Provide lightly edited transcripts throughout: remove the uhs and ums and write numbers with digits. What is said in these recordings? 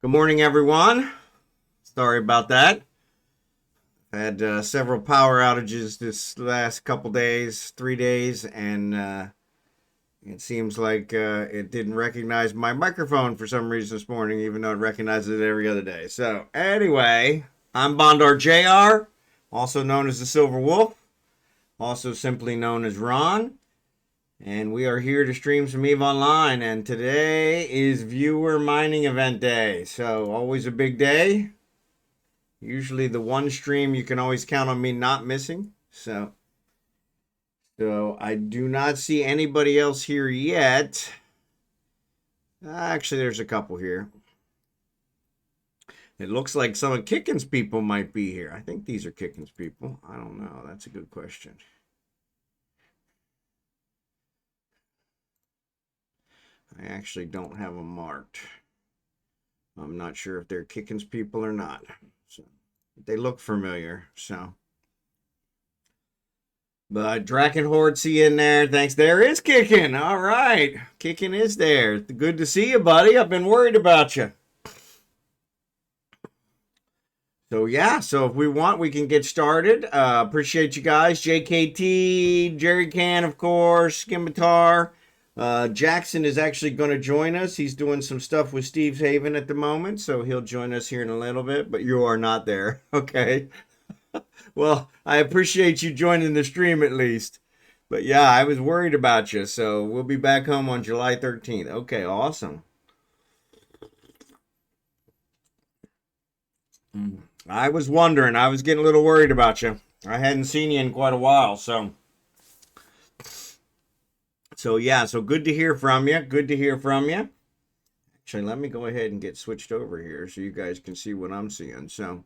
Good morning, everyone. Sorry about that. I had several power outages this last couple days, 3 days, and it seems like it didn't recognize my microphone for some reason this morning, even though it recognizes it every other day. So, anyway, I'm Bondar JR, also known as the Silver Wolf, also simply known as Ron. And we are here to stream some EVE Online, and today is Viewer Mining Event Day. So, always a big day. Usually the one stream you can always count on me not missing. So I do not see anybody else here yet. Actually, there's a couple here. It looks like some of Kickin's people might be here. I think these are Kickin's people. I don't know. That's a good question. I actually don't have them marked. I'm not sure if they're Kickin's people or not. So they look familiar. So, but drachenhort, see you in there. Thanks. There is Kickin. All right, Kickin is there. Good to see you, buddy. I've been worried about you. So yeah, so if we want, we can get started. Appreciate you guys. JKT, Jerry Can, of course, Skimitar. Jackson is actually going to join us. He's doing some stuff with StevesHaven at the moment, so he'll join us here in a little bit, but you are not there. Okay. Well, I appreciate you joining the stream at least. But yeah, I was worried about you, so we'll be back home on July 13th. Okay, awesome. I was wondering. I was getting a little worried about you. I hadn't seen you in quite a while, so yeah, so good to hear from you. Good to hear from you. Actually, let me go ahead and get switched over here so you guys can see what I'm seeing. So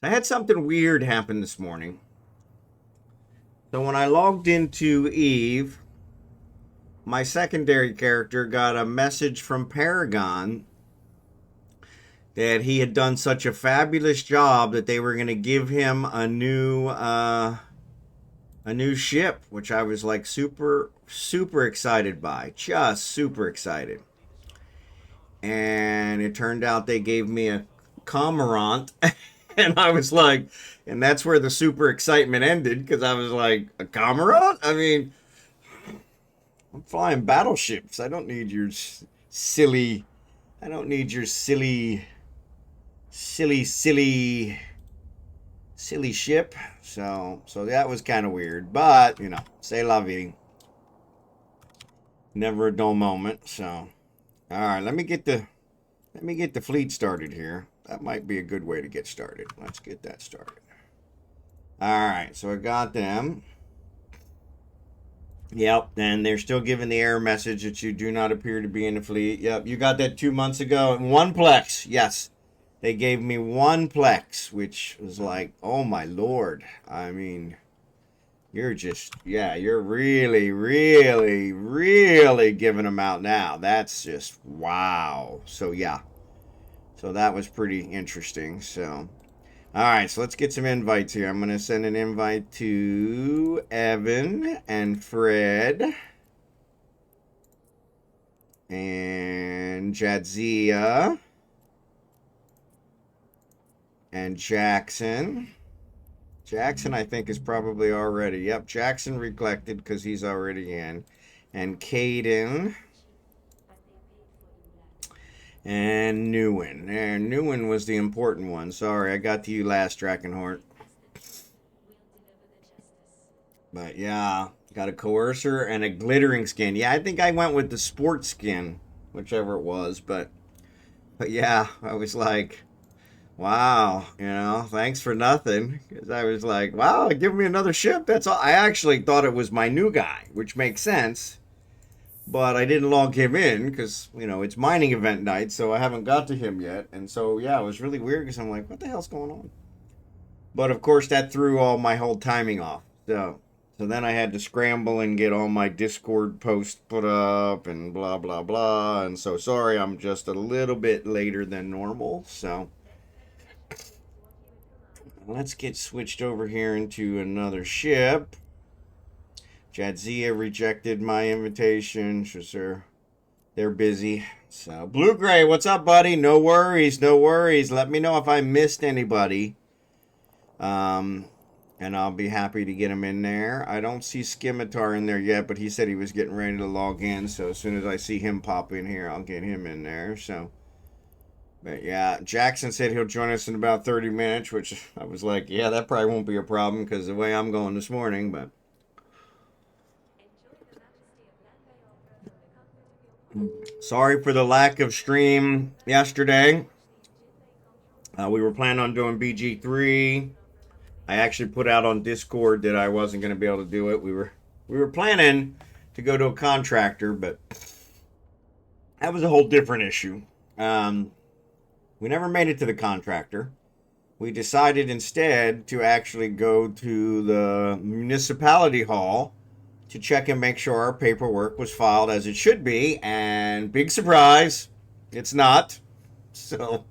I had something weird happen this morning. So when I logged into Eve, my secondary character got a message from Paragon that he had done such a fabulous job that they were going to give him a new ship, which I was like super excited by, just super excited. And it turned out they gave me a cormorant. And I was like, and that's where the super excitement ended, because I was like, a cormorant? I mean, I'm flying battleships. I don't need your silly ship. So that was kind of weird, but you know, c'est la vie. Never a dull moment. So, all right, let me get the fleet started here. That might be a good way to get started. Let's get that started. All right, so I got them. Yep, and they're still giving the error message that you do not appear to be in the fleet. Yep, you got that 2 months ago. One plex, yes. They gave me one plex, which was like, oh my lord. I mean, you're just, yeah, you're really giving them out now. That's just, wow. So yeah. So that was pretty interesting. So, all right, so let's get some invites here. I'm going to send an invite to Evan and Fred and Jadzia and Jackson. Jackson, I think, is probably already. Yep, Jackson reflected because he's already in. And Caden. And Newen. And Newen was the important one. Sorry, I got to you last, Drachenhort. But yeah, got a coercer and a glittering skin. Yeah, I think I went with the sports skin, whichever it was. But yeah, I was like, wow, you know, thanks for nothing. Because I was like, wow, give me another ship. That's all. I actually thought it was my new guy, which makes sense. But I didn't log him in because, you know, it's mining event night, so I haven't got to him yet. And so, yeah, it was really weird because I'm like, what the hell's going on? But, of course, that threw all my whole timing off. So then I had to scramble and get all my Discord posts put up and blah, blah, blah. And so, sorry, I'm just a little bit later than normal. So let's get switched over here into another ship. Jadzia rejected my invitation. They're busy. So, Blue Gray, what's up, buddy? No worries, no worries. Let me know if I missed anybody. And I'll be happy to get him in there. I don't see Scimitar in there yet, but he said he was getting ready to log in. So as soon as I see him pop in here, I'll get him in there. So, but yeah, Jackson said he'll join us in about 30 minutes, which I was like, yeah, that probably won't be a problem because the way I'm going this morning, but. Sorry for the lack of stream yesterday. We were planning on doing BG3. I actually put out on Discord that I wasn't going to be able to do it. We were planning to go to a contractor, but that was a whole different issue. We never made it to the contractor. We decided instead to actually go to the municipality hall to check and make sure our paperwork was filed as it should be, and big surprise, it's not. So,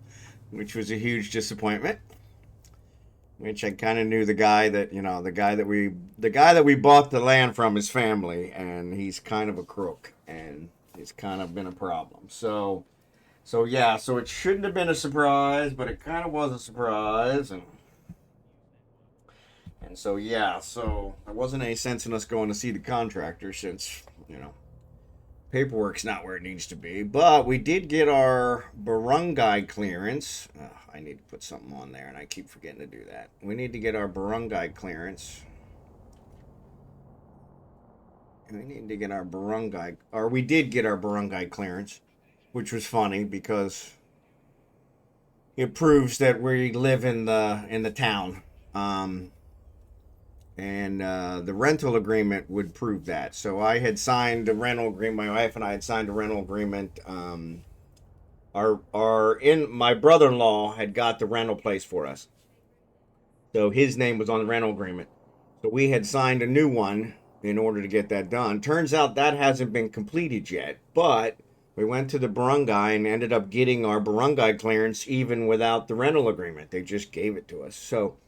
which was a huge disappointment. Which I kind of knew the guy that, you know, the guy that we bought the land from, his family, and he's kind of a crook, and it's kind of been a problem. So yeah, so it shouldn't have been a surprise, but it kind of was a surprise, and so yeah, so there wasn't any sense in us going to see the contractor since, you know, paperwork's not where it needs to be. But we did get our barangay clearance. I need to put something on there, and I keep forgetting to do that. We need to get our barangay clearance. We need to get our barangay, or we did get our barangay clearance, which was funny because it proves that we live in the town. And the rental agreement would prove that. So I had signed a rental agreement. My wife and I had signed a rental agreement. My brother-in-law had got the rental place for us. So his name was on the rental agreement. So we had signed a new one in order to get that done. Turns out that hasn't been completed yet. But we went to the barangay and ended up getting our barangay clearance even without the rental agreement. They just gave it to us. So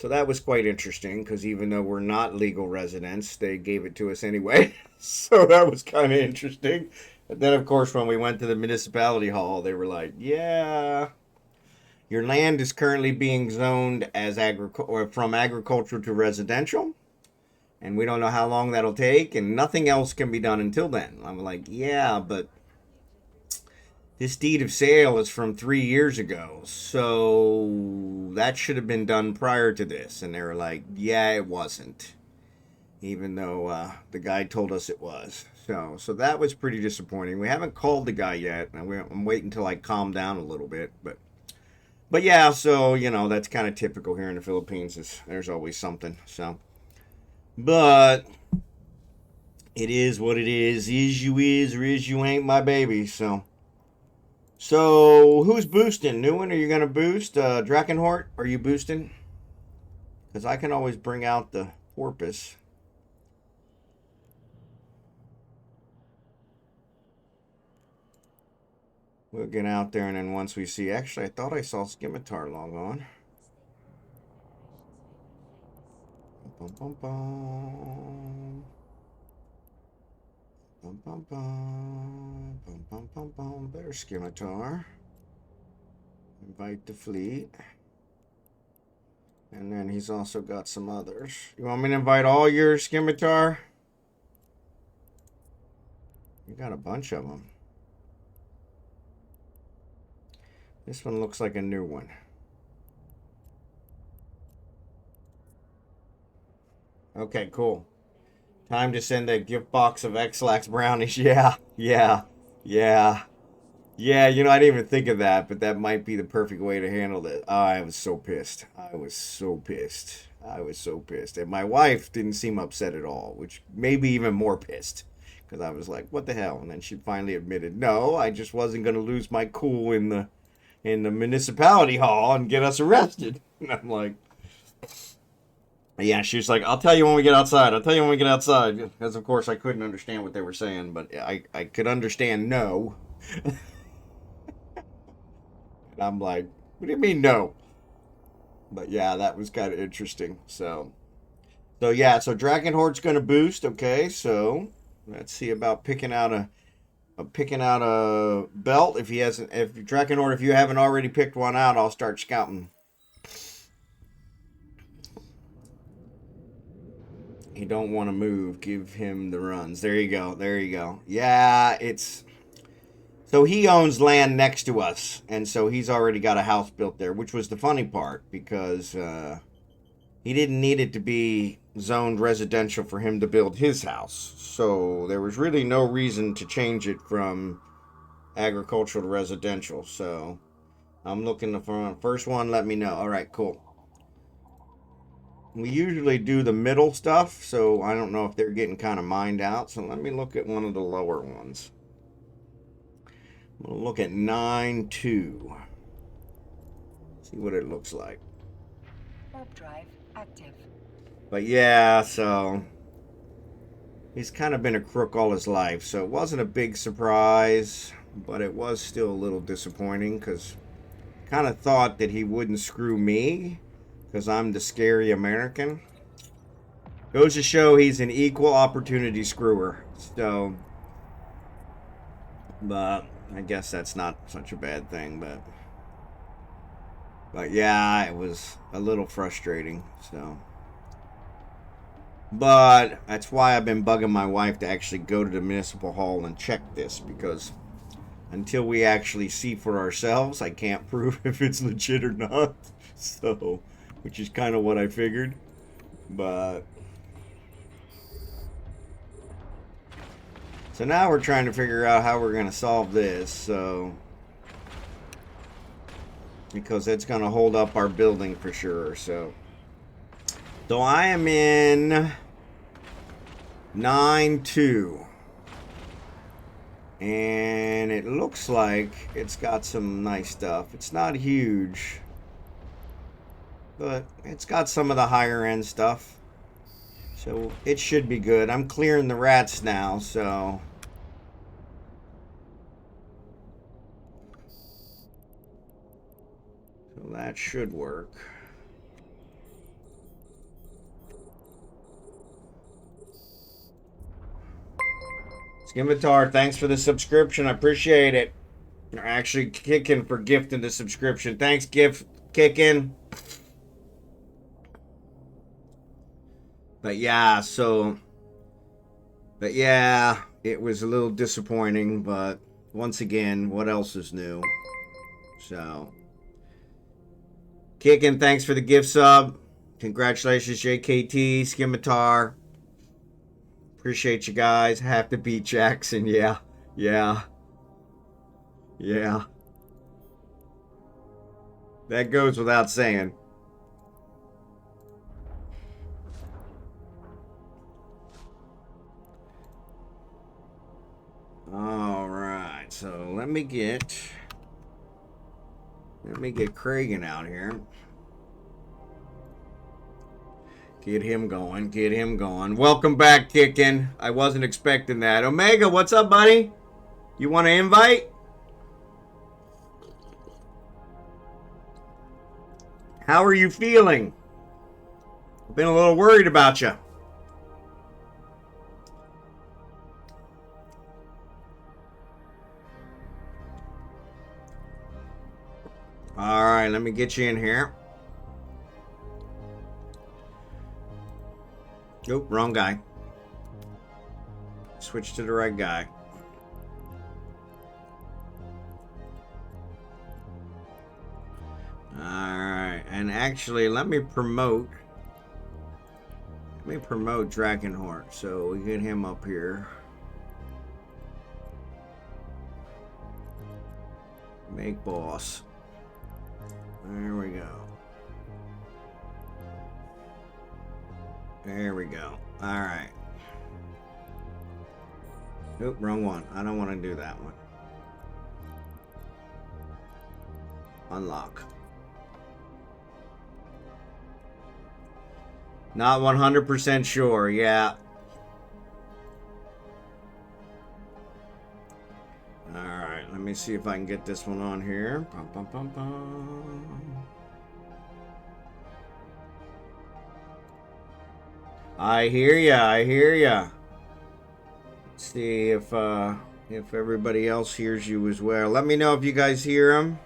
that was quite interesting because even though we're not legal residents, they gave it to us anyway. So that was kind of interesting. But then, of course, when we went to the municipality hall, they were like, yeah, your land is currently being zoned as from agricultural to residential. And we don't know how long that'll take. And nothing else can be done until then. I'm like, yeah, but this deed of sale is from 3 years ago, so that should have been done prior to this. And they were like, yeah, it wasn't, even though the guy told us it was. So that was pretty disappointing. We haven't called the guy yet. I'm waiting until I calm down a little bit. But yeah, so, you know, that's kind of typical here in the Philippines. There's always something. So, but it is what it is. Is you is or is you ain't my baby, So, who's boosting? New one, are you going to boost? Drachenhort, are you boosting? Because I can always bring out the porpoise. We'll get out there, and then once we see... Actually, I thought I saw Scimitar log on. Bum, bum, bum. Bum, bum, bum. Bum, bum, bum, bum. There's Scimitar. Invite the fleet. And then he's also got some others. You want me to invite all your Scimitar? You got a bunch of them. This one looks like a new one. Okay, cool. Time to send a gift box of X-Lax brownies. Yeah, yeah, yeah. Yeah, you know, I didn't even think of that, but that might be the perfect way to handle it. Oh, I was so pissed. I was so pissed. And my wife didn't seem upset at all, which made me even more pissed. Because I was like, what the hell? And then she finally admitted, no, I just wasn't going to lose my cool in the municipality hall and get us arrested. And I'm like... Yeah, she was like, I'll tell you when we get outside. Because, of course, I couldn't understand what they were saying, but I could understand no. And I'm like, what do you mean no? But, yeah, that was kind of interesting. So yeah, so Drachenhort's going to boost. Okay, so let's see about picking out a picking out a belt. If he hasn't, if Drachenhort, if you haven't already picked one out, I'll start scouting. He don't want to move. Give him the runs. There you go. There you go. Yeah, it's... So he owns land next to us, and so he's already got a house built there, which was the funny part, because he didn't need it to be zoned residential for him to build his house. So there was really no reason to change it from agricultural to residential. So I'm looking for the first one. Let me know. All right, cool. We usually do the middle stuff, so I don't know if they're getting kind of mined out. So let me look at one of the lower ones. We'll look at 9-2. See what it looks like. Warp drive active. But yeah, so he's kind of been a crook all his life, so it wasn't a big surprise, but it was still a little disappointing because I kind of thought that he wouldn't screw me because I'm the scary American. Goes to show he's an equal opportunity screwer. So, but I guess that's not such a bad thing, but yeah, it was a little frustrating, so. But that's why I've been bugging my wife to actually go to the municipal hall and check this, because until we actually see for ourselves, I can't prove if it's legit or not. So, which is kind of what I figured. But so now we're trying to figure out how we're going to solve this. So, because that's going to hold up our building for sure. So I am in 9-2. And it looks like it's got some nice stuff. It's not huge, but it's got some of the higher end stuff. So it should be good. I'm clearing the rats now, so. So that should work. Skimitar, thanks for the subscription. I appreciate it. Actually, Kickin for gifting the subscription. Thanks, Kickin. But yeah, it was a little disappointing, but once again, what else is new? So, Kickin, thanks for the gift sub. Congratulations, JKT, Skimitar. Appreciate you guys. Have to beat Jackson. Yeah. That goes without saying. All right. So let me get Kragan out here. Get him going. Welcome back, Kickin. I wasn't expecting that. Omega, what's up, buddy? You want to invite? How are you feeling? I've been a little worried about you. All right, let me get you in here. Nope, wrong guy. Switch to the right guy. Alright, and actually, let me promote Drachenhort, so we get him up here. Make boss. There we go. There we go. Alright. Nope, wrong one. I don't want to do that one. Unlock. Not 100% sure, yeah. Alright, let me see if I can get this one on here. Bum, bum, bum, bum. I hear ya. Let's see if if everybody else hears you as well. Let me know if you guys hear him.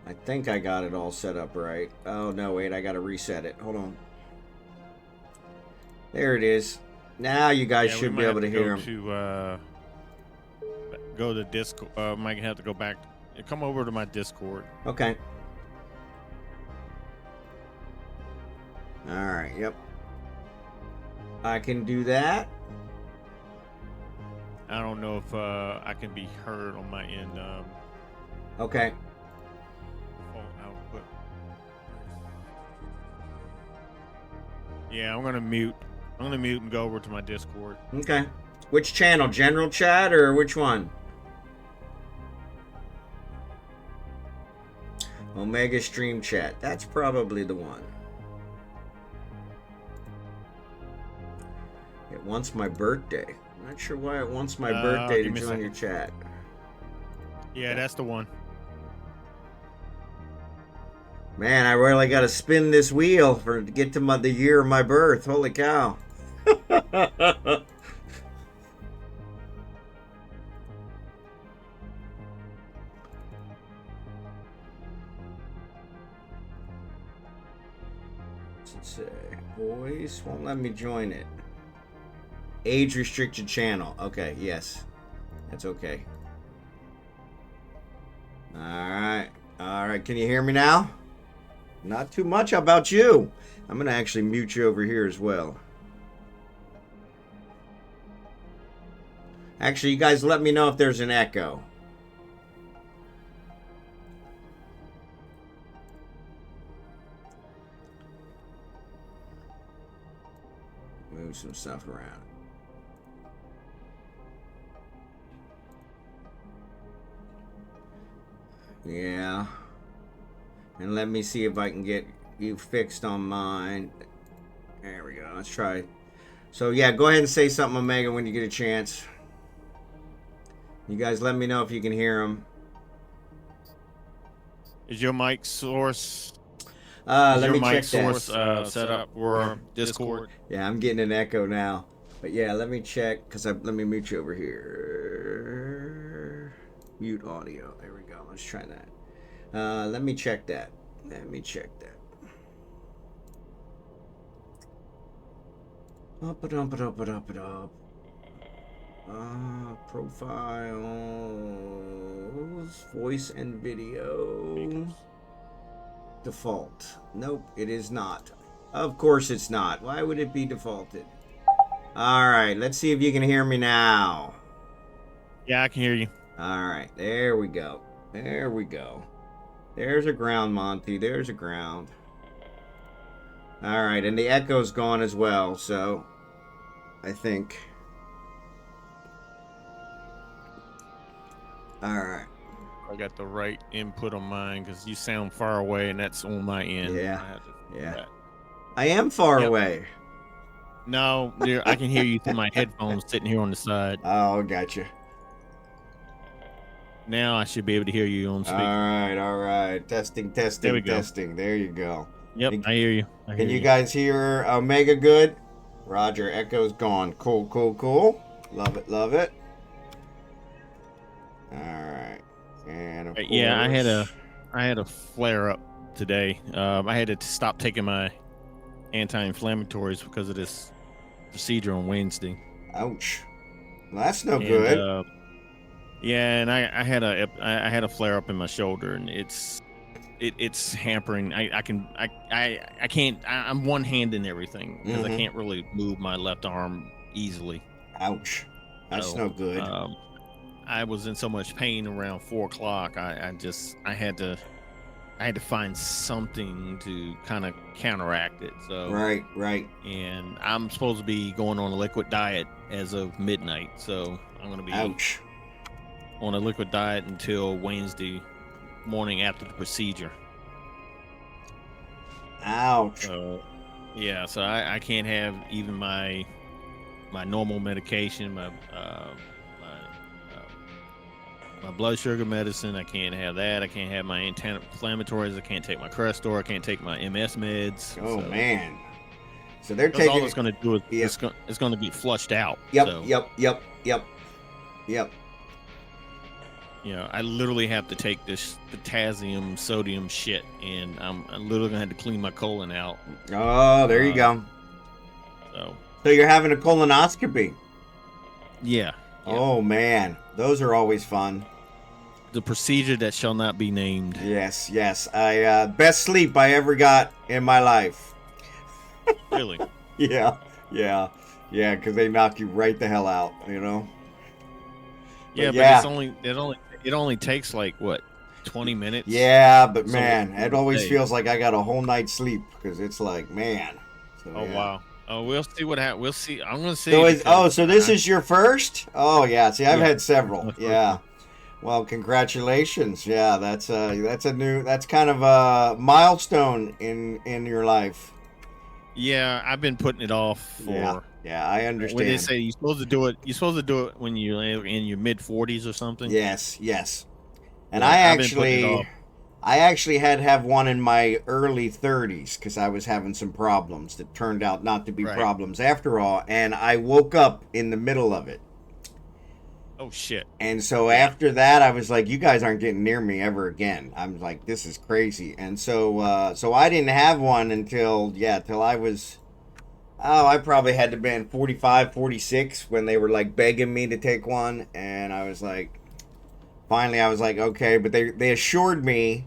I think I got it all set up right. Oh, no, wait, I got to reset it. Hold on. There it is. Now you guys should be able to hear him. Go to Discord. Might have to go back. Come over to my Discord. Okay. All right, yep. I can do that. I don't know if I can be heard on my end. Okay. Phone output. Yeah, I'm gonna mute. I'm gonna mute and go over to my Discord. Okay. Which channel? General chat or which one? Omega stream chat. That's probably the one. It wants my birthday. I'm not sure why it wants my birthday to join your chat. Yeah, that's the one. Man, I really got to spin this wheel to get to the year of my birth. Holy cow. What's it say? Voice won't let me join it. Age restricted channel. Okay, yes. That's okay. Alright. Alright, can you hear me now? Not too much. How about you? I'm going to actually mute you over here as well. Actually, you guys let me know if there's an echo. Move some stuff around. Yeah. And let me see if I can get you fixed on mine. There we go. Let's try. So, yeah, go ahead and say something, Omega, when you get a chance. You guys let me know if you can hear them. Is your mic source? Let me check source that. set up or Discord? Yeah, I'm getting an echo now. But, yeah, let me check. Let me mute you over here. Mute audio. There we go. Let's try that. Let me check that. Let me check that. Up it up it up it up it up. Profiles, voice and video. Default. Nope, it is not. Of course it's not. Why would it be defaulted? Alright, let's see if you can hear me now. Yeah, I can hear you. Alright, there we go. There we go. There's a ground, Monty. There's a ground. Alright, and the echo's gone as well, so I think. Alright. I got the right input on mine because you sound far away and that's on my end. Yeah. Yeah. I am far away. No, I can hear you through my headphones sitting here on the side. Oh, gotcha. Now I should be able to hear you on speaker. All right. Testing, testing, there testing. There you go. Yep, I hear you. Can you guys hear Omega good? Roger, echo's gone. Cool, cool, cool. Love it, love it. All right. And of course, yeah, I had a flare up today. I had to stop taking my anti-inflammatories because of this procedure on Wednesday. Ouch. Well, that's no good. Yeah, and I had a flare up in my shoulder, and it's hampering. I'm one hand in everything because I can't really move my left arm easily. Ouch. That's no good. I was in so much pain around 4 o'clock. I had to find something to kind of counteract it. So right. And I'm supposed to be going on a liquid diet as of midnight, so I'm gonna be on a liquid diet until Wednesday morning after the procedure. Ouch. So yeah, so I can't have even my normal medication, my blood sugar medicine. I can't have that. I can't have my anti-inflammatories. I can't take my Crestor. I can't take my MS meds. Oh, man. So they're Because taking. all it's going to do is Yep. it's going to be flushed out. Yep. So, Yep. Yep. you know, I literally have to take this potassium, sodium shit, and I'm literally going to have to clean my colon out. Oh, there you go. So you're having a colonoscopy. Yeah. Oh man, those are always fun. The procedure that shall not be named. Yes. I best sleep I ever got in my life. Really? Yeah. Because they knock you right the hell out, you know. Yeah, yeah. but it only takes like what, 20 minutes. Yeah, but So man, it always day. feels like I got a whole night's sleep because it's like, man. So, Oh yeah. wow. Oh, we'll see what happens. We'll see. I'm gonna see. So this is your first? Oh yeah. See, I've had several. Yeah. One. Well, congratulations. Yeah, that's kind of a milestone in your life. Yeah, I've been putting it off for. Yeah, I understand. When they say you're supposed to do it when you're in your mid 40s or something. Yes. And Yeah, I actually had to have one in my early 30s because I was having some problems that turned out not to be problems after all, and I woke up in the middle of it. Oh shit. And so after that, I was like, you guys aren't getting near me ever again. I'm like, this is crazy. And so I didn't have one until I was, I probably had to been 45, 46 when they were like begging me to take one. And I was like, finally, I was like, okay. But they assured me,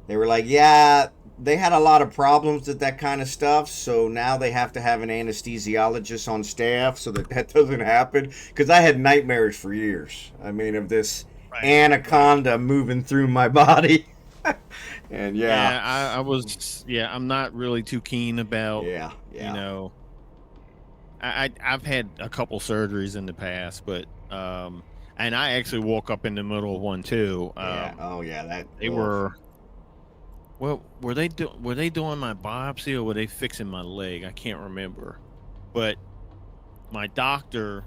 they were like, yeah, they had a lot of problems with that kind of stuff. So now they have to have an anesthesiologist on staff so that doesn't happen. Because I had nightmares for years. I mean, of this anaconda moving through my body. And I was, I'm not really too keen about, you know, I've had a couple surgeries in the past, but, and I actually woke up in the middle of one too. Well, were they doing my biopsy or were they fixing my leg? I can't remember. But my doctor,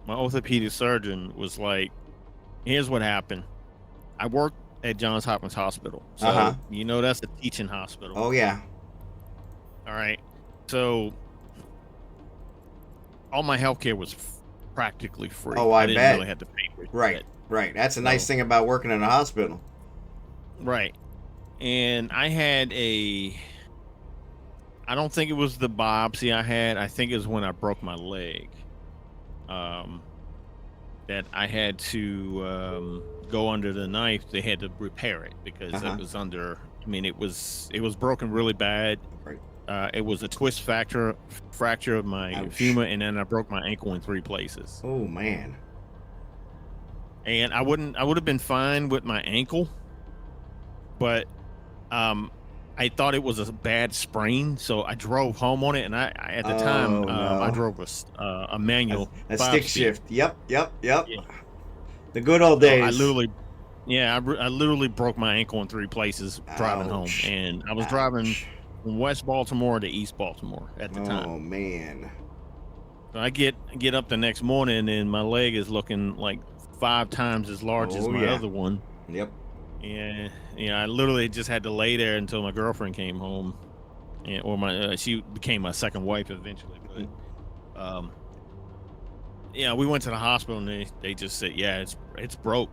my orthopedic surgeon, was like, "Here's what happened. I worked at Johns Hopkins Hospital, so you know that's a teaching hospital. Oh yeah. All right. So all my healthcare was practically free. Oh, I didn't bet. really have to pay for it. Right. That's a nice thing about working in a hospital. Right. And I had I don't think it was the biopsy I had. I think it was when I broke my leg. That I had to go under the knife. They had to repair it because it was under. I mean, it was broken really bad. Right. It was a twist fracture of my femur, and then I broke my ankle in 3 places. Oh man. And I would have been fine with my ankle, but I thought it was a bad sprain, so I drove home on it, and I at the time I drove a manual, a stick shift. Yep. Yeah. The good old days. I literally broke my ankle in 3 places driving home, and I was driving from West Baltimore to East Baltimore at the time. Oh man. So I get up the next morning, and my leg is looking like 5 times as large as my other one. Yep. And I literally just had to lay there until my girlfriend came home, or she became my second wife eventually. But we went to the hospital, and they just said, it's broke,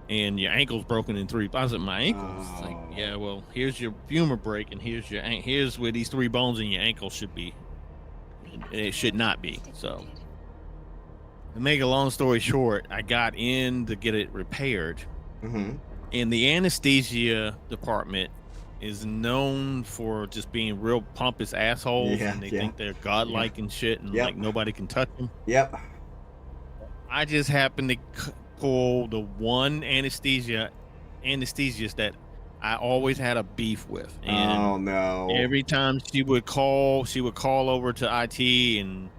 and your ankle's broken in 3. I was like, my ankle? It's like, well, here's your femur break, and here's where these 3 bones in your ankle should be. It should not be. So, to make a long story short, I got in to get it repaired. And the anesthesia department is known for just being real pompous assholes, and they think they're godlike and shit, and like nobody can touch them. Yep. I just happened to pull the one anesthesiast that I always had a beef with. And oh no! Every time she would call over to IT, and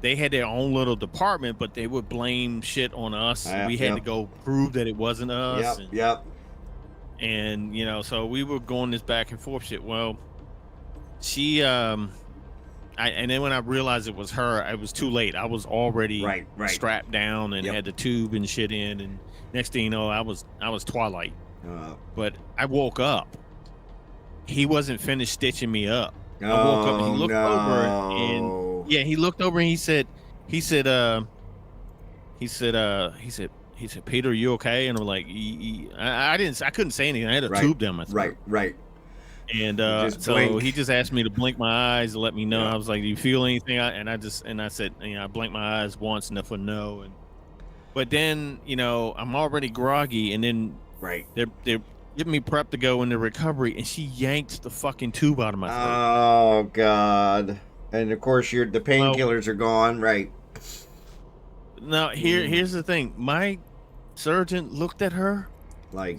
they had their own little department, but they would blame shit on us. We had to go prove that it wasn't us. And so we were going this back and forth shit. Well, she and then when I realized it was her, it was too late. I was already strapped down and had the tube and shit in, and next thing you know, I was Twilight. But I woke up. He wasn't finished stitching me up. I woke up and he Oh looked over and no. yeah, he looked over and he said, Peter, are you okay? And I'm like, I couldn't say anything. I had a Right. tube down my throat. Right. And Just so blink. he just asked me to blink my eyes to let me know. Yeah. I was like, do you feel anything? I said, I blinked my eyes once and for no. But then, I'm already groggy, and then Right. they're giving me prep to go into recovery, and she yanked the fucking tube out of my throat. Oh God. And of course the painkillers are gone, right? Now here's the thing. My surgeon looked at her.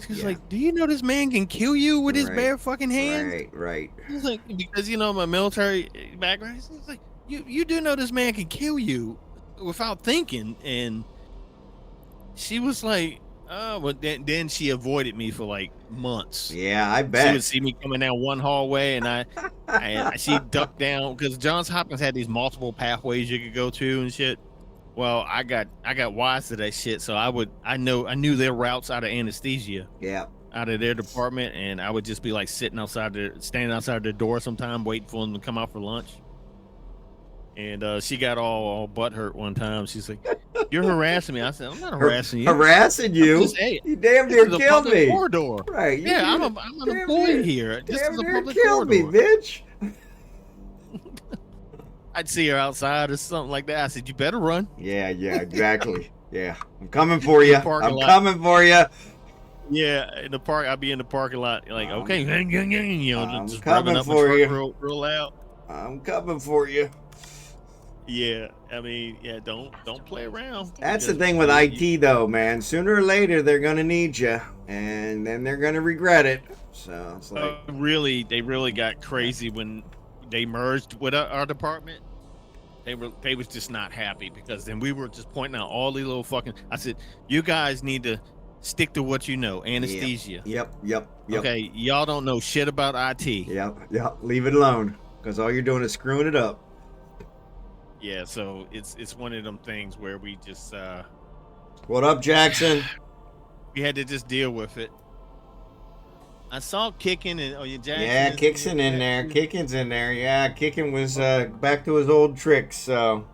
She's like, "Do you know this man can kill you with his bare fucking hands?" Right. He's like, because my military background. He's like, you do know this man can kill you without thinking. And she was like, oh, but then she avoided me for like months. Yeah, I bet. She would see me coming down one hallway, and she ducked down because Johns Hopkins had these multiple pathways you could go to and shit. Well, I got wise to that shit, so I knew their routes out of anesthesia. Yeah. Out of their department, and I would just be like standing outside their door sometime, waiting for them to come out for lunch. And she got all butthurt one time. She's like, "You're harassing me." I said, "I'm not harassing you. Harassing you? Just, hey, you damn near killed me. Corridor. Right? Yeah, I'm an employee here. This is a public killed corridor. me, bitch." I'd see her outside or something like that. I said, "You better run." Yeah, exactly. Yeah, I'm coming for you. I'm lot. coming for you. Yeah, in the park, I'd be in the parking lot, like, okay, I'm just coming revving up for my you. truck real loud. I'm coming for you. Yeah, I mean, yeah, don't play around. That's the thing with IT, though, man. Sooner or later, they're gonna need you, and then they're gonna regret it. So it's like, they really got crazy when they merged with our department. They was just not happy because then we were just pointing out all these little fucking. I said, you guys need to stick to what you know, anesthesia. Yep. Okay, y'all don't know shit about IT. Yep. Leave it alone, because all you're doing is screwing it up. Yeah, so it's one of them things where we just What up, Jackson? We had to just deal with it. I saw Kicking and Jackson. Yeah, Kick's in there. Kicking's in there. Yeah, Kicking was back to his old tricks. So.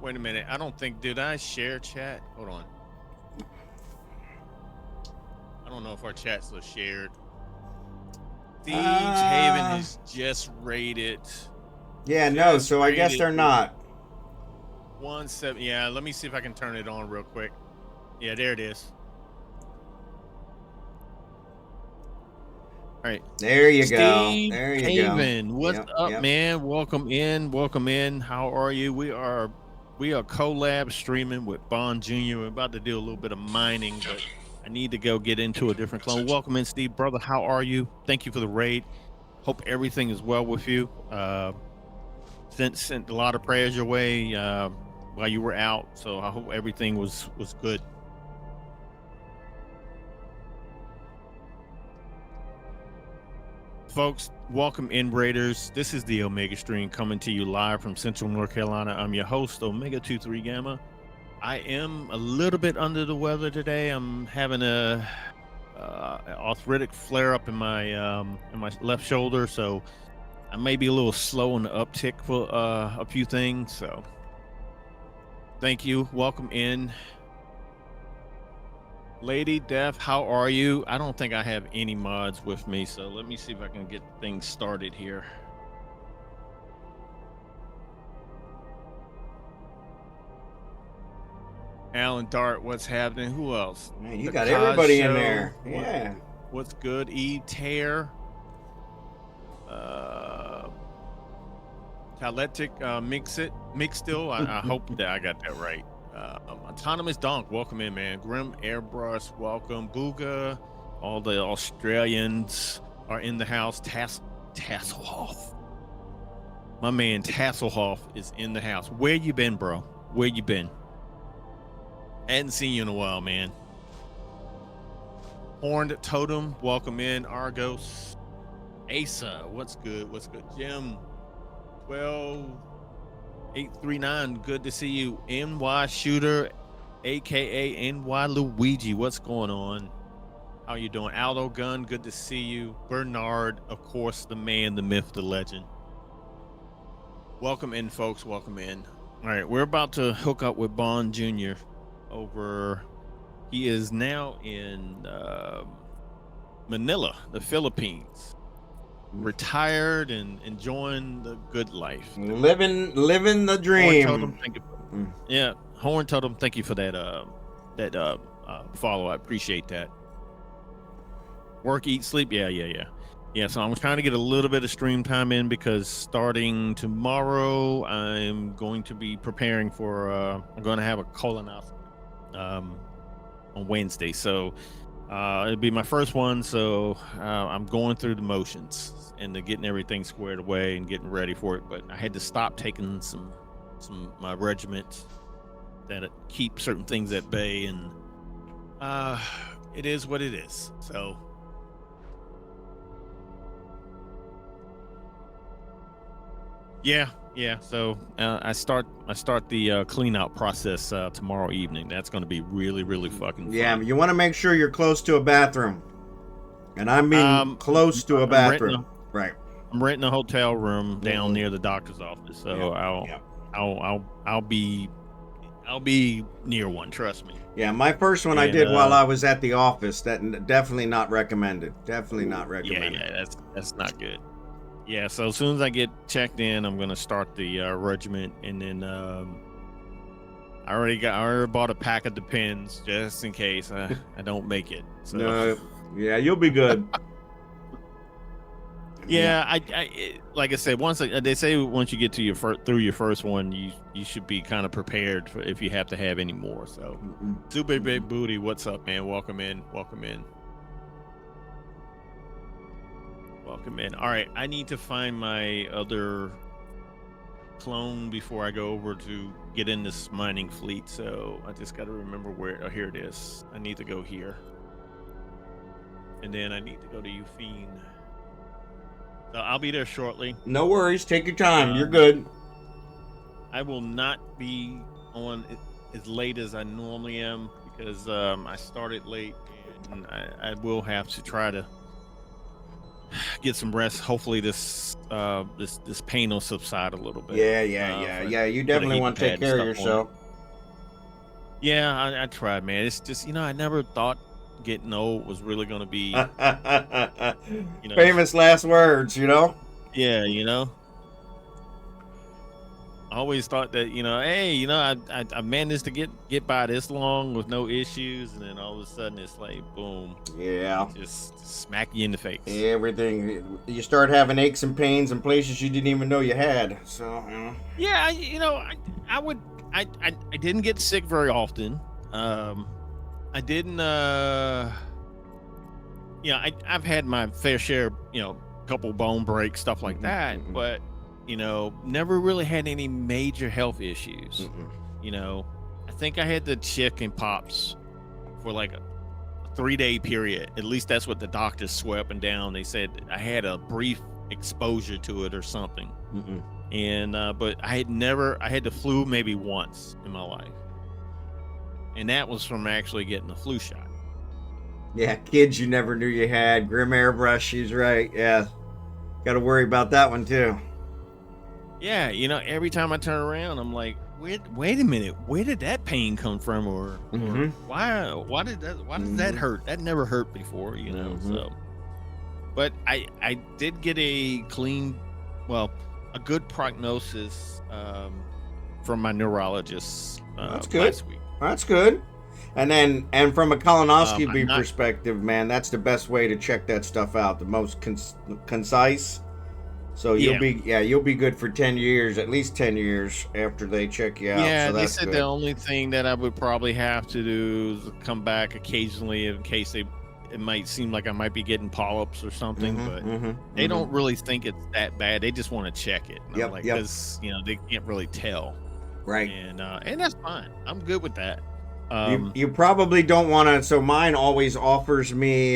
Wait a minute. I don't think did I share chat? Hold on. I don't know if our chat's still shared. StevesHaven is just rated. Yeah, no. So I guess they're not. 1-7. Yeah, let me see if I can turn it on real quick. Yeah, there it is. All right. There you go. There you go. StevesHaven, what's up, man? Welcome in. How are you? We are collab streaming with Bond Jr. We're about to do a little bit of mining, but I need to go get into a different clone. Welcome in, Steve, brother. How are you? Thank you for the raid. Hope everything is well with you. Sent a lot of prayers your way while you were out, so I hope everything was good. Folks, welcome in, Raiders. This is the Omega stream coming to you live from Central North Carolina. I'm your host, Omega23Gamma. I am a little bit under the weather today. I'm having a arthritic flare up in my left shoulder, so I may be a little slow on the uptick for a few things. So thank you. Welcome in. Lady Death, how are you? I don't think I have any mods with me, so let me see if I can get things started here. Alan Dart, what's happening? Who else? Man, you got everybody in there. Yeah. What's good? EveTare. Talentic mix still. I hope that I got that right. AutonomousDonk, welcome in, man. GrimAirbrush, welcome. Booga, all the Australians are in the house. Tasselhoff, my man Tasselhoff is in the house. Where you been, bro? Where you been? Hadn't seen you in a while, man. Hornedtotem, welcome in. Argos, Asa, what's good? Jim, 12839, good to see you. NY Shooter, aka NY Luigi, what's going on? How you doing? Aldo Gunn, good to see you. Bernard, of course, the man, the myth, the legend. Welcome in, folks. Welcome in. All right, we're about to hook up with Bond Jr. over. He is now in Manila, the Philippines. Retired and enjoying the good life. Living the dream. Hornedtotem, thank you. Yeah, Hornedtotem, thank you for that follow. I appreciate that. Work, eat, sleep. Yeah. So I'm trying to get a little bit of stream time in because starting tomorrow, I'm going to be preparing for. I'm going to have a colonoscopy on Wednesday. So it'll be my first one. So I'm going through the motions and getting everything squared away and getting ready for it. But I had to stop taking some my regiments that keep certain things at bay, and it is what it is. So. Yeah. So I start the clean out process tomorrow evening. That's going to be really, really fucking fun. Yeah, you want to make sure you're close to a bathroom, and I mean close to a bathroom. Right. I'm renting a hotel room down near the doctor's office, so I'll be near one. Trust me. Yeah, my first one I did while I was at the office. That definitely not recommended. Definitely not recommended. Yeah, that's not good. Yeah, so as soon as I get checked in, I'm gonna start the regiment, and then I already bought a pack of Depends just in case I don't make it. So. No, yeah, you'll be good. Yeah, I like I said, they say once you get to through your first one, you should be kind of prepared for if you have to have any more. So, Super Big Booty, what's up, man? Welcome in. All right, I need to find my other clone before I go over to get in this mining fleet. So I just got to remember where. Oh, here it is. I need to go here, and then I need to go to Ufine. So I'll be there shortly. No worries. Take your time. You're good. I will not be on as late as I normally am because I started late, and I will have to try to get some rest. Hopefully this pain will subside a little bit. Yeah. You definitely want to take care of yourself. Yeah, I tried, man. It's just, I never thought getting old was really going to be famous last words, Yeah, I always thought that, hey, I managed to get by this long with no issues, and then all of a sudden it's like, boom. Yeah. Just smack you in the face. Everything. You start having aches and pains in places you didn't even know you had. So, Yeah, I didn't get sick very often. I didn't, I've had my fair share, couple bone breaks, stuff like that, but never really had any major health issues. I think I had the chicken pox for like a 3-day period. At least that's what the doctors swear up and down. They said I had a brief exposure to it or something. And but I had the flu maybe once in my life, and that was from actually getting the flu shot. Yeah, kids you never knew you had. GrimAirbrush, she's right. Yeah, got to worry about that one too. Yeah, every time I turn around, I'm like, wait a minute, where did that pain come from, or why does that hurt? That never hurt before, So, but I did get a good prognosis from my neurologist That's good. last week. That's good. And from a colonoscopy perspective, man, that's the best way to check that stuff out. The most concise. So you'll be good for 10 years, at least 10 years after they check you out. Yeah, so they that's said good. the only thing that I would probably have to do is come back occasionally in case it might seem like I might be getting polyps or something, but they don't really think it's that bad. They just want to check it. Because they can't really tell. Right. And that's fine. I'm good with that. You probably don't want to. So mine always offers me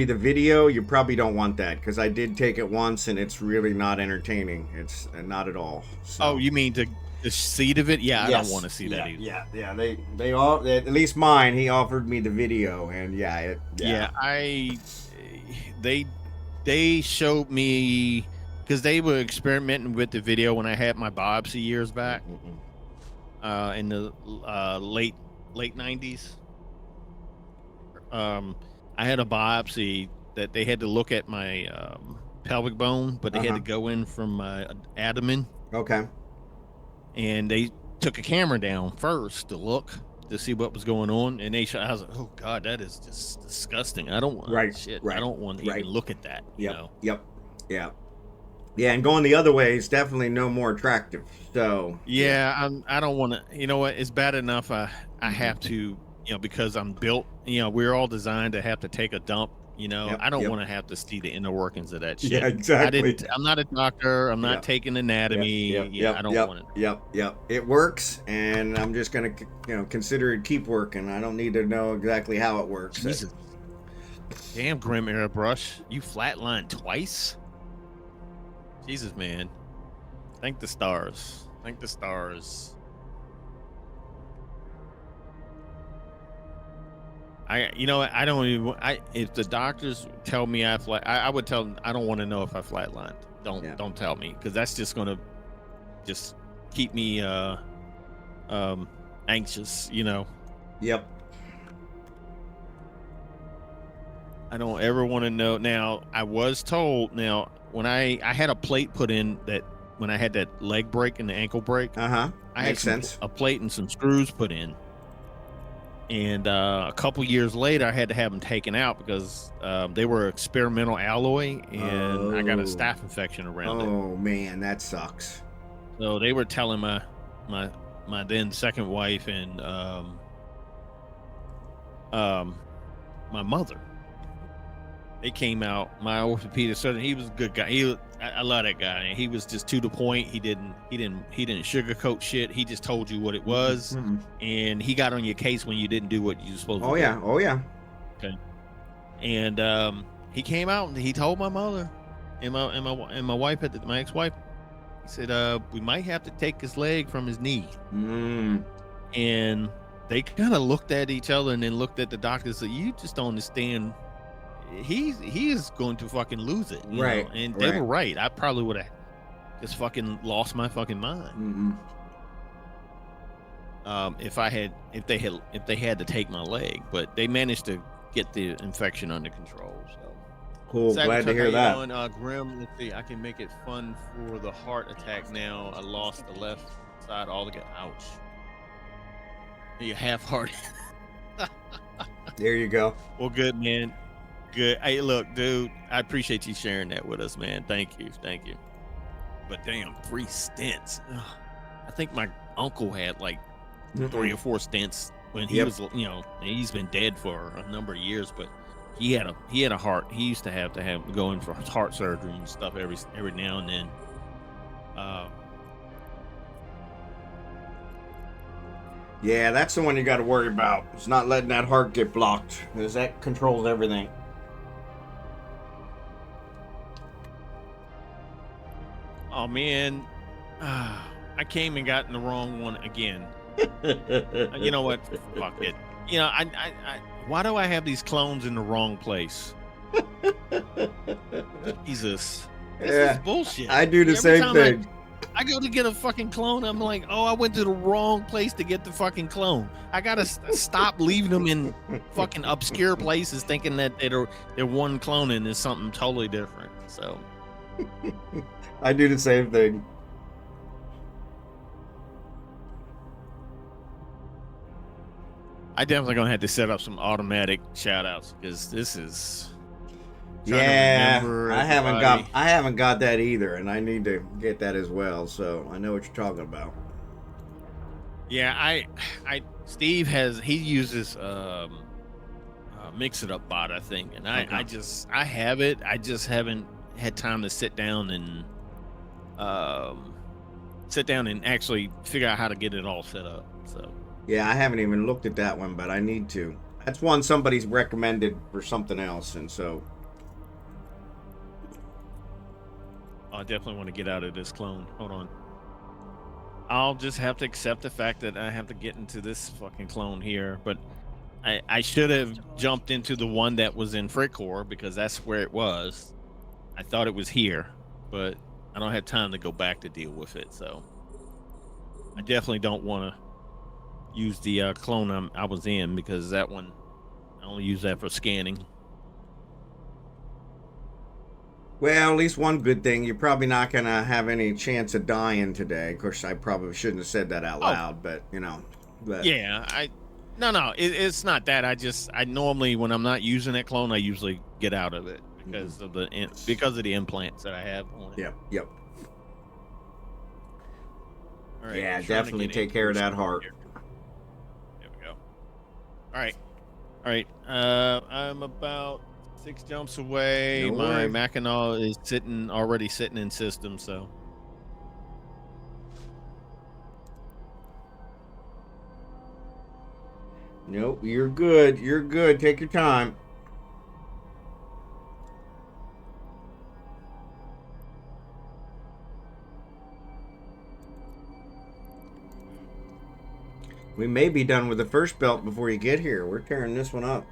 the video. You probably don't want that because I did take it once and it's really not entertaining. It's not at all. So. Oh, you mean to the seed of it. Yeah, I Yes. don't want to see that either. Yeah. They all, at least mine. He offered me the video, and They showed me because they were experimenting with the video when I had my biopsy years back, in the late 90s. I had a biopsy that they had to look at my pelvic bone, but they had to go in from my abdomen. Okay. And they took a camera down first to look to see what was going on, and I was like, oh god, that is just disgusting. I don't want I don't want to even look at that. You know? Yeah, and going the other way is definitely no more attractive. So I don't want to. You know what? It's bad enough I have to, because I'm built. We're all designed to have to take a dump. I don't want to have to see the inner workings of that shit. Yeah, exactly. I'm not a doctor. I'm not taking anatomy. I don't want it. Yep. It works, and I'm just gonna, consider it keep working. I don't need to know exactly how it works. Jesus. Damn, GrimAirbrush, you flatlined twice. Jesus, man. Thank the stars. Thank the stars. I don't even. If the doctors tell me I would tell them I don't want to know if I flatlined. Don't tell me, because that's just gonna just keep me anxious. Yep. I don't ever want to know. Now, I was told. Now, when I had a plate put in that when I had that leg break and the ankle break. I had a plate and some screws put in. And a couple years later, I had to have them taken out because they were experimental alloy, and I got a staph infection around it. Oh man, that sucks. So they were telling my then second wife and my mother. They came out. My orthopedic surgeon, he was a good guy. I love that guy. He was just to the point. He didn't sugarcoat shit. He just told you what it was, and he got on your case when you didn't do what you were supposed to do. Oh yeah. Okay. And he came out and he told my mother and my wife my ex-wife. He said, "We might have to take his leg from his knee." And they kind of looked at each other and then looked at the doctor and said, "You just don't understand. He is going to fucking lose it." You know? And they were right. I probably would have just fucking lost my fucking mind. If they had to take my leg, but they managed to get the infection under control. So cool. Glad to hear that. Grim, let's see. I can make it fun for the heart attack now. I lost the left side altogether. Ouch. You're half-hearted. There you go. Well, good, man. Good. Hey, look, dude, I appreciate you sharing that with us, man. Thank you. But damn, 3 stents. Ugh. I think my uncle had like 3 or 4 stents when he was, he's been dead for a number of years, but he had a heart. He used to have go in for heart surgery and stuff every now and then. Yeah, that's the one you got to worry about. It's not letting that heart get blocked, because that controls everything. Oh man, I came and got in the wrong one again. You know what? Fuck it. Why do I have these clones in the wrong place? Jesus, this is bullshit. I do the same thing. I go to get a fucking clone. I'm like, oh, I went to the wrong place to get the fucking clone. I gotta stop leaving them in fucking obscure places, thinking that they're one clone and it's something totally different. So. I do the same thing. I definitely gonna have to set up some automatic shout outs because this is I haven't got that either, and I need to get that as well, so I know what you're talking about. Yeah, Steve uses Mix It Up bot, I think, and I have it. I just haven't had time to sit down and actually figure out how to get it all set up. So yeah, I haven't even looked at that one, but I need to. That's one somebody's recommended for something else, and so I definitely want to get out of this clone. Hold on. I'll just have to accept the fact that I have to get into this fucking clone here. But I should have jumped into the one that was in Frickcore because that's where it was. I thought it was here, but I don't have time to go back to deal with it. So I definitely don't want to use the clone I was in because that one, I only use that for scanning. Well, at least one good thing, you're probably not going to have any chance of dying today. Of course, I probably shouldn't have said that out loud, but, you know. But. Yeah, no, it's not that. I normally, when I'm not using that clone, I usually get out of it because of the implants that I have on it. Yep. All right, yeah, definitely take care of that heart. There we go. All right. I'm about 6 jumps away. No My worry. Mackinac is already sitting in system, so. Nope, you're good. You're good. Take your time. We may be done with the first belt before you get here. We're tearing this one up.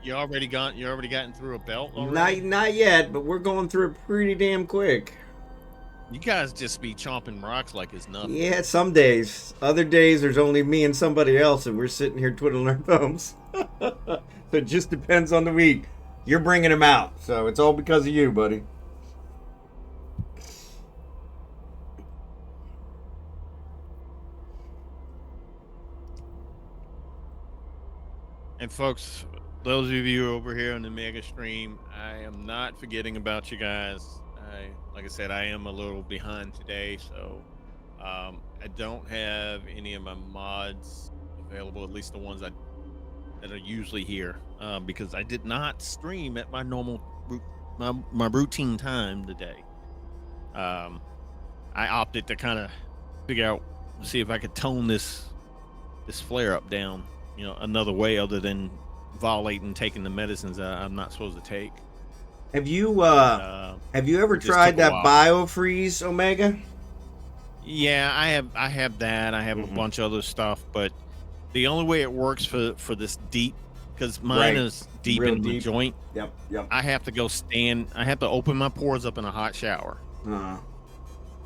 You already gotten through a belt already? Not yet, but we're going through it pretty damn quick. You guys just be chomping rocks like it's nothing. Yeah, some days. Other days, there's only me and somebody else, and we're sitting here twiddling our thumbs. So it just depends on the week. You're bringing them out, so it's all because of you, buddy. And folks, those of you over here on the mega stream, I am not forgetting about you guys. Like I said, I am a little behind today, so I don't have any of my mods available, at least the ones that are usually here, because I did not stream at my normal my routine time today. I opted to kind of figure out, see if I could tone this flare up down, you know, another way other than violating taking the medicines I'm not supposed to take. Have you ever tried that biofreeze, Omega? Yeah, I have that. I have a bunch of other stuff, but the only way it works for this deep, because mine is deep in the joint. Yep. I have to go stand. I have to open my pores up in a hot shower. And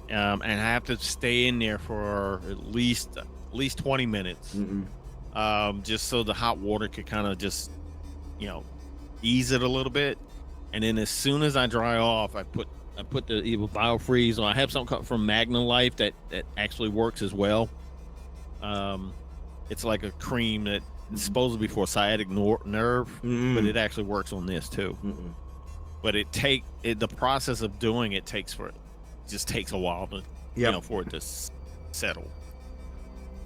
I have to stay in there for at least 20 minutes. Just so the hot water could kind of just, you know, ease it a little bit. And then as soon as I dry off, I put the either biofreeze, or I have something from Magna Life that actually works as well. It's like a cream that is supposed to be for sciatic nerve, but it actually works on this too. But the process of doing it just takes a while to, you know, for it to settle.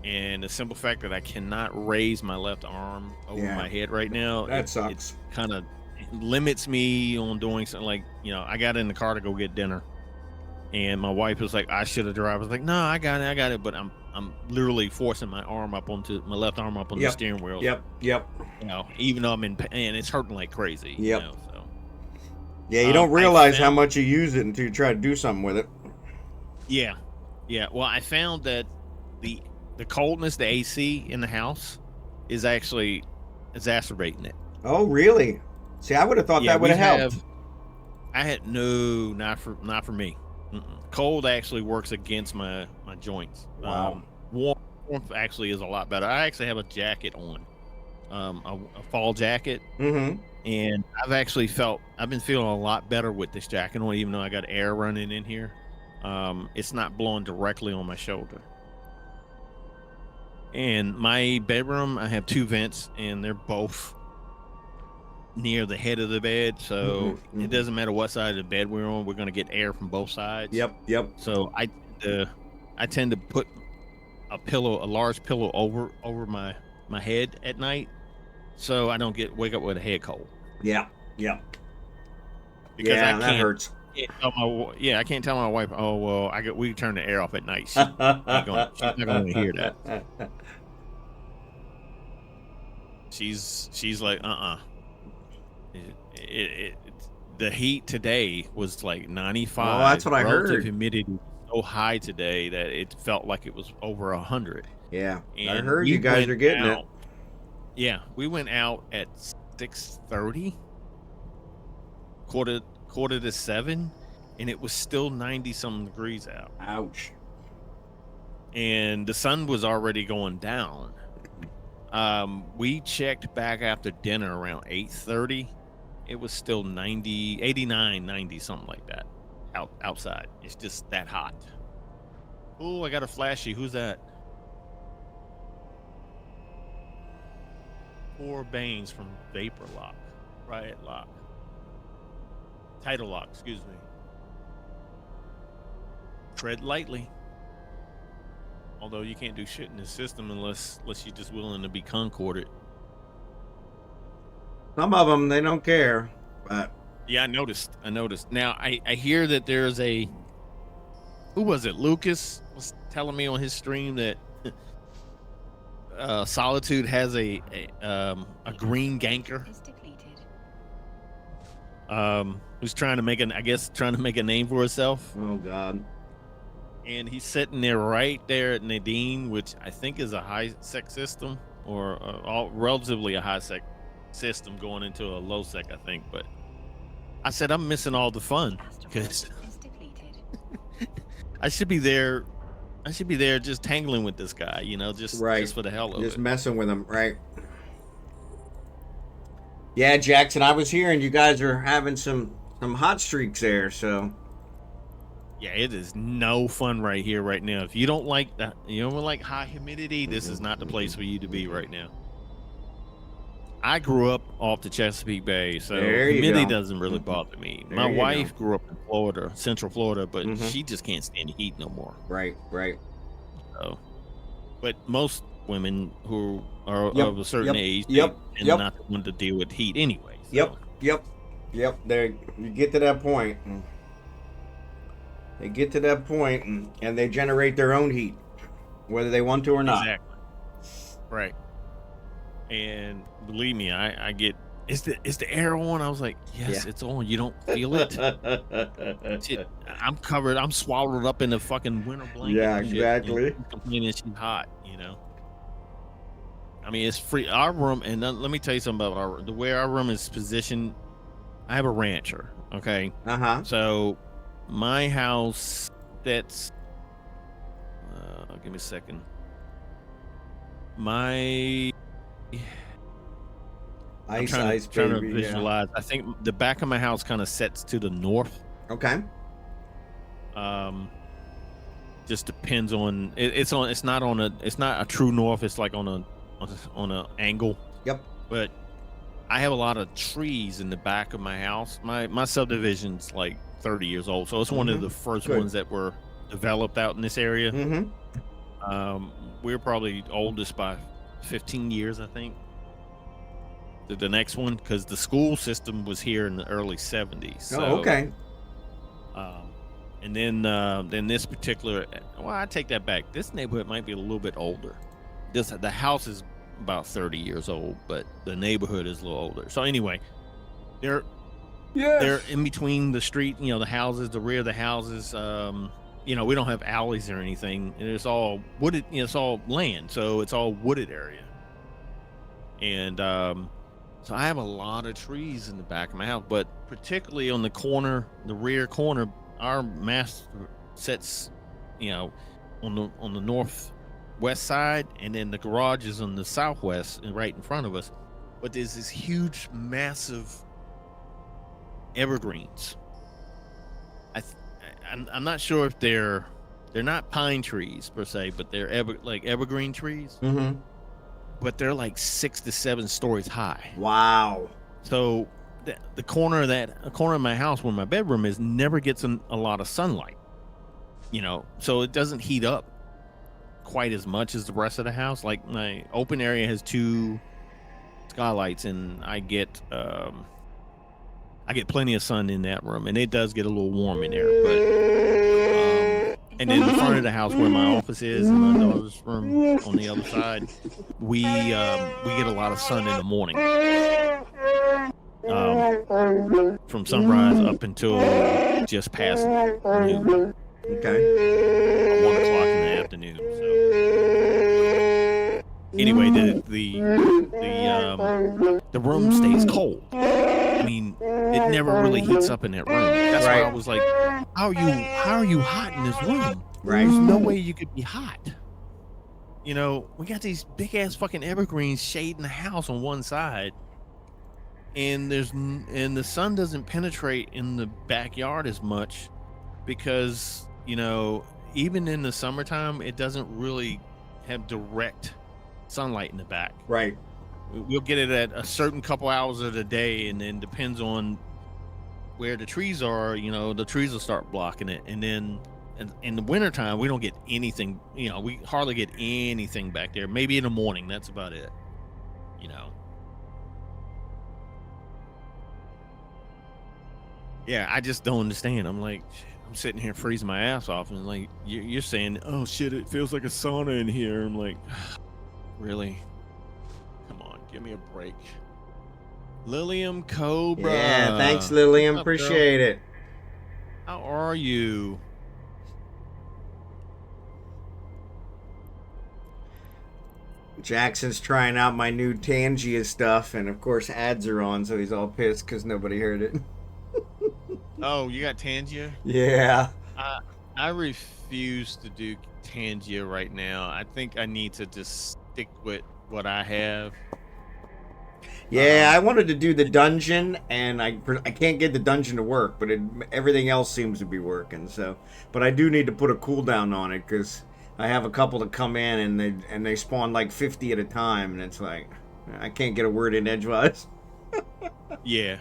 And the simple fact that I cannot raise my left arm over my head right now, that sucks. It kind of limits me on doing something. Like, you know, I got in the car to go get dinner, and my wife was like, I should have driven. I was like, no, I got it. But I'm literally forcing my left arm up onto the steering wheel. Yep. You know, even though I'm in pain, it's hurting like crazy. Yep. You know, so. Yeah, you don't realize how much you use it until you try to do something with it. Yeah. Well, I found that the coldness, the AC in the house, is actually exacerbating it. Oh, really? See, I would have thought that would have helped. Not for me. Cold actually works against my joints. Wow. Warmth actually is a lot better. I actually have a jacket on, a fall jacket, and I've been feeling a lot better with this jacket on, even though I got air running in here. It's not blowing directly on my shoulder. And my bedroom, I have 2 vents, and they're both near the head of the bed, so it doesn't matter what side of the bed we're on, we're going to get air from both sides. Yep. So I tend to put a large pillow over my head at night, so I don't wake up with a head cold. Yeah. Because that hurts. I can't tell my wife, oh well, we turn the air off at night. She's not going to hear that. She's like, the heat today was like 95. Oh, that's what I heard. Humidity so high today that it felt like it was over 100. Yeah, I And heard we you guys went are getting out- it. Yeah, we went out at 6:30, quarter to 7, and it was still 90-something degrees out. Ouch. And the sun was already going down. We checked back after dinner around 8:30. It was still 90, 89, 90, something like that outside. It's just that hot. Oh, I got a flashy. Who's that? 4 bangs from Vapor Lock. Riot Lock. Title Lock, excuse me. Tread lightly. Although you can't do shit in this system unless you're just willing to be concorded. Some of them, they don't care, but Yeah, I noticed. Now, I hear that there's a... Who was it? Lucas was telling me on his stream that Solitude has a green ganker. Is depleted. Who's trying to make a name for herself. oh god. And he's sitting there right there at Nadine, which I think is a high sec system, or relatively a high sec system going into a low sec, I think. But I said I'm missing all the fun because Is depleted. I should be there. Just tangling with this guy, just for the hell of Just it. messing with them, right? Yeah, Jackson, I was hearing you guys are having some hot streaks there, so Yeah, it is no fun right here, right now. If you don't like that, you don't like high humidity, this is not the place for you to be right now. I grew up off the Chesapeake Bay, so There you humidity go. doesn't really bother me. There My you wife grew up in Florida, Central Florida, but Mhm. she just can't stand the heat no more. right. So, but most women who are Yep, of a certain yep, age, yep, and yep. not want to deal with heat anyway. So. Yep. There, you get to that point. They get to that point, and they generate their own heat, whether they want to or not. Exactly. Right. And believe me, I get is the air on? I was like, yes, Yeah. it's on. You don't feel it? Shit, I'm covered. I'm swallowed up in the fucking winter blanket. Yeah, and shit, exactly. and she's complaining she's hot. I mean, it's free. Our room, and let me tell you something about the way our room is positioned. I have a rancher. Okay, so my house. That's. Give me a second. I'm trying to visualize. I think the back of my house kind of sets to the north. Okay. Just depends on it's not a true north. It's like on a angle. Yep. But I have a lot of trees in the back of my house. My subdivision's like 30 years old, so it's one of the first Good. ones that were developed out in this area. Mm-hmm. We're probably oldest by 15 years, I think. The next one, because the school system was here in the early 70s. So, Oh, okay. And then this particular, well, I take that back. This neighborhood might be a little bit older. The house is about 30 years old, but the neighborhood is a little older. So anyway, they're in between the street, the houses, the rear of the houses. We don't have alleys or anything. And it's all wooded. It's all land, so it's all wooded area. And so I have a lot of trees in the back of my house, but particularly on the rear corner, our mast sets, on the northwest side, and then the garage is on the southwest and right in front of us. But there's this huge, massive evergreens. I'm not sure if they're not pine trees per se, but they're evergreen trees. Mm-hmm. But they're like 6 to 7 stories high. Wow. So the corner of my house where my bedroom is never gets a lot of sunlight. So it doesn't heat up quite as much as the rest of the house. Like my open area has 2 skylights, and I get plenty of sun in that room, and it does get a little warm in there. But and in the front of the house where my office is and my daughter's room on the other side, we get a lot of sun in the morning, from sunrise up until just past noon. Okay. At 1 o'clock in the afternoon. So anyway, the room stays cold. I mean, it never really heats up in that room. That's why I was like, how are you hot in this room? Right. There's no way you could be hot. You know, we got these big ass fucking evergreens shading the house on one side, and the sun doesn't penetrate in the backyard as much because, you know, even in the summertime, it doesn't really have direct sunlight in the back. Right. We'll get it at a certain couple hours of the day, and then depends on where the trees are, you know, the trees will start blocking it. And then in the wintertime, we don't get anything, you know, we hardly get anything back there. Maybe in the morning, that's about it, you know. Yeah, I just don't understand. I'm like, I'm sitting here freezing my ass off, and like, you're saying, oh shit, it feels like a sauna in here. I'm like, really? Come on, give me a break. LiliumCobra. Yeah, thanks, Lilium. What's up, appreciate it. How are you? Jackson's trying out my new Tangia stuff, and of course ads are on, so he's all pissed because nobody heard it. Oh, you got Tangia? Yeah. I refuse to do Tangia right now. I think I need to just stick with what I have. Yeah, I wanted to do the dungeon, and I can't get the dungeon to work, but everything else seems to be working. So, but I do need to put a cooldown on it because I have a couple that come in and they spawn like 50 at a time, and it's like I can't get a word in edgewise. Yeah.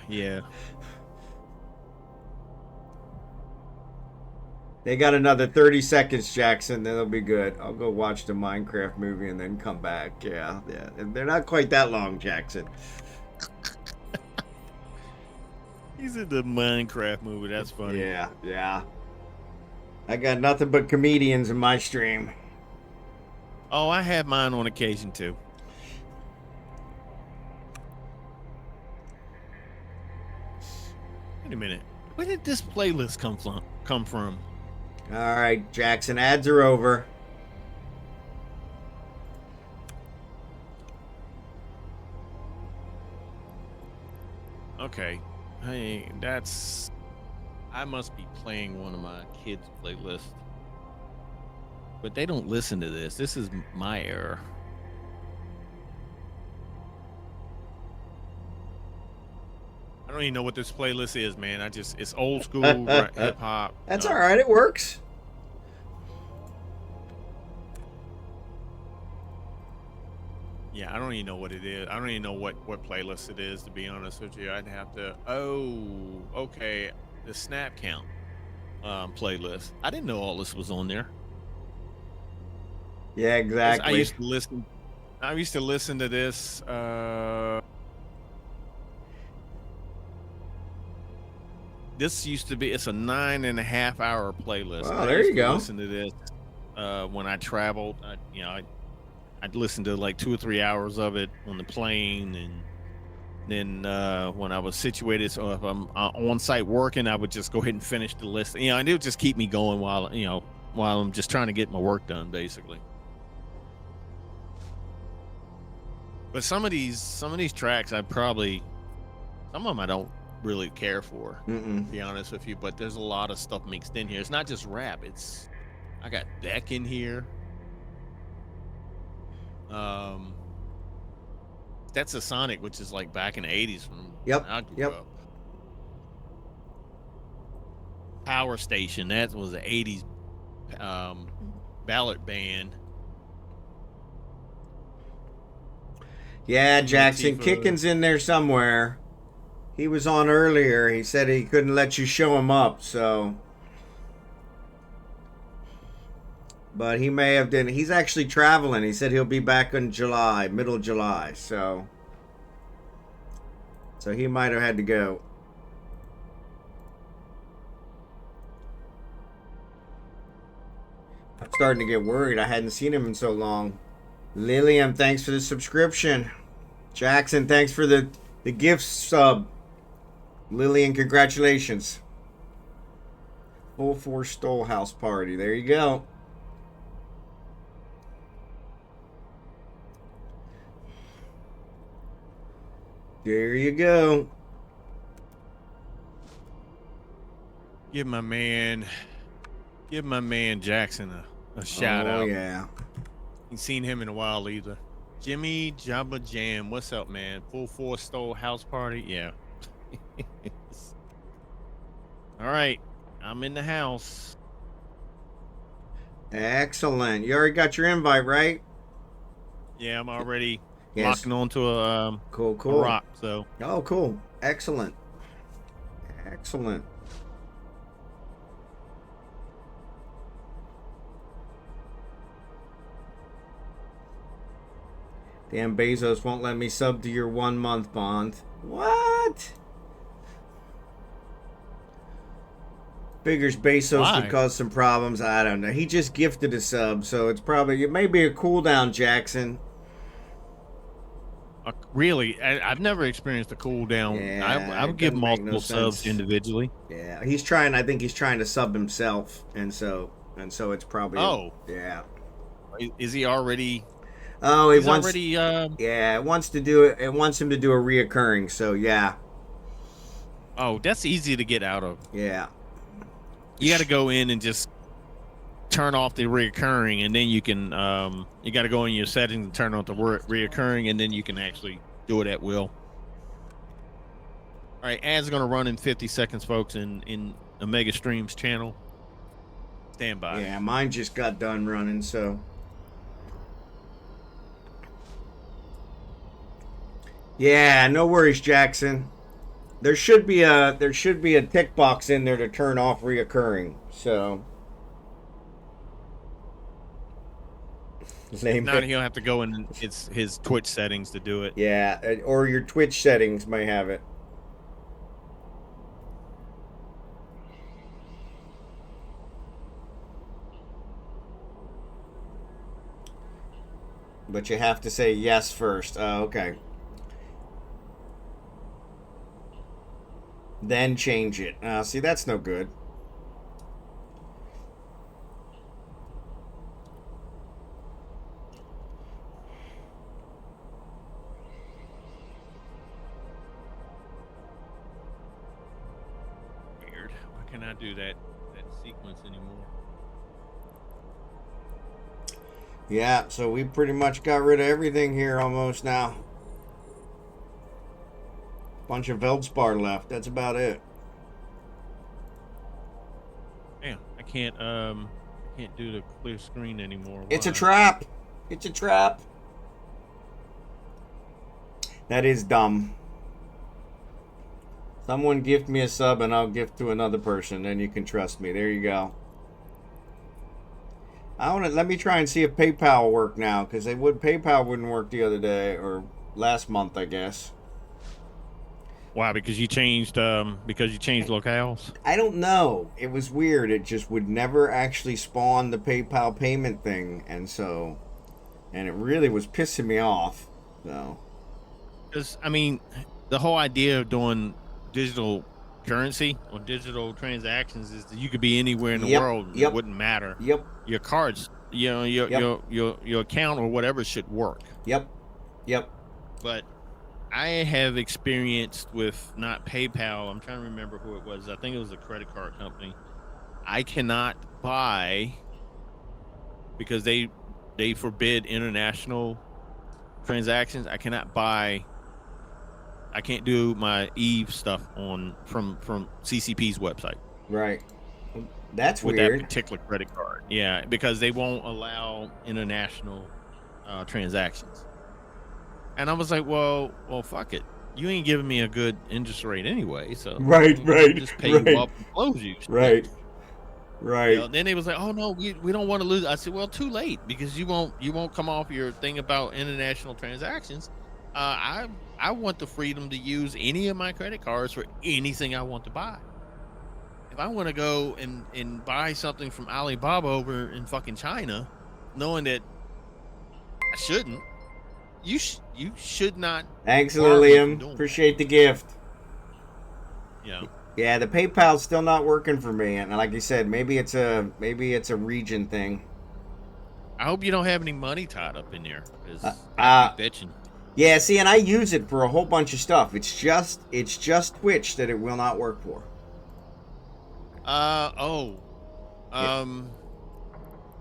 They got another 30 seconds, Jackson. Then they'll be good. I'll go watch the Minecraft movie and then come back. Yeah. They're not quite that long, Jackson. He's in the Minecraft movie. That's funny. Yeah. I got nothing but comedians in my stream. Oh, I have mine on occasion too. Wait a minute. Where did this playlist come from? All right, Jackson. Ads are over. Okay. Hey, I must be playing one of my kids' playlists. But they don't listen to this. This is my error. I don't even know what this playlist is, man. It's old school hip hop. That's all right. It works. Yeah, I don't even know what it is. I don't even know what playlist it is, to be honest with you. I'd have to. Oh, okay. The Snap Count playlist. I didn't know all this was on there. Yeah, exactly. I used to listen to this. This used to be. It's a 9.5 hour playlist. Wow, there you go. Listen to this when I traveled. I'd listen to like 2 or 3 hours of it on the plane, and then when I was situated, so if I'm on site working, I would just go ahead and finish the list. You know, and it would just keep me going while I'm just trying to get my work done, basically. But some of these tracks, some of them I don't really care for, to be honest with you. But there's a lot of stuff mixed in here. It's not just rap. I got Beck in here. That's a Sonic, which is like back in the 80s from when I grew up. Power Station, that was an 80s ballad band. Yeah, Jackson, Kickin's in there somewhere. He was on earlier. He said he couldn't let you show him up, so. But he may have done. He's actually traveling. He said he'll be back in July, middle July, so he might have had to go. I'm starting to get worried. I hadn't seen him in so long. Lilium, thanks for the subscription. Jackson, thanks for the gift sub. Lillian, congratulations. Full Force Stole House Party. There you go. There you go. Give my man Jackson a shout out. Oh yeah. Ain't seen him in a while either. JimmyJabbaJam, what's up, man? Full Force Stole House Party, yeah. All right, I'm in the house. Excellent. You already got your invite, right? Yeah, I'm already Yes. locking onto a Cool. a rock. So Oh, cool. Excellent. Excellent. Damn, Bezos won't let me sub to your 1 month bond. What? Figures Bezos Why? would cause some problems. I don't know. He just gifted a sub, so it may be a cooldown, Jackson. really, I've never experienced a cooldown. Yeah, I would it give doesn't make no multiple subs sense. individually. Yeah, he's trying. I think he's trying to sub himself, and so it's probably. Oh, yeah. is he already? Oh, he He's wants. already. Yeah, it wants to do it. It wants him to do a reoccurring. So yeah. Oh, that's easy to get out of. Yeah. You got to go in and just turn off the reoccurring, and then you can. You got to go in your settings and turn on the reoccurring, and then you can actually do it at will. All right, ads are going to run in 50 seconds, folks, in Omega Streams channel. Stand by. Yeah, mine just got done running, so. Yeah, no worries, Jackson. There should be a tick box in there to turn off reoccurring. So. Now he'll have to go in his Twitch settings to do it. Yeah, or your Twitch settings may have it. But you have to say yes first. Okay. Then change it. See, that's no good. Weird. Why can't I do that sequence anymore? Yeah, so we pretty much got rid of everything here almost now. Bunch of Veldspar left. That's about it. Damn, I can't do the clear screen anymore. It's a Why? trap. It's a trap. That is dumb. Someone gift me a sub and I'll gift to another person, then you can trust me. There you go. Let me try and see if PayPal will work now, because PayPal wouldn't work the other day or last month, I guess. Why? Because you changed locales? I don't know. It was weird. It just would never actually spawn the PayPal payment thing, and it really was pissing me off. So, Because I mean, the whole idea of doing digital currency or digital transactions is that you could be anywhere in the world. Yep. It wouldn't matter. Yep. Your cards, your account or whatever should work. Yep. But I have experienced with not PayPal. I'm trying to remember who it was. I think it was a credit card company. I cannot buy because they forbid international transactions. I cannot buy. I can't do my Eve stuff from CCP's website. Right. That's with weird. that particular credit card. Yeah, because they won't allow international transactions. And I was like, well, fuck it. You ain't giving me a good interest rate anyway, so Right. just pay you up and close you. Right. You know, then they was like, oh no, we don't want to lose. I said, well, too late, because you won't come off your thing about international transactions. I want the freedom to use any of my credit cards for anything I want to buy. If I want to go and buy something from Alibaba over in fucking China, knowing that I shouldn't, you should not. Thanks, Lilium. Appreciate the gift. Yeah. Yeah, the PayPal's still not working for me, and like you said, maybe it's a region thing. I hope you don't have any money tied up in there, because Uh, I'd be bitching. Yeah, see, and I use it for a whole bunch of stuff. It's just Twitch that it will not work for.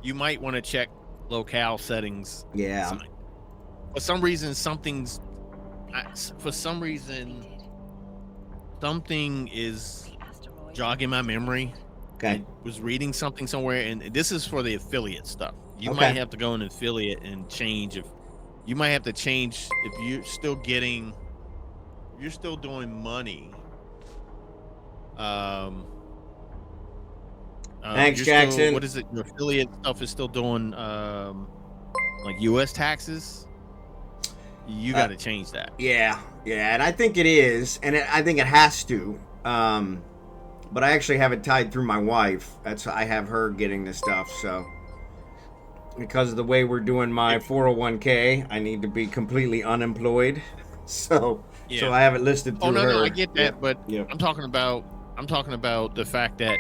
You might want to check locale settings. Yeah. For some reason, something is jogging my memory. Okay. I was reading something somewhere, and this is for the affiliate stuff. You Okay. might have to go in affiliate and change if you're still doing money. Thanks, Jackson. What is it? Your affiliate stuff is still doing like U.S. taxes. You got to change that. Yeah, and I think it is, and I think it has to. But I actually have it tied through my wife. I have her getting this stuff, so because of the way we're doing my 401k, I need to be completely unemployed. So I have it listed through her. No, I get that, but Yep. I'm talking about the fact that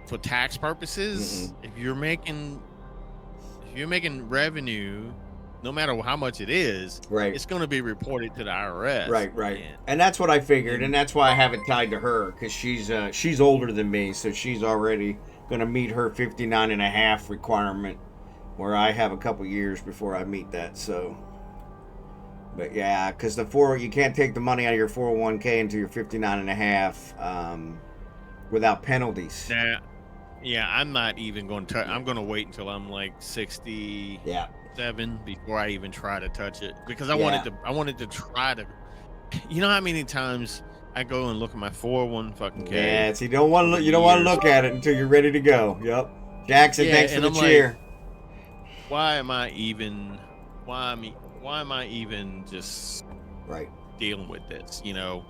for tax purposes, if you're making revenue, no matter how much it is, Right. it's going to be reported to the IRS. Right. And that's what I figured, and that's why I have it tied to her, because she's older than me, so she's already going to meet her 59 and a half requirement, where I have a couple years before I meet that. So, but yeah, because you can't take the money out of your 401k until you're 59 and a half without penalties. Yeah, I'm not even going to. I'm going to wait until I'm like 60. Yeah. 7 before I even try to touch it, because I wanted to try to. You know how many times I go and look at my 401 fucking K? Yeah, so you don't want to look at it until you're ready to go. Yep. Jackson, thanks for the cheer. Why am I even just dealing with this? You know,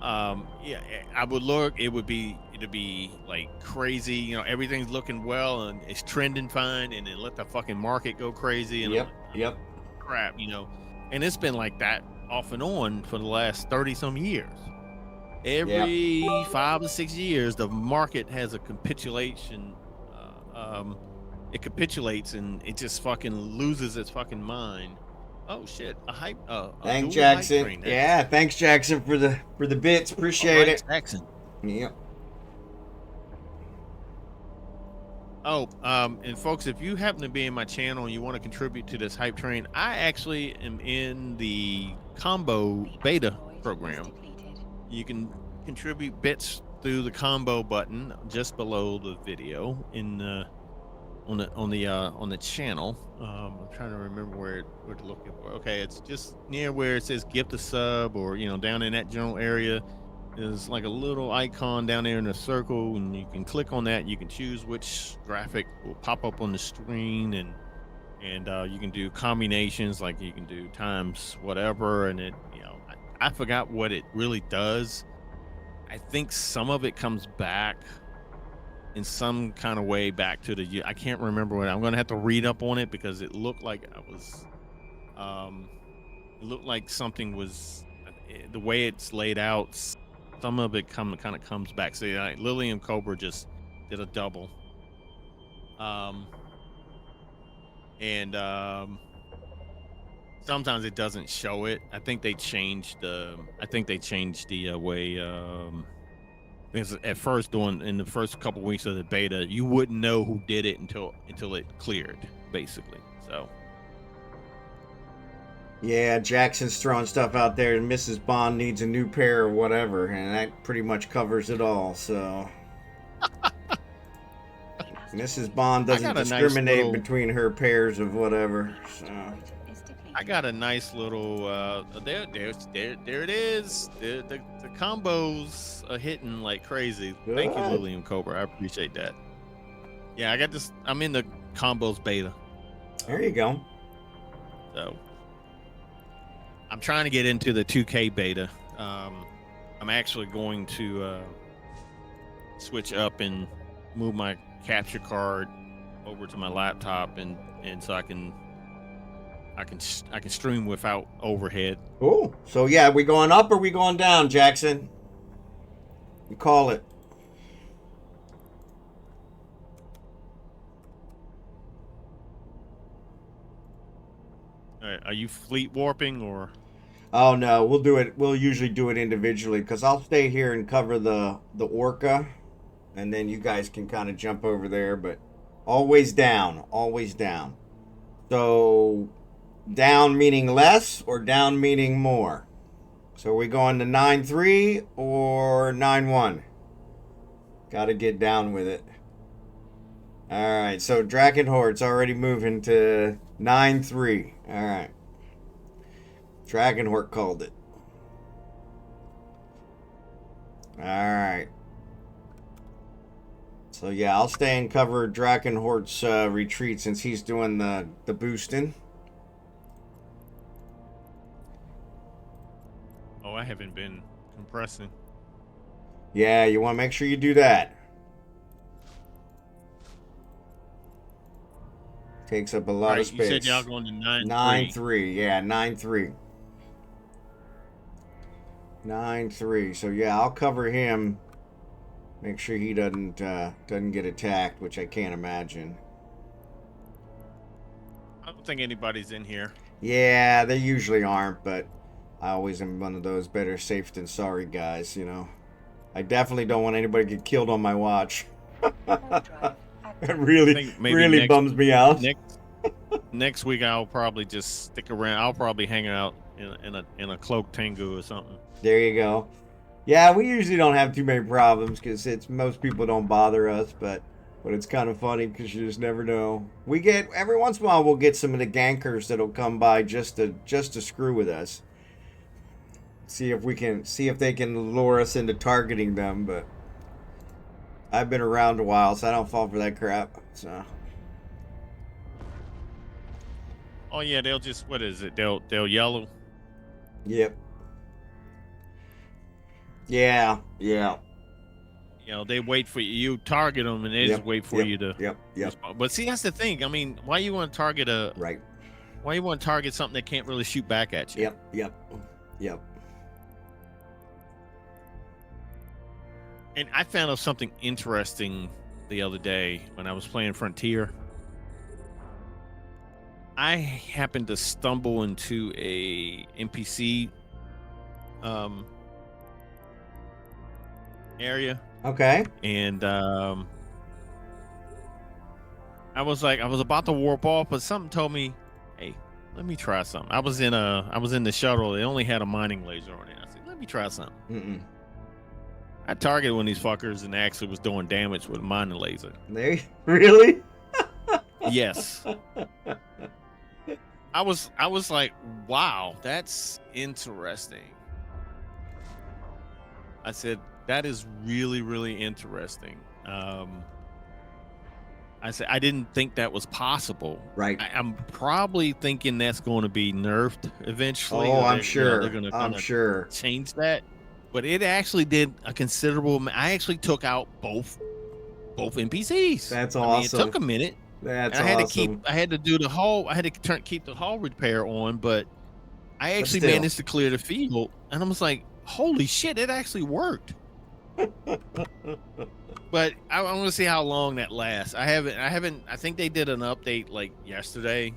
I would look. It'd be like crazy. You know, everything's looking well and it's trending fine, and then let the fucking market go crazy. And Yep. Crap, you know. And it's been like that off and on for the last 30 some years. Every 5 to 6 years, the market has a capitulation. It capitulates and it just fucking loses its fucking mind. Oh shit! Thanks, Jackson. Yeah, thanks, Jackson, for the bits. Appreciate it. Jackson. Yep. Oh, and folks, if you happen to be in my channel and you want to contribute to this hype train, I actually am in the combo beta program. You can contribute bits through the combo button just below the video on the channel. I'm trying to remember where to look for. Okay, it's just near where it says gift a sub, or down in that general area. There's like a little icon down there in a circle, and you can click on that. You can choose which graphic will pop up on the screen, and you can do combinations, like you can do times whatever, and it I forgot what it really does. I think some of it comes back in some kind of way back to I can't remember what. I'm gonna have to read up on it, because it looked like it looked like something was, the way it's laid out. Some of it kind of comes back. See, LiliumCobra just did a double. Sometimes it doesn't show it. I think they changed the way. Because at first, in the first couple weeks of the beta, you wouldn't know who did it until it cleared, basically. So. Yeah, Jackson's throwing stuff out there, and Mrs. Bond needs a new pair or whatever, and that pretty much covers it all, so. Mrs. Bond doesn't discriminate between her pairs of whatever, so. I got a nice little, there it is. The combos are hitting like crazy. Good. Thank you, LiliumCobra. I appreciate that. Yeah, I got this. I'm in the combos beta. There you go. So. I'm trying to get into the 2K beta. I'm actually going to switch up and move my capture card over to my laptop, and so I can stream without overhead. Cool. So yeah, are we going up or are we going down, Jackson? You call it. All right, are you fleet warping or? Oh no, we'll do it. We'll usually do it individually because I'll stay here and cover the orca, and then you guys can kind of jump over there. But always down, always down. So down meaning less or down meaning more. So are we going to 9-3 or 9-1? Got to get down with it. All right, so Drachenhort's already moving to 9-3. All right. Drachenhort called it. All right. So yeah, I'll stay and cover Drachenhort's retreat since he's doing the boosting. Oh, I haven't been compressing. Yeah, you want to make sure you do that. Takes up a lot of space. You said y'all going to 9-3. 9-3, yeah, 9-3. 9-3. So yeah, I'll cover him. Make sure he doesn't get attacked, which I can't imagine. I don't think anybody's in here. Yeah, they usually aren't, but I always am one of those better safe than sorry guys, you know. I definitely don't want anybody to get killed on my watch. It really bums me out. Next week I'll probably just stick around. I'll probably hang out in a cloak tengu or something. There you go. Yeah, we usually don't have too many problems because most people don't bother us, but it's kind of funny because you just never know. We get every once in a while we'll get some of the gankers that'll come by just to screw with us. See if they can lure us into targeting them, but I've been around a while, so I don't fall for that crap. So. Oh yeah, they'll just what is it? They'll yellow. Yep. Yeah. You know, they wait for you target them, and they just wait for you to. Yep. Respond. But see, that's the thing. I mean, why you want to target right? Why you want to target something that can't really shoot back at you? Yep. And I found out something interesting the other day when I was playing Frontier. I happened to stumble into a NPC area. Okay. And I was about to warp off, but something told me, "Hey, let me try something." I was in the shuttle. They only had a mining laser on it. I said, "Let me try something." I targeted one of these fuckers and actually was doing damage with a mining laser. Really? Yes. I was like, wow, that's interesting. I said, that is really, really interesting. I said, I didn't think that was possible. Right. I'm probably thinking that's going to be nerfed eventually. Oh, I'm sure. They're going to change that. But it actually did a considerable. I actually took out both NPCs. That's awesome. I mean, it took a minute. That's awesome. I had to do the hull. I had to keep the hull repair on, but I actually managed to clear the field. And I was like, "Holy shit! It actually worked." But I want to see how long that lasts. I haven't. I think they did an update like yesterday,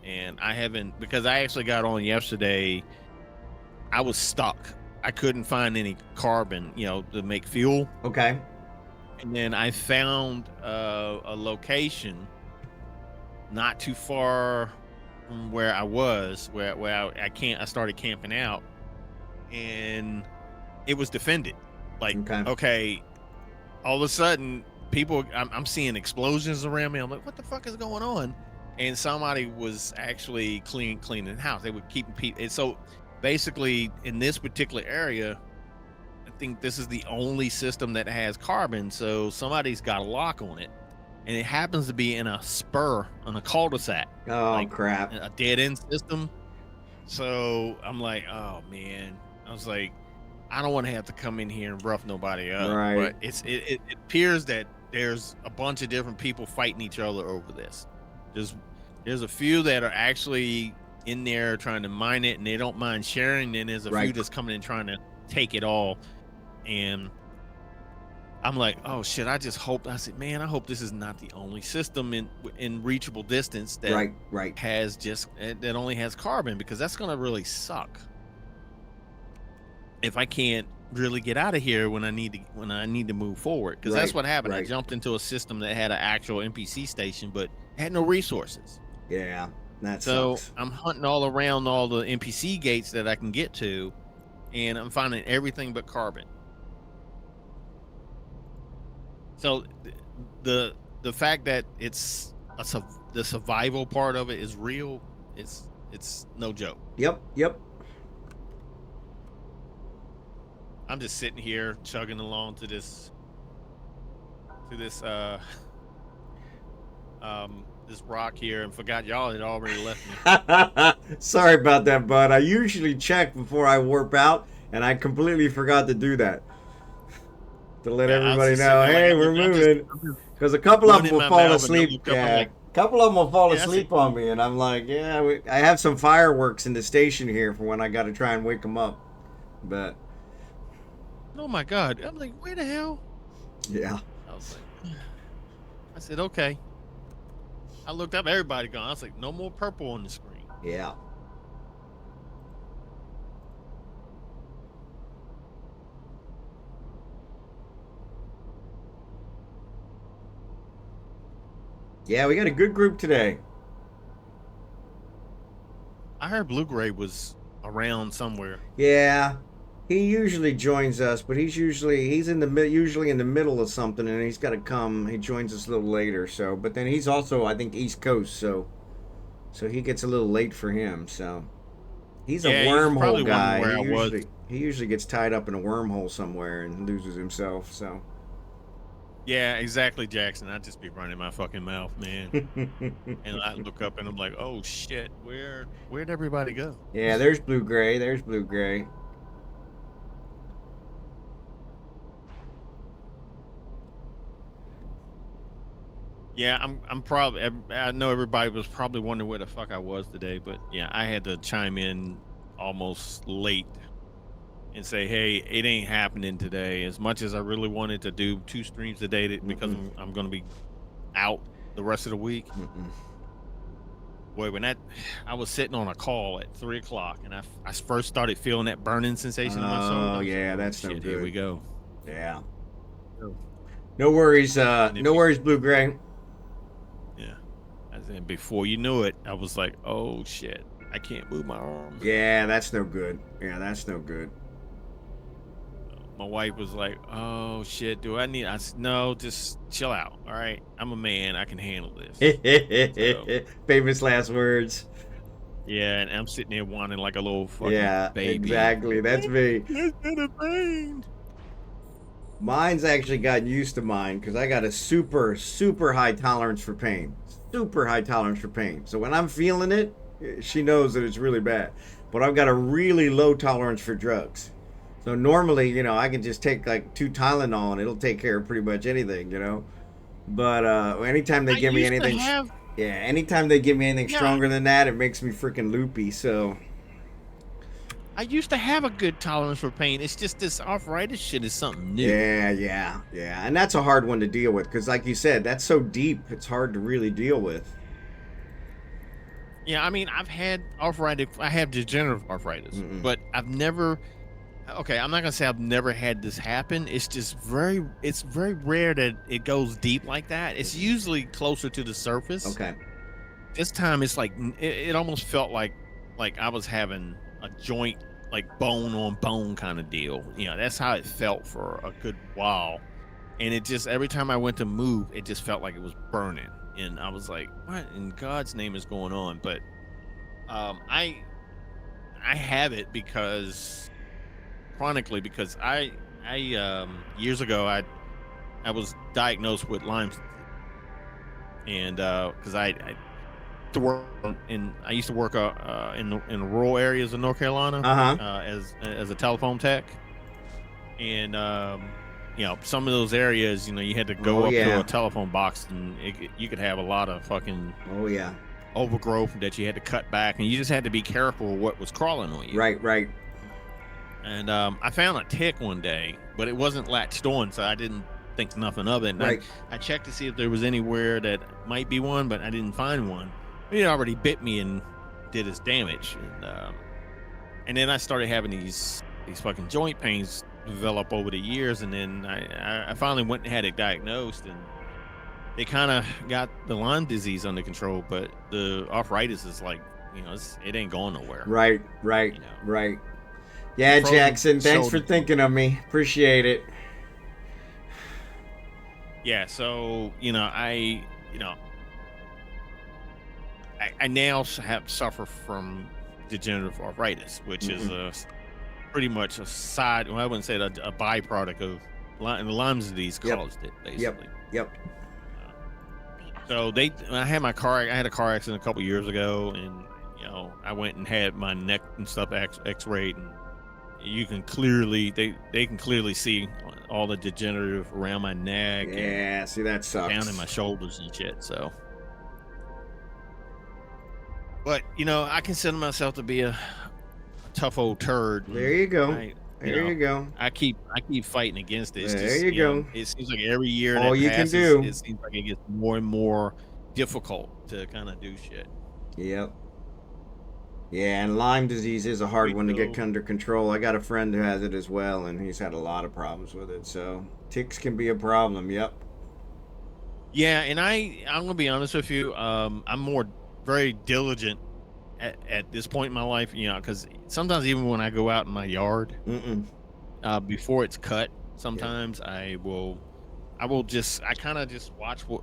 and I haven't because I actually got on yesterday. I was stuck. I couldn't find any carbon, to make fuel. Okay. And then I found a location not too far from where I was, where I started camping out, and it was defended. Like, okay, all of a sudden, I'm seeing explosions around me. I'm like, what the fuck is going on? And somebody was actually cleaning the house. They were keeping people. And so basically, in this particular area, I think this is the only system that has carbon. So somebody's got a lock on it, and it happens to be in a spur on a cul-de-sac. Oh, crap! A dead end system. So I'm like, oh man. I was like, I don't want to have to come in here and rough nobody up. Right. But it appears that there's a bunch of different people fighting each other over this. There's a few that are actually in there trying to mine it, and they don't mind sharing. Then there's a few that's coming in trying to take it all. And I'm like, oh shit, I said, man, I hope this is not the only system in reachable distance that right. has that only has carbon, because that's gonna really suck if I can't really get out of here when I need to move forward. Because that's what happened. I jumped into a system that had an actual NPC station but had no resources. Yeah, that so sucks. I'm hunting all around all the NPC gates that I can get to, and I'm finding everything but carbon. So the fact that it's the survival part of it is real. It's no joke. Yep. I'm just sitting here chugging along to this this rock here, and forgot y'all had already left me. Sorry about that, bud. I usually check before I warp out, and I completely forgot to do that. To let everybody know, hey, we're moving. Because a couple of them will fall asleep. Yeah, a couple of them will fall asleep on me, and I'm like, yeah, I have some fireworks in the station here for when I got to try and wake them up. But oh my god, I'm like, where the hell? Yeah. I said, okay. I looked up, everybody gone. I was like, no more purple on the screen. Yeah. Yeah, we got a good group today. I heard Blue Gray was around somewhere. Yeah, he usually joins us, but he's usually in the middle of something, and he's got to come. He joins us a little later. So, but then he's also, I think, East Coast, so he gets a little late for him. So he's a wormhole guy. He usually gets tied up in a wormhole somewhere and loses himself. So. Yeah, exactly, Jackson. I'd just be running my fucking mouth, man. And I look up and I'm like, oh shit, where'd everybody go? Yeah, there's Blue Gray. There's Blue Gray. Yeah, I'm probably, I know everybody was probably wondering where the fuck I was today, but yeah, I had to chime in almost late and say, hey, it ain't happening today. As much as I really wanted to do 2 streams a day because I'm going to be out the rest of the week. Boy, when I was sitting on a call at 3 o'clock, and I first started feeling that burning sensation in my soul. Oh, yeah, that's no good. Here we go. Yeah. No worries, no worries, Blue Gray. Yeah. And then before you knew it, I was like, oh, shit, I can't move my arm. Yeah, that's no good. Yeah, that's no good. My wife was like, oh shit, I said, no, just chill out. All right. I'm a man. I can handle this. Famous last words. Yeah, and I'm sitting there whining like a little fucking baby. Exactly. That's me. It's been a pain. Mine's actually gotten used to mine because I got a super, super high tolerance for pain. Super high tolerance for pain. So when I'm feeling it, she knows that it's really bad. But I've got a really low tolerance for drugs. So normally, I can just take like 2 Tylenol and it'll take care of pretty much anything, But anytime they give me anything, anytime they give me anything stronger than that, it makes me freaking loopy. So I used to have a good tolerance for pain. It's just this arthritis shit is something new. Yeah. And that's a hard one to deal with because, like you said, that's so deep. It's hard to really deal with. Yeah, I mean, I've had arthritis. I have degenerative arthritis, but I've never. Okay, I'm not gonna say I've never had this happen. It's just very rare that it goes deep like that. It's usually closer to the surface. Okay. This time it's like it almost felt like I was having a joint, like bone on bone kind of deal. That's how it felt for a good while. And it just, every time I went to move, it just felt like it was burning. And I was like, what in God's name is going on? But I have it chronically because I years ago I was diagnosed with Lyme, and because I used to work in the rural areas of North Carolina as a telephone tech, and some of those areas you had to go up to a telephone box, and you could have a lot of fucking overgrowth that you had to cut back, and you just had to be careful of what was crawling on you. Right. And I found a tick one day, but it wasn't latched on, so I didn't think nothing of it. And Right. I checked to see if there was anywhere that might be one, but I didn't find one. It already bit me and did its damage. And then I started having these fucking joint pains develop over the years, and then I finally went and had it diagnosed, and they kind of got the Lyme disease under control, but the arthritis is like, it ain't going nowhere. Right. Right. Yeah, Jackson, thanks for thinking of me. Appreciate it. Yeah, so I now suffer from degenerative arthritis, which is pretty much a side. Well, I wouldn't say a byproduct of Lyme disease caused it, basically. Yep. So I had a car accident a couple years ago, and I went and had my neck and stuff X-rayed, and you can clearly they can clearly see all the degenerative around my neck. Yeah, see, that sucks. Down in my shoulders and shit. So, but I consider myself to be a tough old turd. There you go. There you go. I keep fighting against it. There you go. It seems like every year all you passes, can do. It seems like it gets more and more difficult to kind of do shit. Yep. Yeah, and Lyme disease is a hard one to get under control. I got a friend who has it as well, and he's had a lot of problems with it. So ticks can be a problem. Yep. Yeah, and I'm gonna be honest with you. I'm more very diligent at this point in my life, because sometimes even when I go out in my yard, before it's cut, sometimes I kind of just watch what,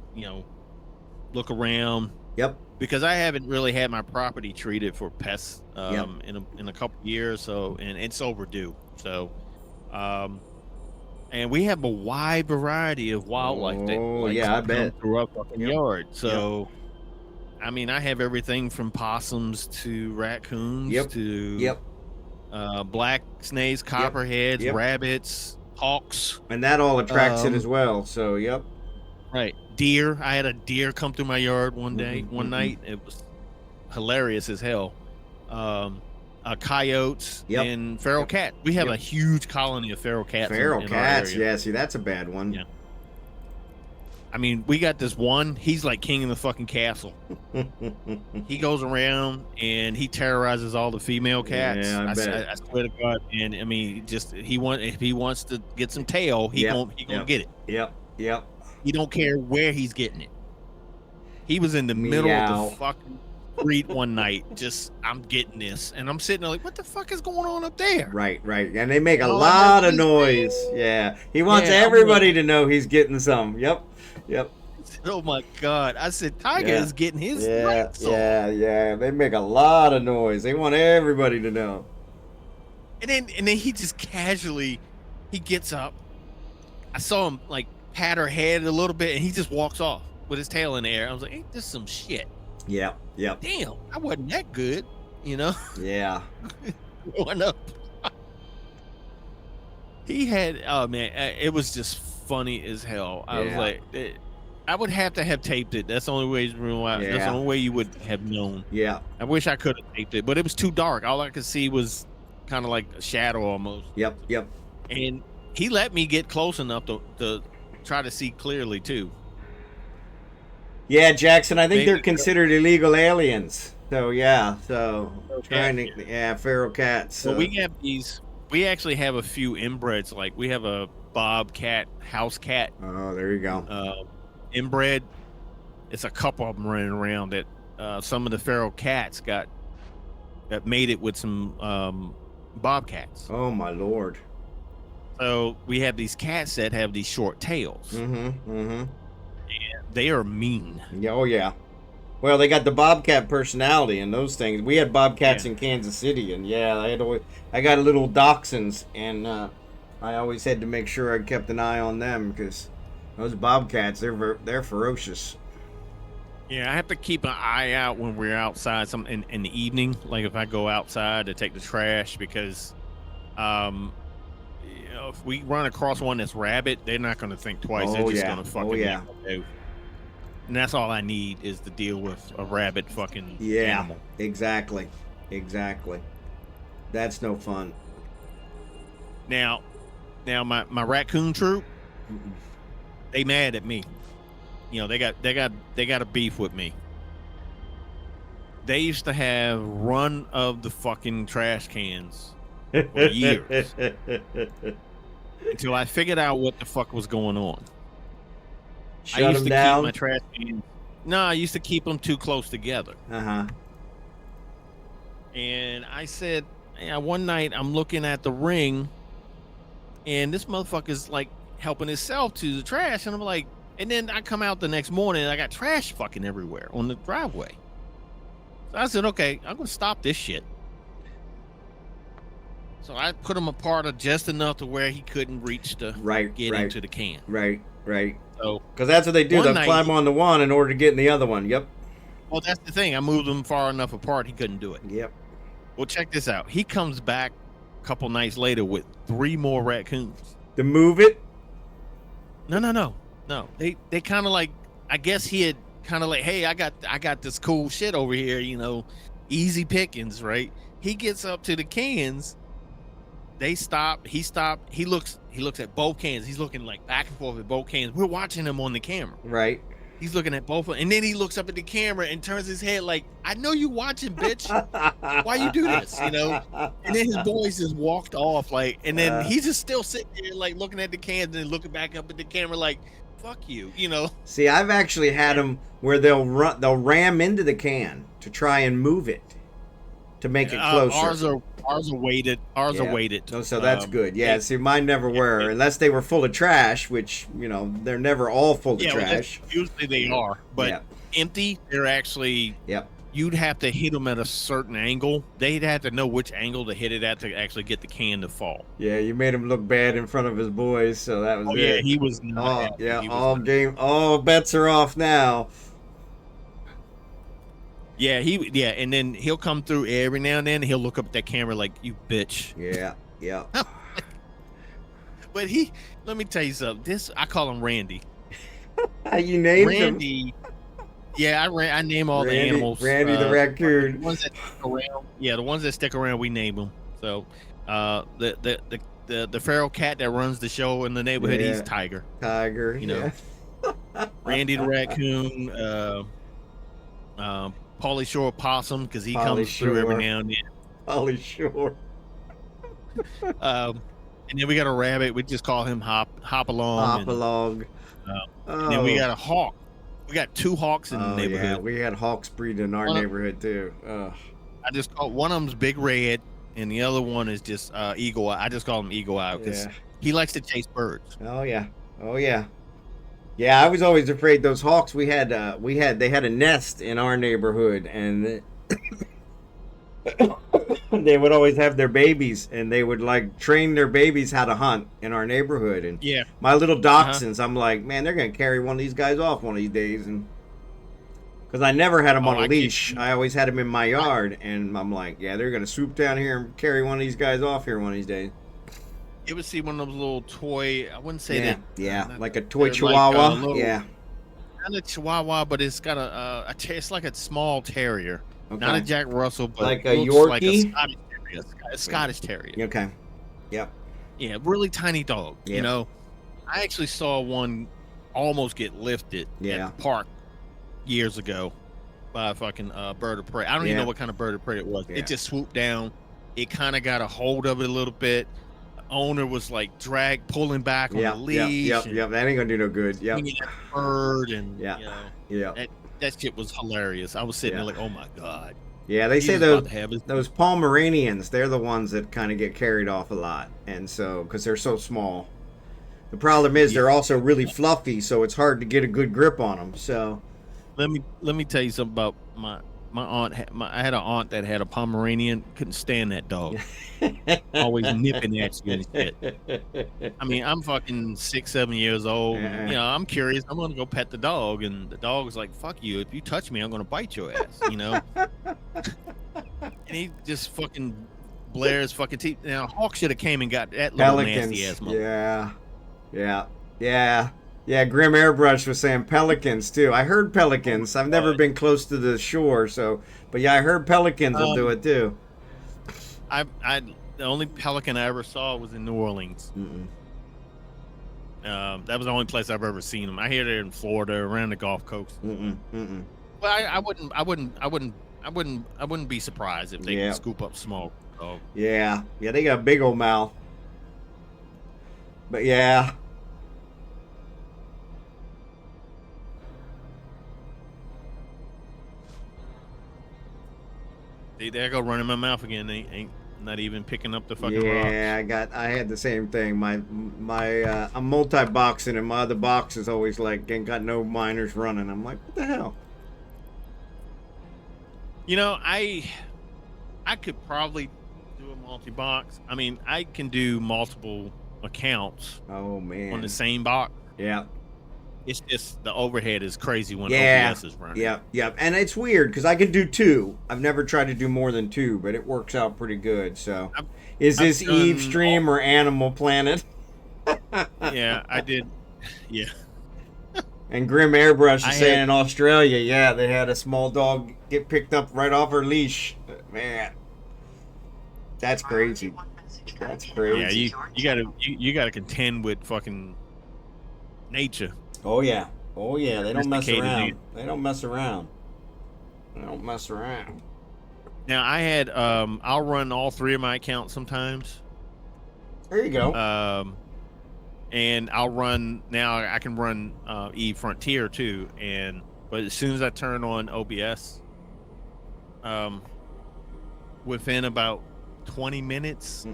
look around. Yep. Because I haven't really had my property treated for pests in a couple years, so, and it's overdue. So, and we have a wide variety of wildlife that I bet through our fucking yard. So, I mean, I have everything from possums to raccoons to black snakes, copperheads, rabbits, hawks, and that all attracts it as well. So, right. Deer. I had a deer come through my yard one night. It was hilarious as hell. Coyotes and feral cat. We have a huge colony of feral cats. Feral cats, yeah. See, that's a bad one. Yeah. I mean, we got this one. He's like king of the fucking castle. He goes around and he terrorizes all the female cats. Yeah, I bet. I swear to God. And I mean, if he wants to get some tail, he gonna get it. Yep. He don't care where he's getting it. He was in the middle of the fucking street one night. I'm getting this, and I'm sitting there like, what the fuck is going on up there? Right. And they make a lot of noise. Yeah. He wants everybody to know he's getting some. Yep. Oh my God! I said Tiger is getting his. Yeah. They make a lot of noise. They want everybody to know. And then he just casually, he gets up. I saw him like pat her head a little bit, and he just walks off with his tail in the air. I was like, ain't this some shit? Yep. Damn, I wasn't that good, Yeah. Growing up. He had, oh man, it was just funny as hell. I was like, I would have to have taped it. That's the only way. That's the only way you would have known. Yeah. I wish I could have taped it, but it was too dark. All I could see was kind of like a shadow almost. Yep. And he let me get close enough to try to see clearly too. Yeah, Jackson, I think they're considered illegal aliens. So feral cats. So. Well, we have these. We actually have a few inbreds. Like we have a bobcat, house cat. Oh, there you go. Inbred. It's a couple of them running around that some of the feral cats that made it with some bobcats. Oh my Lord. So we have these cats that have these short tails. And they are mean. Yeah, oh yeah. Well, they got the bobcat personality and those things. We had bobcats in Kansas City, and I got little dachshunds, and I always had to make sure I kept an eye on them because those bobcats, they're ferocious. Yeah, I have to keep an eye out when we're outside in the evening, like if I go outside to take the trash, because if we run across one that's rabid, they're not going to think twice. They're just going to fucking and that's all I need is to deal with a rabid fucking animal. Exactly. That's no fun. Now my raccoon troop, they mad at me. You know, they got a beef with me. They used to have run of the fucking trash cans for years until I figured out what the fuck was going on. Shut I used them to down. keep my trash cans. No, I used to keep them too close together. And I said, yeah, one night I'm looking at the ring, and this motherfucker's like helping himself to the trash, and I'm like, and then I come out the next morning and I got trash fucking everywhere on the driveway. So I said, okay, I'm gonna stop this shit. So I put him apart just enough to where he couldn't reach to get into the can. Right. So because that's what they do. They'll night, climb on the one in order to get in the other one. Yep. Well, that's the thing. I moved them far enough apart he couldn't do it. Yep. Well, check this out. He comes back a couple nights later with 3 more raccoons. To move it? No. They kind of like, I guess he had kind of like, hey, I got this cool shit over here, you know, easy pickings, right? He gets up to the cans. They stop. He stopped. He looks at both cans. He's looking like back and forth at both cans. We're watching him on the camera. Right. He's looking at both of them, and then he looks up at the camera and turns his head like, I know you watching, bitch. Why you do this? You know? And then his boys just walked off, like, and then he's just still sitting there, like, looking at the cans and then looking back up at the camera like, fuck you, you know? See, I've actually had them where they'll ram into the can to try and move it to make it closer. Ours are weighted. Ours are weighted. Oh, so that's good. Yeah, see, mine never were, unless they were full of trash, which, you know, they're never all full of trash. Well, usually they are, but empty, they're actually, you'd have to hit them at a certain angle. They'd have to know which angle to hit it at to actually get the can to fall. Yeah, you made him look bad in front of his boys, so that was good. Yeah, he was not happy. All bets are off now. Yeah, and then he'll come through every now and then. And he'll look up at that camera like, "You bitch." Yeah. But let me tell you something. I call him Randy. You named Randy. him? Yeah, I name all the animals. Randy the raccoon. The ones that stick around. Yeah, the ones that stick around, we name them. So, the feral cat that runs the show in the neighborhood, he's Tiger. Tiger. You know, Randy the raccoon. Pauly Shore possum, because he comes through every now and then. Pauly Shore. And then we got a rabbit. We just call him Hop Along. And then we got a hawk. We got 2 hawks in the neighborhood. Yeah, we had hawks breed in our neighborhood too. I just call one of them's Big Red, and the other one is just Eagle Eye. I just call him Eagle Eye because he likes to chase birds. Oh yeah. Yeah, I was always afraid those hawks. They had a nest in our neighborhood, and they would always have their babies, and they would like train their babies how to hunt in our neighborhood. And my little dachshunds, I'm like, man, they're gonna carry one of these guys off one of these days, and because I never had them on a leash, I always had them in my yard, and I'm like, yeah, they're gonna swoop down here and carry one of these guys off here one of these days. You ever see one of those little toy? I wouldn't say that. Yeah, like a toy chihuahua. Like not a chihuahua, but it's got it's like a small terrier, not a Jack Russell, but like a Yorkie, like a Scottish terrier. A Scottish terrier. Okay. Yep. Yeah, really tiny dog. Yep. You know, I actually saw one almost get lifted at the park years ago by a fucking bird of prey. I don't even know what kind of bird of prey it was. It just swooped down. It kind of got a hold of it a little bit. Owner was like pulling back on the leash. That ain't gonna do no good. Bird and that shit was hilarious. I was sitting there like, oh my god. Yeah, they say those Pomeranians, they're the ones that kind of get carried off a lot, and so because they're so small. The problem is they're also really fluffy, so it's hard to get a good grip on them. So let me tell you something about my aunt. I had an aunt that had a Pomeranian. Couldn't stand that dog. Always nipping at you and shit. I mean, I'm fucking 6-7 years old. And, you know, I'm curious. I'm gonna go pet the dog, and the dog's like, "Fuck you! If you touch me, I'm gonna bite your ass." You know. And he just fucking blares fucking teeth. Now, Hawk should have came and got that little nasty ass mother. Yeah, GrimAirbrush was saying pelicans too. I heard pelicans. I've never been close to the shore, but yeah, I heard pelicans will do it too. The only pelican I ever saw was in New Orleans. That was the only place I've ever seen them. I hear they're in Florida, around the Gulf Coast. Well, I wouldn't be surprised if they could scoop up smoke. So. Yeah, they got a big old mouth. But yeah. See, there I go running my mouth again. They ain't not even picking up the fucking rocks. Yeah, I had the same thing. I'm multi-boxing, and my other box is always like, ain't got no miners running. I'm like, what the hell? You know, I could probably do a multi-box. I mean, I can do multiple accounts. Oh man. On the same box. Yeah. It's just the overhead is crazy when OBS is running. Yeah. And it's weird because I can do 2. I've never tried to do more than 2, but it works out pretty good. So, is this Eve stream or Animal Planet? Yeah, I did. Yeah. And GrimAirbrush is saying in Australia, yeah, they had a small dog get picked up right off her leash. Man, that's crazy. That's crazy. Yeah, you gotta contend with fucking nature. Oh yeah. They don't mess around. They don't mess around. Now I had I'll run all 3 of my accounts sometimes. There you go. And I'll run now. I can run Eve Frontier too. But as soon as I turn on OBS, within about 20 minutes,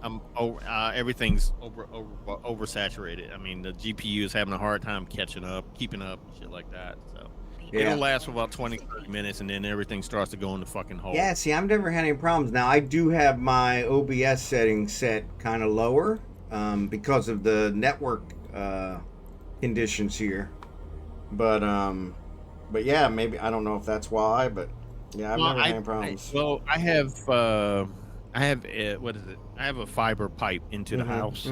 everything's oversaturated. I mean, the GPU is having a hard time keeping up, and shit like that. So it'll last for about 20-30 minutes, and then everything starts to go in the fucking hole. Yeah, see, I've never had any problems. Now, I do have my OBS settings set kind of lower because of the network conditions here. But yeah, maybe, I don't know if that's why, but yeah, I've never had any problems. I have what is it? I have a fiber pipe into the house.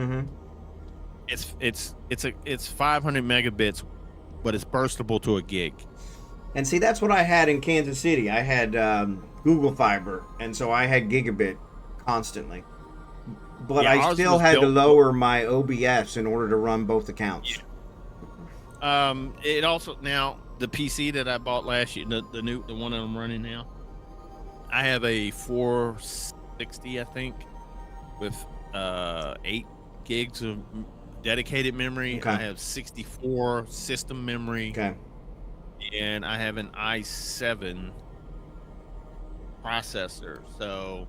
It's 500 megabits, but it's burstable to a gig. And see, that's what I had in Kansas City. I had Google Fiber, and so I had gigabit constantly. But I still had to lower my OBS in order to run both accounts. Yeah. It also, now the PC that I bought last year, the one that I'm running now, I have a 460, I think, with 8 gigs of dedicated memory. Okay. I have 64 system memory. Okay. And I have an i7 processor. So,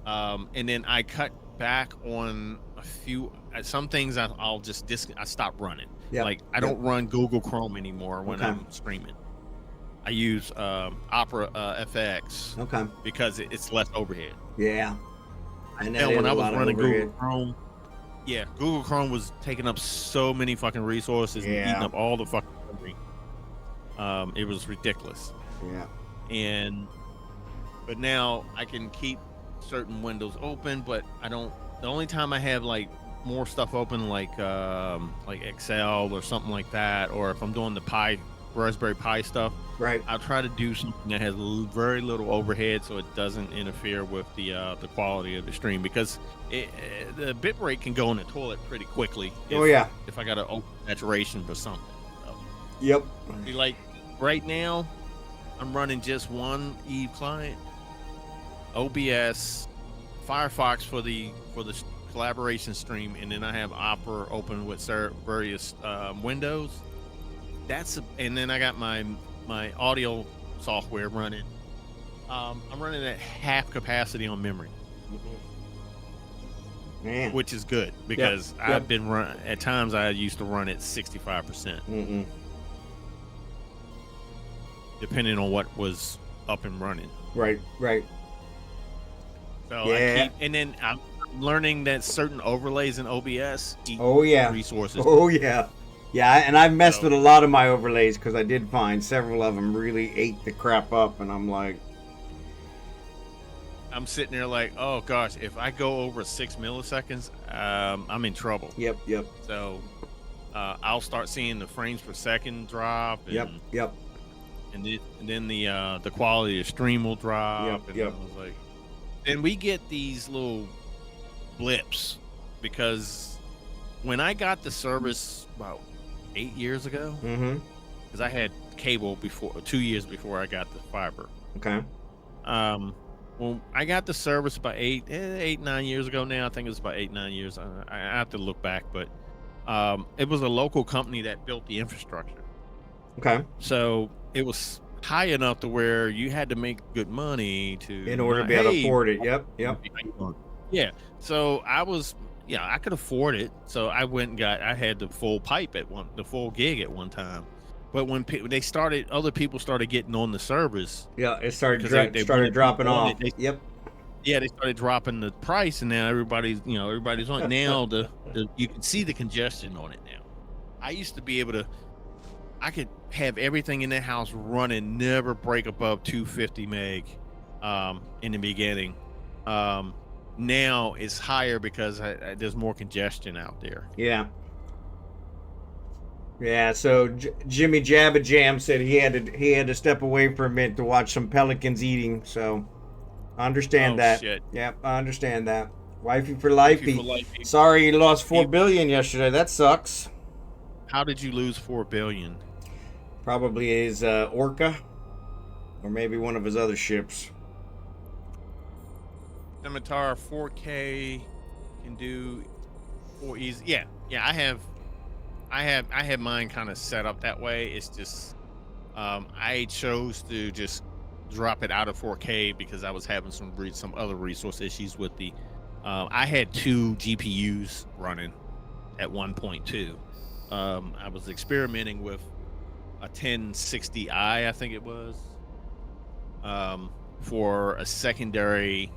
and then I cut back on a few, some things I'll just I stop running. Yep. Like I don't run Google Chrome anymore when I'm streaming. I use Opera FX. Okay. Because it's less overhead. Yeah. And when I was running Google Chrome, Google Chrome was taking up so many fucking resources and eating up all the fucking memory. It was ridiculous. Yeah. But now I can keep certain windows open, but I don't. The only time I have like more stuff open, like Excel or something like that, or if I'm doing the Raspberry Pi stuff, right? I'll try to do something that has very little overhead, so it doesn't interfere with the quality of the stream, because the bitrate can go in the toilet pretty quickly. If I got an open saturation for something. So, yep. Like right now, I'm running just one Eve client, OBS, Firefox for the collaboration stream, and then I have Opera open with various windows. And then I got my audio software running. I'm running at half capacity on memory, man, which is good because I've been at times I used to run at 65%, depending on what was up and running. Right. So and then I'm learning that certain overlays in OBS eat resources. Yeah, and I've messed with a lot of my overlays because I did find several of them really ate the crap up, and I'm like, I'm sitting there like, oh gosh, if I go over 6 milliseconds, I'm in trouble. Yep. So I'll start seeing the frames per second drop. And, Yep. And then the quality of stream will drop. Yep. I was like, and we get these little blips because when I got the service about 8 years ago, Mm-hmm. because I had cable before 2 years before I got the fiber. Okay. Well, I got the service about 9 years ago now. I think it's about 8-9 years. I have to look back, but it was a local company that built the infrastructure. Okay. So it was high enough to where you had to make good money to In order to be able to afford it. Yep. Yeah. So I could afford it. So I went and I had the full pipe the full gig at one time. But when other people started getting on the service. Yeah, it started they started dropping off. Yep. Yeah, they started dropping the price, and now everybody's on it. Now you can see the congestion on it now. I used to be able to, I could have everything in the house running, never break above 250 meg in the beginning. Now it's higher because there's more congestion out there. Yeah. Yeah, so JimmyJabbaJam said he had to step away for a minute to watch some pelicans eating. So I understand that. Shit. Yep, I understand that. Wifey for lifey. Lifey. Sorry you lost $4 billion yesterday. That sucks. How did you lose $4 billion? Probably his Orca, or maybe one of his other ships. Scimitar 4K can do 4 easy. Yeah, I have mine kind of set up that way. It's just I chose to just drop it out of 4K because I was having some other resource issues with the. I had 2 GPUs running at 1.2. I was experimenting with a 1060i, I think it was, for a secondary,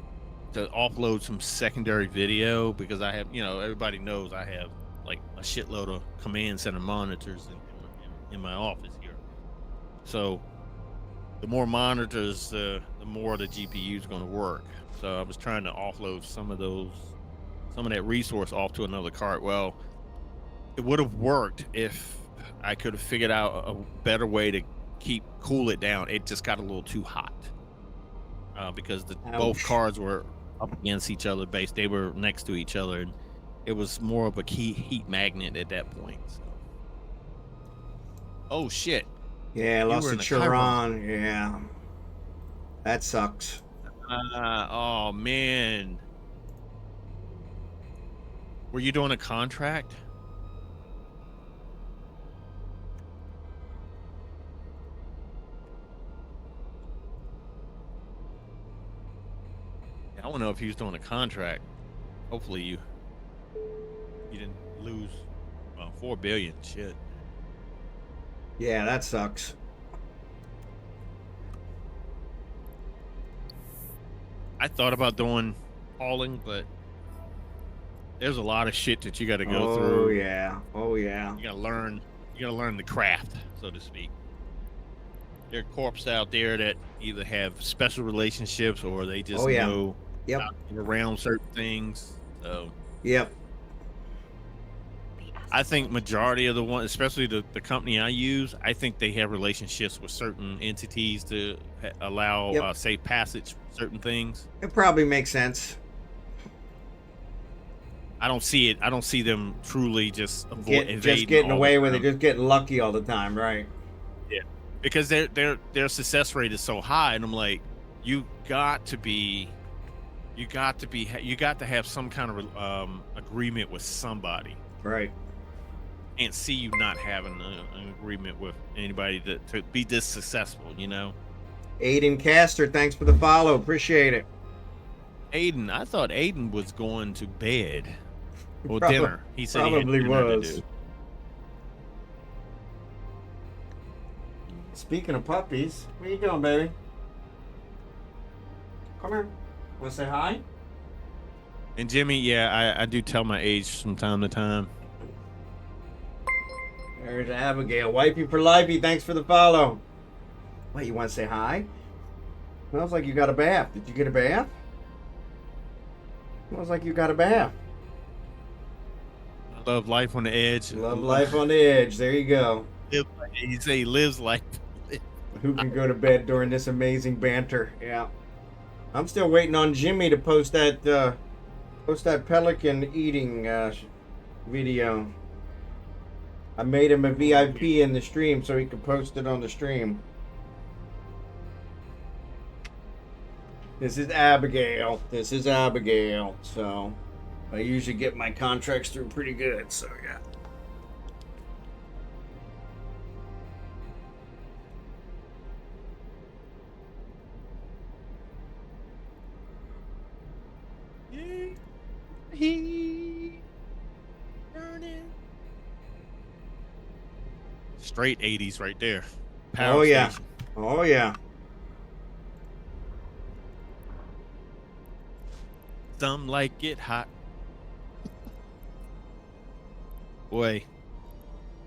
to offload some secondary video, because I have, everybody knows I have like a shitload of command center monitors in my office here. So the more monitors, the more the GPU is going to work. So I was trying to offload some of that resource off to another card. Well, it would have worked if I could have figured out a better way to cool it down. It just got a little too hot because both cards were up against each other. They were next to each other, and it was more of a heat magnet at that point. So. Oh shit! Yeah, I lost to Chiron. Yeah, that sucks. Oh man, were you doing a contract? I don't know if he was doing a contract. Hopefully you didn't lose $4 billion. Shit. Yeah, that sucks. I thought about doing hauling, but there's a lot of shit that you got to go through. Oh yeah. You got to learn the craft, so to speak. There are corps out there that either have special relationships or they just know around certain things. So yep. I think majority of the ones, especially the company I use, I think they have relationships with certain entities to allow safe passage for certain things. It probably makes sense. I don't see it. I don't see them truly just getting away with it, just getting lucky all the time, right? Yeah, because their success rate is so high, and I'm like, you got to have some kind of agreement with somebody, right? And see you not having an agreement with anybody to be this successful, AidenCaster, thanks for the follow, appreciate it. Aiden, I thought Aiden was going to bed or dinner. He said probably he had dinner was. To do. Speaking of puppies, what are you doing, baby? Come here. Want to say hi? And Jimmy, I do tell my age from time to time. There's Abigail. Wifey for lifey, thanks for the follow. Wait, you want to say hi? Smells like you got a bath. Did you get a bath? Smells like you got a bath. Love life on the edge. Love life on the edge. There you go. You say he lives life. Who can go to bed during this amazing banter? Yeah. I'm still waiting on Jimmy to post that pelican eating video. I made him a VIP in the stream so he could post it on the stream. This is Abigail. This is Abigail. So I usually get my contracts through pretty good. So yeah. He burning. Straight 80s right there. Power Oh yeah. station. Oh yeah. Some like it hot. Boy,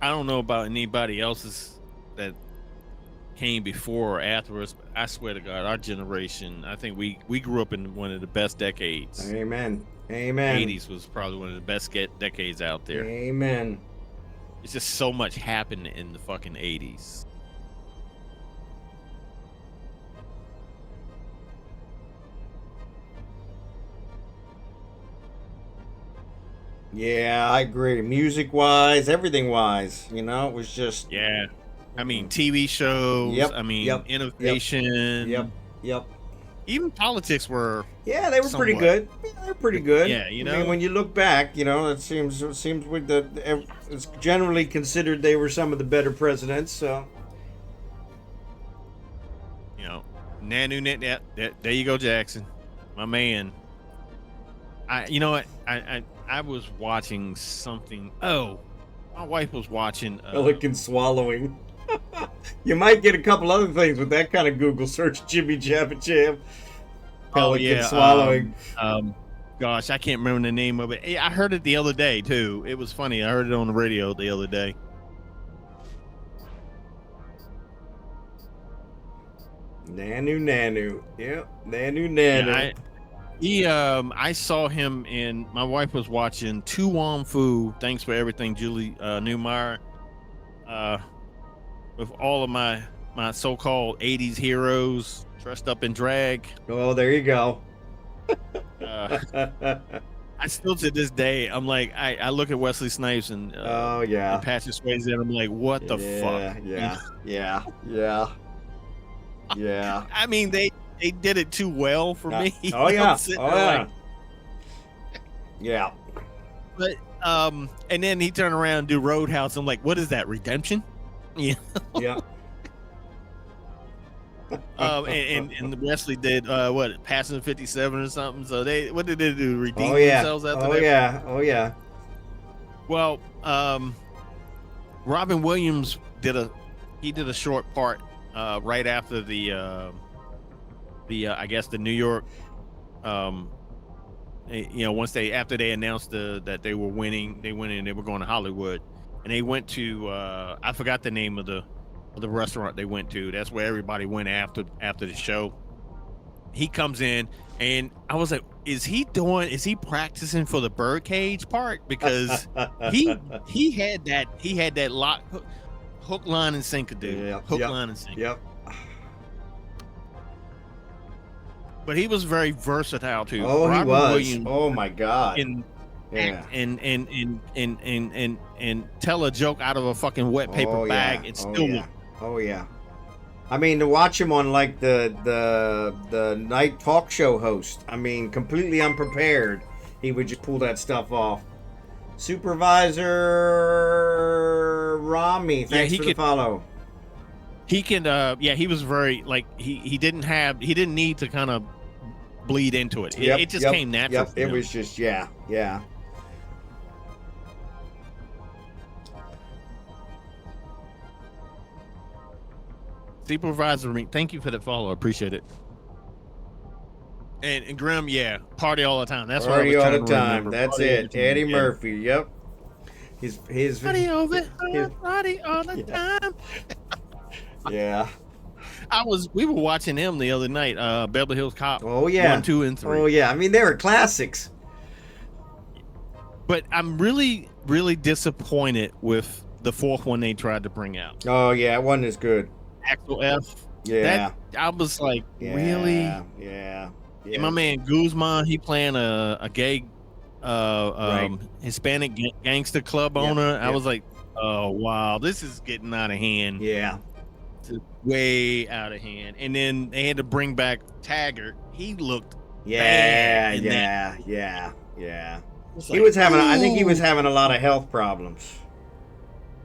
I don't know about anybody else's that came before or after us, but I swear to God, our generation, I think we grew up in one of the best decades. Amen. Amen. 80s was probably one of the best decades out there. Amen. It's just so much happened in the fucking 80s. Yeah, I agree. Music wise, everything wise, you know, it was just. Yeah. I mean, TV shows. Yep, I mean, yep, innovation. Yep. Even politics were. Yeah, they were somewhat pretty good. Yeah, they're pretty good. Yeah, you know. I mean, when you look back, you know, it seems with it's generally considered they were some of the better presidents. So. You know, Nanu Net. There you go, Jackson, my man. You know what? I was watching something. Oh, my wife was watching. Pelican swallowing. You might get a couple other things with that kind of Google search. JimmyJabbaJam. Pelican swallowing. Gosh, I can't remember the name of it. I heard it the other day too. It was funny. I heard it on the radio the other day. Nanu. Yep, Nanu. Yeah, I saw him in. My wife was watching Tu Wong Fu. Thanks for everything, Julie Newmeyer. With all of my so-called 80s heroes dressed up in drag. Oh, there you go. I still to this day, I'm like, I look at Wesley Snipes and oh yeah, and Patrick Swayze, and I'm like, what the fuck? Yeah. I mean, they did it too well for me. Oh yeah. Like, yeah. But and then he turned around and do Roadhouse. I'm like, what is that, redemption? Yeah. Yeah. And Wesley did what, Passing 57 or something. So what did they do? Redeem yeah. themselves after oh that? yeah. Oh yeah. Well, Robin Williams did a short part right after the I guess the New York once after they announced that they were winning, they went in, they were going to Hollywood, and they went to I forgot the name of the restaurant they went to. That's where everybody went after the show. He comes in, and I was like, is he practicing for the birdcage part? Because he had that lock, hook, line, and sinker, dude. Yeah, Line, and sinker. Yep. But he was very versatile too. Oh, Robert he was. Williams, oh my God. and tell a joke out of a fucking wet paper bag and still look. Oh yeah. I mean, to watch him on like the night talk show host. I mean, completely unprepared, he would just pull that stuff off. Supervisor Rami, thanks for the follow. He can, he was very like he didn't need to kind of bleed into it. It just came natural. Yep, it was just yeah. Supervisor, thank you for the follow. I appreciate it. And Grim, party all the time. That's party what I was all the time. That's it. Eddie Murphy. Yep. His party all the time. Yeah. We were watching him the other night. Beverly Hills Cop. Oh yeah. 1, 2, and 3. Oh yeah. I mean, they were classics. But I'm really, really disappointed with the fourth one they tried to bring out. Oh yeah, it wasn't as good. Axel F. Yeah. I was like, really? Yeah. And my man Guzman, he playing a gay Hispanic gangster club owner. I was like, oh wow, this is getting out of hand. Yeah. Way out of hand. And then they had to bring back Taggart. He looked Yeah, bad in that. yeah. It's He like, was having, I think he was ooh. having a lot of health problems.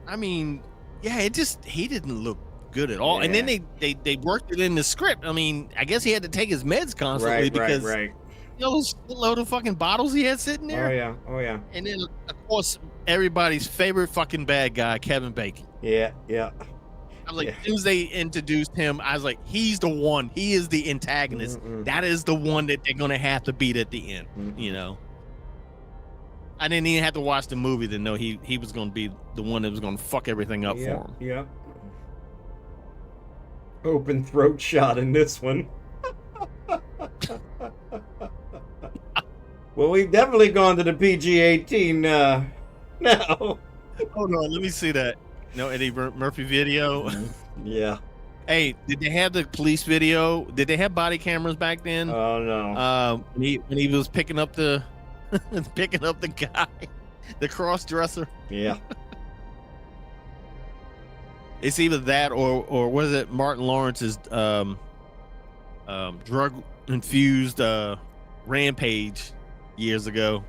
I mean, yeah, he didn't look good at all. Yeah. And then they worked it in the script. I mean, I guess he had to take his meds constantly because Right. you know those load of fucking bottles he had sitting there. Oh yeah. And then of course everybody's favorite fucking bad guy, Kevin Bacon. Yeah. I was like, as soon as they introduced him, I was like, he's the one. He is the antagonist. That is the one that they're gonna have to beat at the end. You know. I didn't even have to watch the movie to know he was gonna be the one that was gonna fuck everything up for him. Yep. Open throat shot in this one. Well, we've definitely gone to the PG-18 now. Hold on, let me see that. No Eddie Murphy video. Yeah. Hey, did they have the police video? Did they have body cameras back then? Oh no. When he was picking up the guy, the cross dresser. Yeah. It's either that or was it Martin Lawrence's drug infused rampage years ago?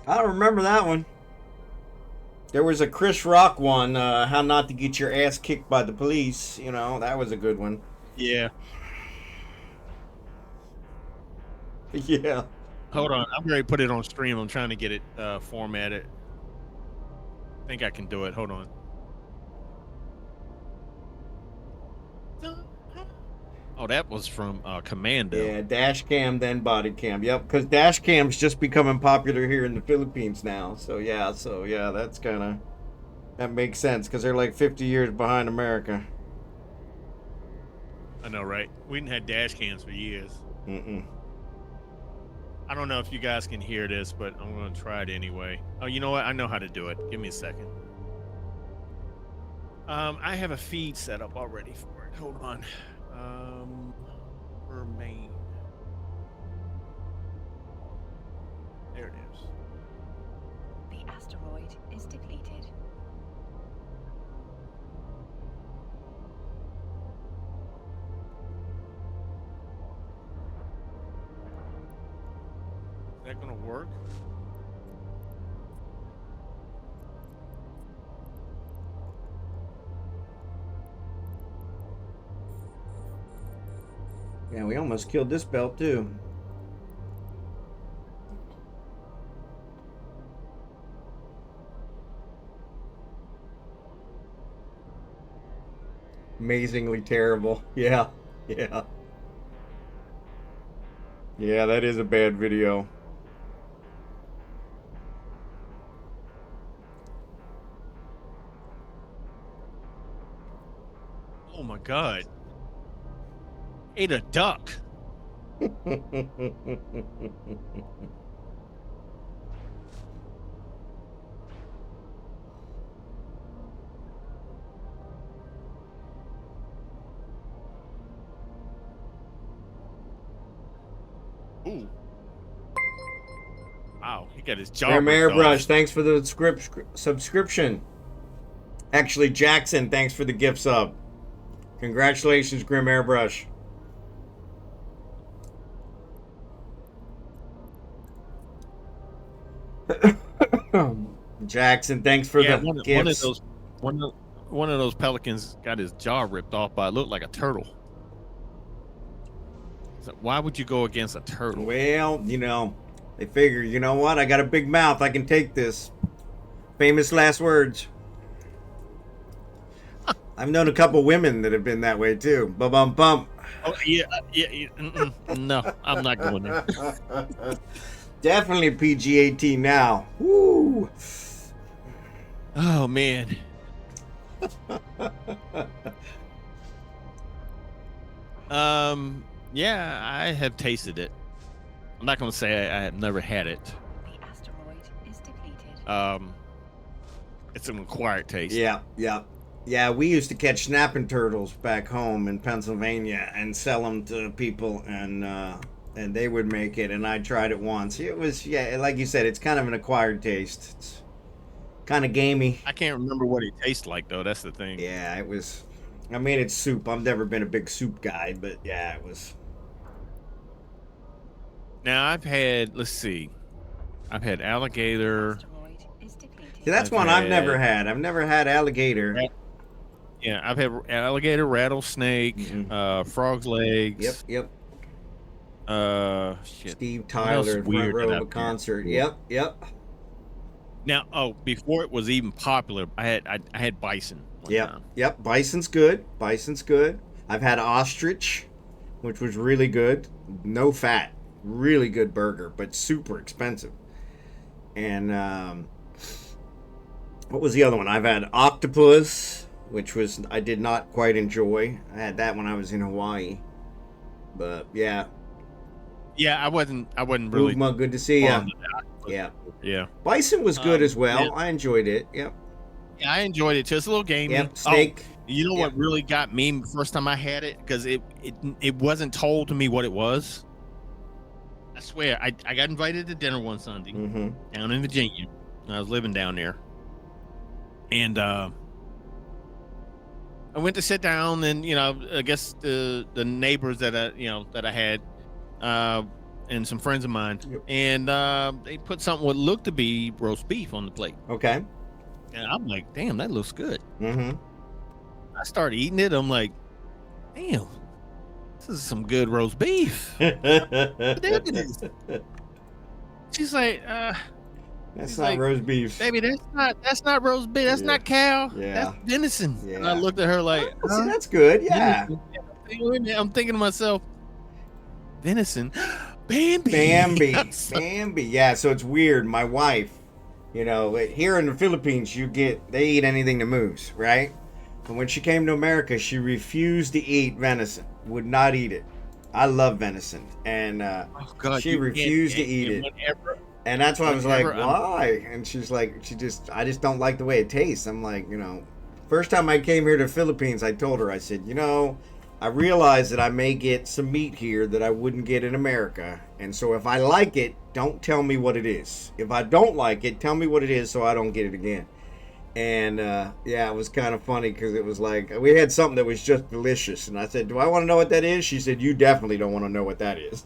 I don't remember that one. There was a Chris Rock one, how not to get your ass kicked by the police. You know, that was a good one. Yeah. Yeah. Hold on, I'm ready to put it on stream. I'm trying to get it formatted. I think I can do it. Hold on. Oh, that was from Commando. Yeah, dash cam, then body cam. Yep, because dash cam's just becoming popular here in the Philippines now. So yeah, that's kind of, that makes sense because they're like 50 years behind America. I know, right? We didn't have dash cams for years. I don't know if you guys can hear this, but I'm going to try it anyway. Oh, you know what? I know how to do it. Give me a second. I have a feed set up already for it. Hold on. Remain. There it is. The asteroid is depleted. Is that gonna work? Yeah, we almost killed this belt too. Amazingly terrible. Yeah. Yeah, that is a bad video. Oh my god. Ate a duck. Ooh. Wow, he got his jaw ripped GrimAirbrush, off. thanks for the subscription. Actually, Jackson, thanks for the gift sub. Congratulations, GrimAirbrush. Jackson, thanks for the gifts. One of those pelicans got his jaw ripped off by, it looked like a turtle. So why would you go against a turtle? Well, you know, they figure, you know what? I got a big mouth. I can take this. Famous last words. I've known a couple women that have been that way too. Bum bum. Oh yeah. No, I'm not going there. Definitely PG-18 now. Woo. Oh man. Yeah, I have tasted it. I'm not gonna say I have never had it. The asteroid is depleted. It's an acquired taste. Yeah, we used to catch snapping turtles back home in Pennsylvania and sell them to people, and and they would make it, and I tried it once. It was, yeah, like you said, it's kind of an acquired taste. It's kind of gamey. I can't remember what it tastes like though. That's the thing. Yeah, it was. I mean, it's soup. I've never been a big soup guy, but yeah, it was. Now I've had, let's see, I've had alligator. Asteroid is depleted. See, that's one I've never had. I've never had alligator. Yeah, I've had alligator, rattlesnake, frog's legs. Yep. Shit. Steve else Tyler, front weird row that of a I've concert. had? Yep. Now, before it was even popular, I had bison. One time. Yep. Bison's good. I've had ostrich, which was really good. No fat. Really good burger, but super expensive. And what was the other one? I've had octopus, which was I did not quite enjoy. I had that when I was in Hawaii. But yeah. Yeah, I wasn't really. Ugma, good to see you. Yeah. Bison was good as well. Yeah. I enjoyed it. Yep. Yeah, I enjoyed it too. It's a little gamey. Yep. Steak. You know what really got me the first time I had it? Because it wasn't told to me what it was. I swear, I got invited to dinner one Sunday down in Virginia. I was living down there. And I went to sit down, and I guess the neighbors that I had, and some friends of mine, and they put something what looked to be roast beef on the plate. Okay. And I'm like, damn, that looks good. Mm-hmm. I started eating it. I'm like, damn, this is some good roast beef. What the heck is this? She's like, that's not roast beef. Baby, that's not roast beef. That's not cow. Yeah. That's venison. Yeah. And I looked at her like, See, that's good. Yeah. I'm thinking to myself, venison. Bambi. Bambi. Yeah, so it's weird. My wife, here in the Philippines, they eat anything that moves, right? But when she came to America, she refused to eat venison. Would not eat it. I love venison. And she refused to eat it. And that's why I was like, why? And she's like, I just don't like the way it tastes. I'm like, first time I came here to the Philippines, I told her, I said, I realize that I may get some meat here that I wouldn't get in America. And so if I like it, don't tell me what it is. If I don't like it, tell me what it is so I don't get it again. And it was kind of funny because it was like, we had something that was just delicious. And I said, do I want to know what that is? She said, you definitely don't want to know what that is.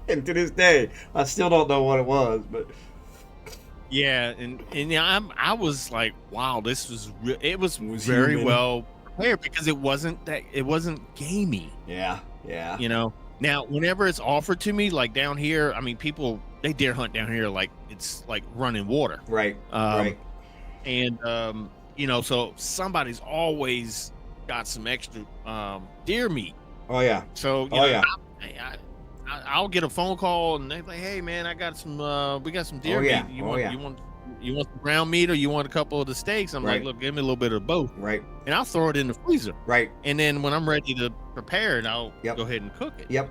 And to this day, I still don't know what it was. But yeah, and I was like, wow, this was it was very well prepared because it wasn't gamey. Yeah. Now whenever it's offered to me, like down here, I mean, people they deer hunt down here like it's like running water. Right. And so somebody's always got some extra deer meat. Oh yeah. So I'll get a phone call and they're like, "Hey man, I got some we got some deer meat. You want some ground meat or you want a couple of the steaks?" I'm like, "Look, give me a little bit of both." Right. And I'll throw it in the freezer. Right. And then when I'm ready to prepare it, I'll go ahead and cook it. Yep.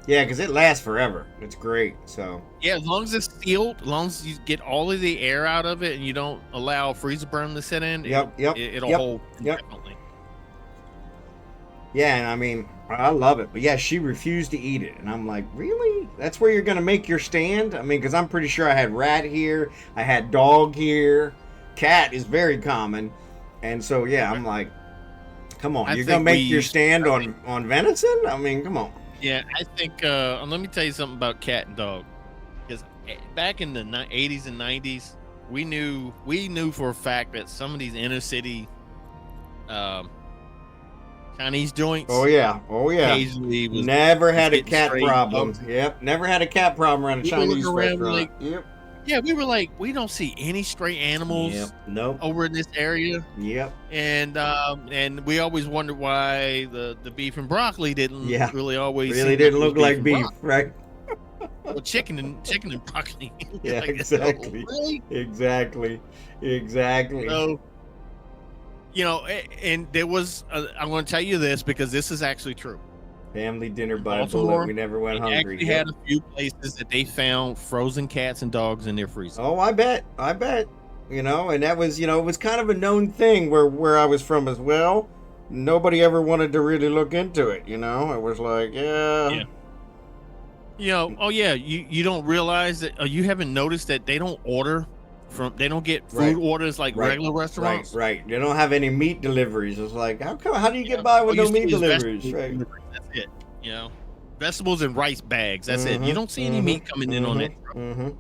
Yeah, because it lasts forever. It's great. So yeah, as long as it's sealed, as long as you get all of the air out of it and you don't allow freezer burn to set in, it'll hold indefinitely. Yeah, and I mean, I love it. But yeah, she refused to eat it. And I'm like, really? That's where you're going to make your stand? I mean, because I'm pretty sure I had rat here. I had dog here. Cat is very common. And so, yeah, I'm like, come on. You're going to make your stand on venison? I mean, come on. Yeah, I think, let me tell you something about cat and dog. Because back in the 80s and 90s, we knew for a fact that some of these inner city Chinese joints. Oh yeah. Occasionally never had a cat problem. Yep. Never had a cat problem around a Chinese restaurant. Yeah, we were like, we don't see any stray animals over in this area. Yep. And we always wondered why the beef and broccoli didn't didn't look like beef, right? Well, chicken and broccoli. Yeah, like, exactly. Really? Exactly. So, and there was, I'm going to tell you this because this is actually true. Family dinner by bullet. We never went hungry. Actually had a few places that they found frozen cats and dogs in their freezer. Oh, I bet. And that was, it was kind of a known thing where I was from as well. Nobody ever wanted to really look into it, It was like, You know, oh yeah, you don't realize that you haven't noticed that they don't get food Right. orders like Right. regular restaurants. Right. They don't have any meat deliveries. It's like, how do you get by with All no you see meat is deliveries? vegetable Right. deliveries. That's it. You know, vegetables and rice bags. That's it. You don't see any meat coming in on that truck.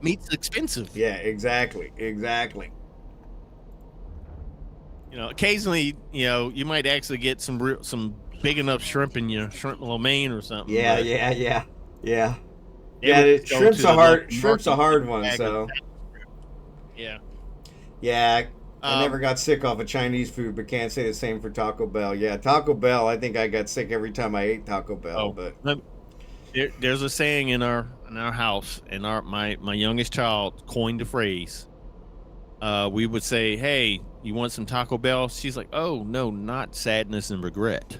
Meat's expensive. Yeah, exactly. You know, occasionally, you know, you might actually get some big enough shrimp in your shrimp lo mein or something. Yeah. Yeah, Shrimp's a hard one. So yeah. I never got sick off of Chinese food, but can't say the same for Taco Bell. Yeah, Taco Bell. I think I got sick every time I ate Taco Bell. But there's a saying in our house, and my youngest child coined the phrase. We would say, "Hey, you want some Taco Bell?" She's like, "Oh no, not sadness and regret."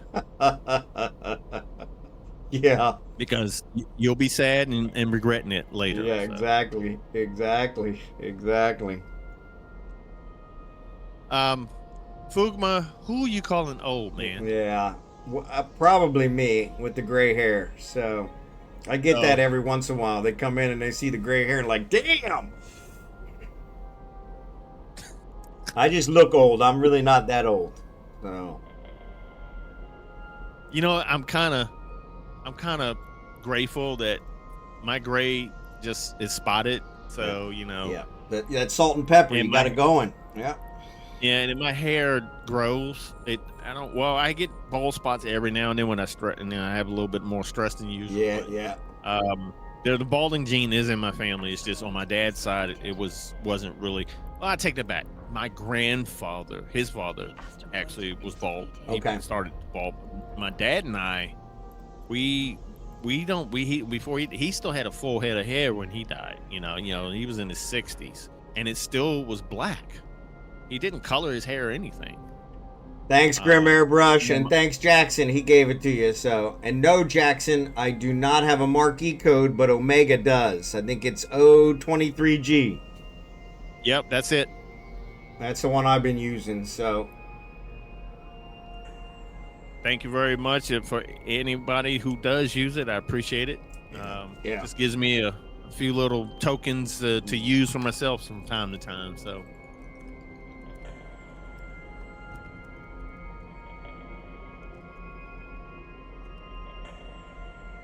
Yeah. Because you'll be sad and regretting it later. Yeah, so. exactly. Fugma, who are you calling old, man? Yeah, probably me with the gray hair. So I get that every once in a while. They come in and they see the gray hair and like, damn. I just look old. I'm really not that old. So. You know, I'm kind of grateful that my gray just is spotted. So you know. Yeah. That salt and pepper. You got it going. Yeah. Yeah, and my hair grows. I get bald spots every now and then when I have a little bit more stress than usual. Yeah. The balding gene is in my family. It's just on my dad's side, it wasn't really. Well, I take that back. My grandfather, his father, actually was bald. Okay. He started bald. My dad and I, he still had a full head of hair when he died. You know, he was in his 60s, and it still was black. He didn't color his hair or anything. Thanks, GrimAirbrush, and thanks, Jackson. He gave it to you. So, and no, Jackson, I do not have a marquee code, but Omega does. I think it's O23G. Yep, that's it. That's the one I've been using. So, thank you very much for anybody who does use it. I appreciate it. It just gives me a few little tokens to use for myself from time to time. So.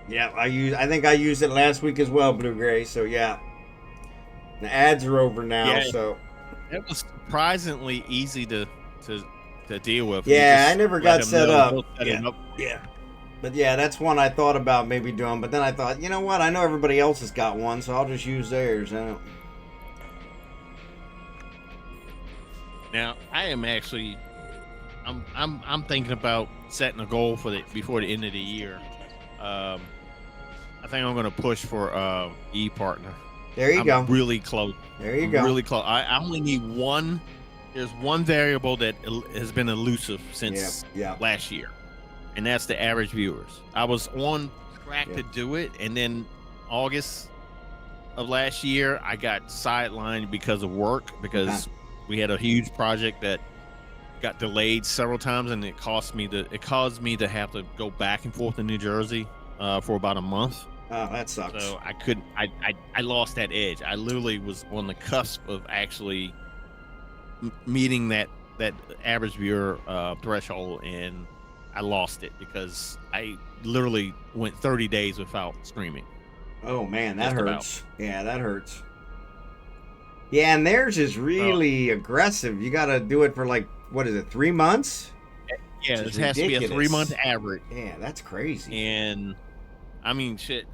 Yeah, I think I used it last week as well, Blue Gray. So yeah, the ads are over now. Yeah, so it was surprisingly easy to deal with. Yeah, I never got set up. Yeah, but yeah, that's one I thought about maybe doing. But then I thought, you know what? I know everybody else has got one, so I'll just use theirs. Now I am actually, I'm thinking about setting a goal before the end of the year. I think I'm going to push for ePartner. There you go. Really close. There you go. Really close. I only need one. There's one variable that has been elusive since last year, and that's the average viewers. I was on track to do it, and then August of last year, I got sidelined because of work, because we had a huge project that got delayed several times, and it caused me to have to go back and forth in New Jersey for about a month. Oh, that sucks. So I lost that edge. I literally was on the cusp of actually meeting that average viewer threshold, and I lost it because I literally went 30 days without streaming. Oh man, that hurts. Yeah, that hurts. Yeah, and theirs is really aggressive. You got to do it for like, what is it, 3 months? Yeah, it has to be a 3-month average. Yeah, that's crazy. And I mean, shit.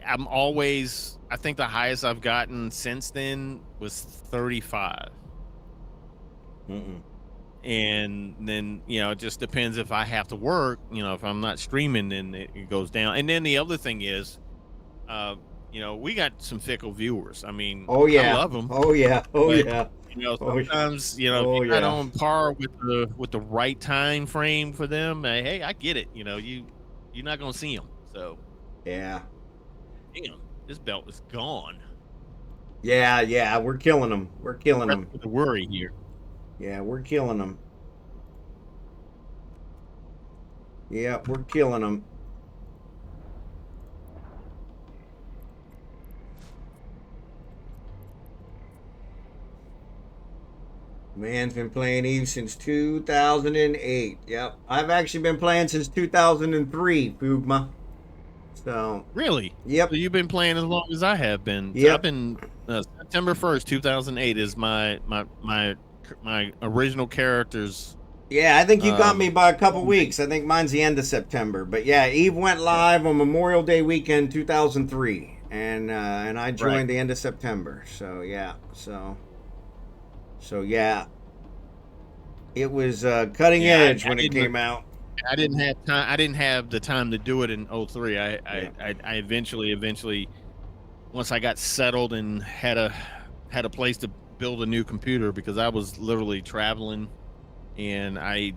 I'm always. I think the highest I've gotten since then was 35. And then it just depends if I have to work. If I'm not streaming, then it goes down. And then the other thing is, we got some fickle viewers. I mean, I love them. Sometimes if you're not on par with the right time frame for them, hey, I get it. You're not gonna see them. So yeah. Damn, this belt is gone. Yeah, we're killing them. We're killing them. The worry here. Yeah, we're killing them. Yeah, we're killing them. Man's been playing Eve since 2008. Yep. I've actually been playing since 2003, Fugma. So. Really? Yep. So you've been playing as long as I have been. Yep. I've been September 1st, 2008 is my original character's. Yeah, I think you got me by a couple weeks. I think mine's the end of September. But yeah, Eve went live on Memorial Day weekend 2003. And I joined the end of September. So yeah. So yeah. It was cutting edge when it came out. I didn't have time. I didn't have the time to do it in 03. I eventually, once I got settled and had a place to build a new computer, because I was literally traveling, and I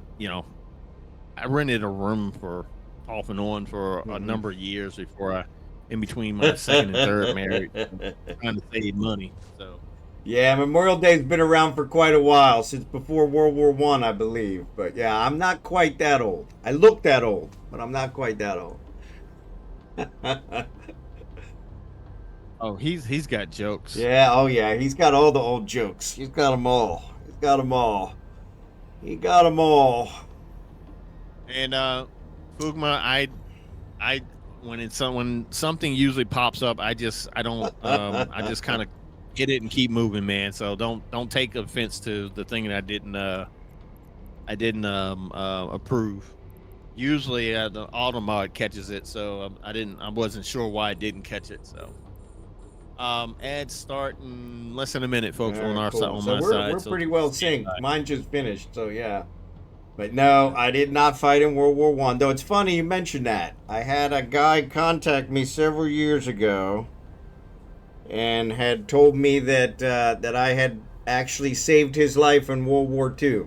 rented a room for off and on for a number of years before in between my second and third marriage, trying to save money. So. Yeah, Memorial Day's been around for quite a while, since before World War I believe. But yeah, I'm not quite that old. I look that old, but I'm not quite that old. Oh, he's got jokes. Yeah, oh yeah, he's got all the old jokes. He's got them all. He's got them all. He got them all. And Fugma, I when something usually pops up, I just kind of hit it and keep moving, man. So don't take offense to the thing that I didn't approve. Usually the Automod catches it, so I wasn't sure why I didn't catch it. So ads start in less than a minute, folks, on our side. On my side, we're pretty well synced. Mine just finished, so yeah. But no, I did not fight in World War I. Though it's funny you mentioned that. I had a guy contact me several years ago and had told me that that I had actually saved his life in World War II,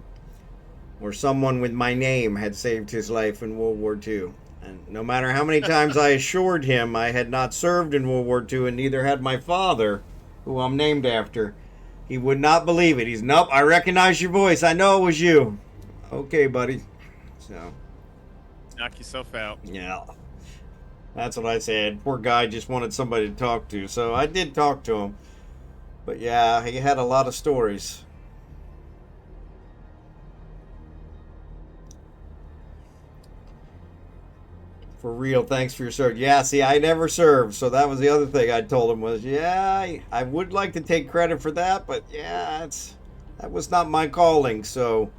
or someone with my name had saved his life in World War II. And no matter how many times I assured him I had not served in World War II, and neither had my father, who I'm named after, he would not believe it. He's, nope, I recognize your voice. I know it was you. Okay, buddy. So. Knock yourself out. Yeah. That's what I said. Poor guy just wanted somebody to talk to. So I did talk to him. But yeah, he had a lot of stories. For real, thanks for your service. Yeah, see, I never served. So that was the other thing I told him was, yeah, I would like to take credit for that. But yeah, that was not my calling. So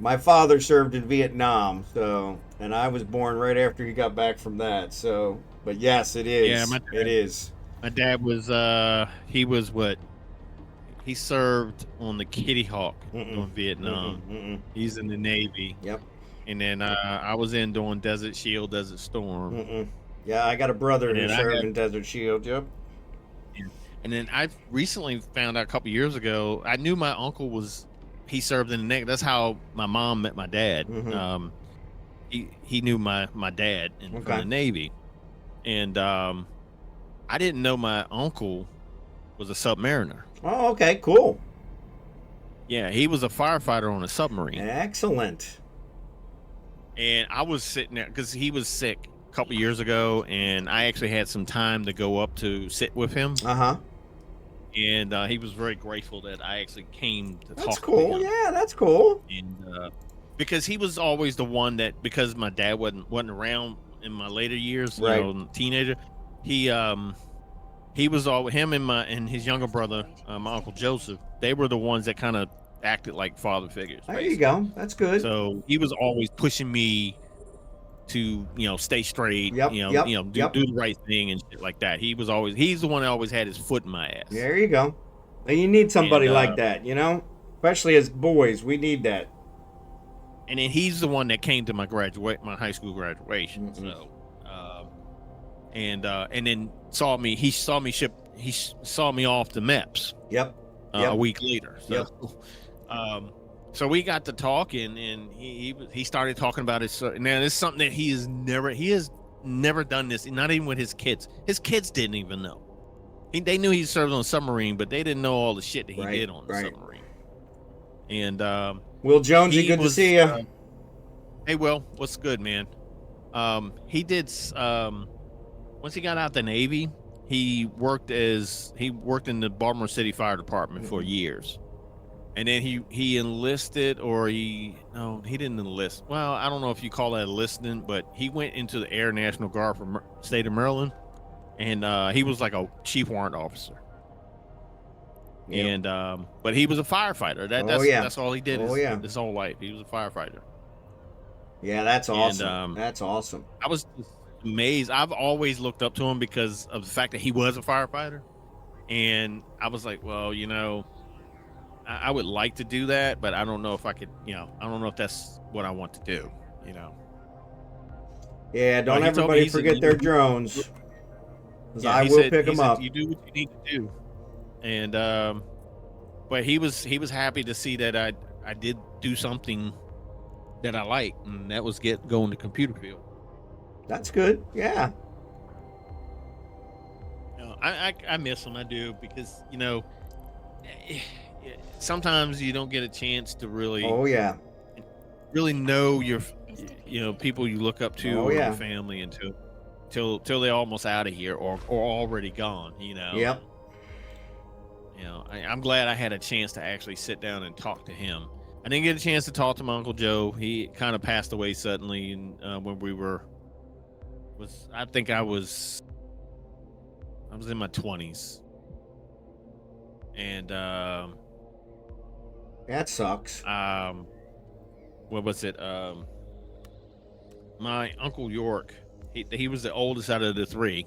my father served in Vietnam, so, and I was born right after he got back from that. So, but yes, it is. Yeah, it is. My dad was he served on the Kitty Hawk in Vietnam. He's in the Navy. Yep. And then I was in doing Desert Shield, Desert Storm. Yeah, I got a brother who served in Desert Shield. Yep. And then I recently found out a couple years ago, I knew my uncle he served in the Navy. That's how my mom met my dad. He knew my dad from the Navy. And I didn't know my uncle was a submariner. Oh, okay, cool. Yeah, he was a firefighter on a submarine. Excellent. And I was sitting there because he was sick a couple years ago, and I actually had some time to go up to sit with him. And he was very grateful that I actually came to talk to him. That's cool. Yeah, that's cool. And because he was always the one that, because my dad wasn't around in my later years, you know, teenager, he was all him and his younger brother, my Uncle Joseph. They were the ones that kind of acted like father figures. There you go. That's good. So he was always pushing me to, stay straight, do the right thing and shit like that. He's the one that always had his foot in my ass. There you go. And you need somebody like that, especially as boys, we need that. And then he's the one that came to my high school graduation. So, and then he saw me off the MEPS. A week later. So, so we got to talking, and he started talking about his. Now it's something that he has never done this, not even with his kids. His kids didn't even know. They knew he served on a submarine, but they didn't know all the shit that he did on the submarine. And Will Jonesy, good to see you. Hey, Will, what's good, man? He did once he got out the Navy, he worked in the Baltimore City Fire Department for years. And then he enlisted, or he didn't enlist. Well, I don't know if you call that enlisting, but he went into the Air National Guard for state of Maryland, and he was like a chief warrant officer. Yep. And but he was a firefighter. That's all he did his whole life. He was a firefighter. Yeah, that's awesome. And, that's awesome. I was just amazed. I've always looked up to him because of the fact that he was a firefighter, and I was like, well, I would like to do that, but I don't know if I could, I don't know if that's what I want to do, Yeah, don't everybody forget their drones. Yeah, I will pick them up. You do what you need to do. And but he was happy to see that I did do something that I like, and that was go in the computer field. That's good. Yeah. I miss him. I do, because sometimes you don't get a chance to really really know your people you look up to, or your family, until they're almost out of here or already gone. Yep. I'm glad I had a chance to actually sit down and talk to him. I didn't get a chance to talk to my Uncle Joe. He kind of passed away suddenly, and when we I think I was in my 20s, and that sucks. What was it? My Uncle York, he was the oldest out of the three.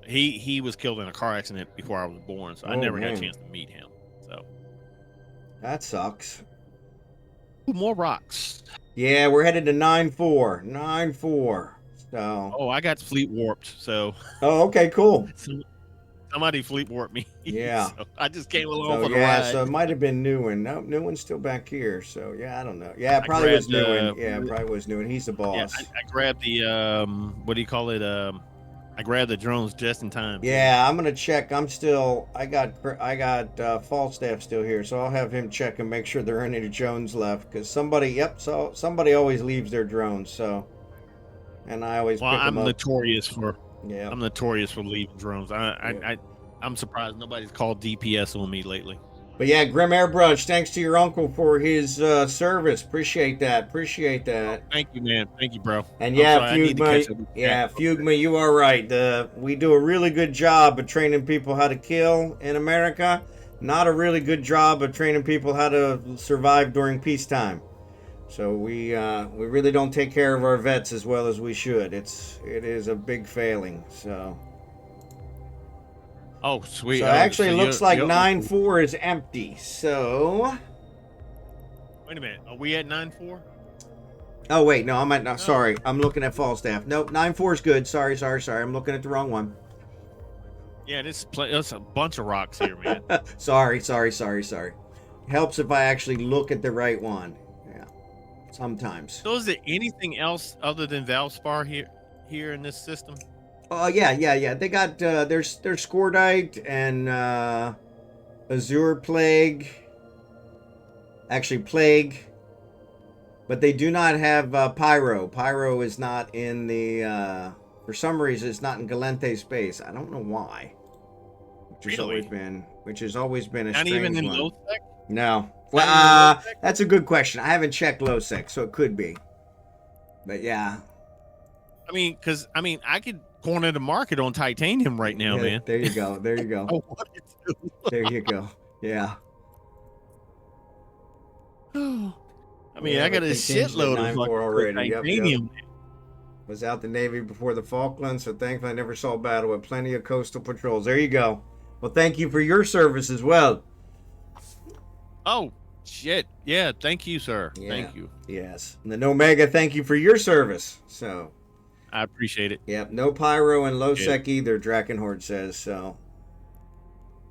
He was killed in a car accident before I was born, so I never got a chance to meet him. So that sucks. More rocks. Yeah, we're headed to 9-4. 9-4. So. Oh, I got fleet warped. So. Oh, okay, cool. Somebody fleet warped me. Yeah. So I just came along for the ride. ride. So it might have been Newen. No, Newen's still back here. So yeah, I don't know. Yeah, it probably was Newen. Yeah, it probably was Newen. He's the boss. Yeah, I grabbed the what do you call it? I grabbed the drones just in time. Yeah, I'm gonna check. I got Falstaff still here, so I'll have him check and make sure there aren't any drones left. Because somebody always leaves their drones. So, and I always. Well, pick them up. I'm notorious for leaving drones. I'm surprised nobody's called DPS on me lately. But yeah, GrimAirbrush, thanks to your uncle for his service. Appreciate that. Thank you, man. Thank you, bro. And Fugma, you are right. We do a really good job of training people how to kill in America. Not a really good job of training people how to survive during peacetime. So we really don't take care of our vets as well as we should. It is a big failing. So. Oh, sweet. So actually, it looks like 9-4 is empty. So. Wait a minute. Are we at 9-4? Oh wait, no, I'm at. No, sorry, I'm looking at Falstaff. Nope, 9-4 is good. Sorry. I'm looking at the wrong one. Yeah, that's a bunch of rocks here, man. Sorry. Helps if I actually look at the right one. Yeah, sometimes. So is there anything else other than Valspar here in this system? Oh yeah. They got there's Scordite and Azure Plague. Actually, Plague. But they do not have Pyro. Pyro is not in the for some reason it's not in Galente's space. I don't know why. Which has always been a not strange even in one. low-sec? No. Well, that's a good question. I haven't checked low-sec, so it could be. But yeah. I could corner the market on titanium right now, man. There you go. There you go. Yeah. I got a shitload of already. titanium. Yep. Was out the Navy before the Falklands, so thankfully I never saw a battle with plenty of coastal patrols. There you go. Well, thank you for your service as well. Oh, shit. Yeah, thank you, sir. Yeah. Thank you. Yes. And then Omega, thank you for your service. So. I appreciate it. Yep, no pyro and low sec either, drachenhort says, so.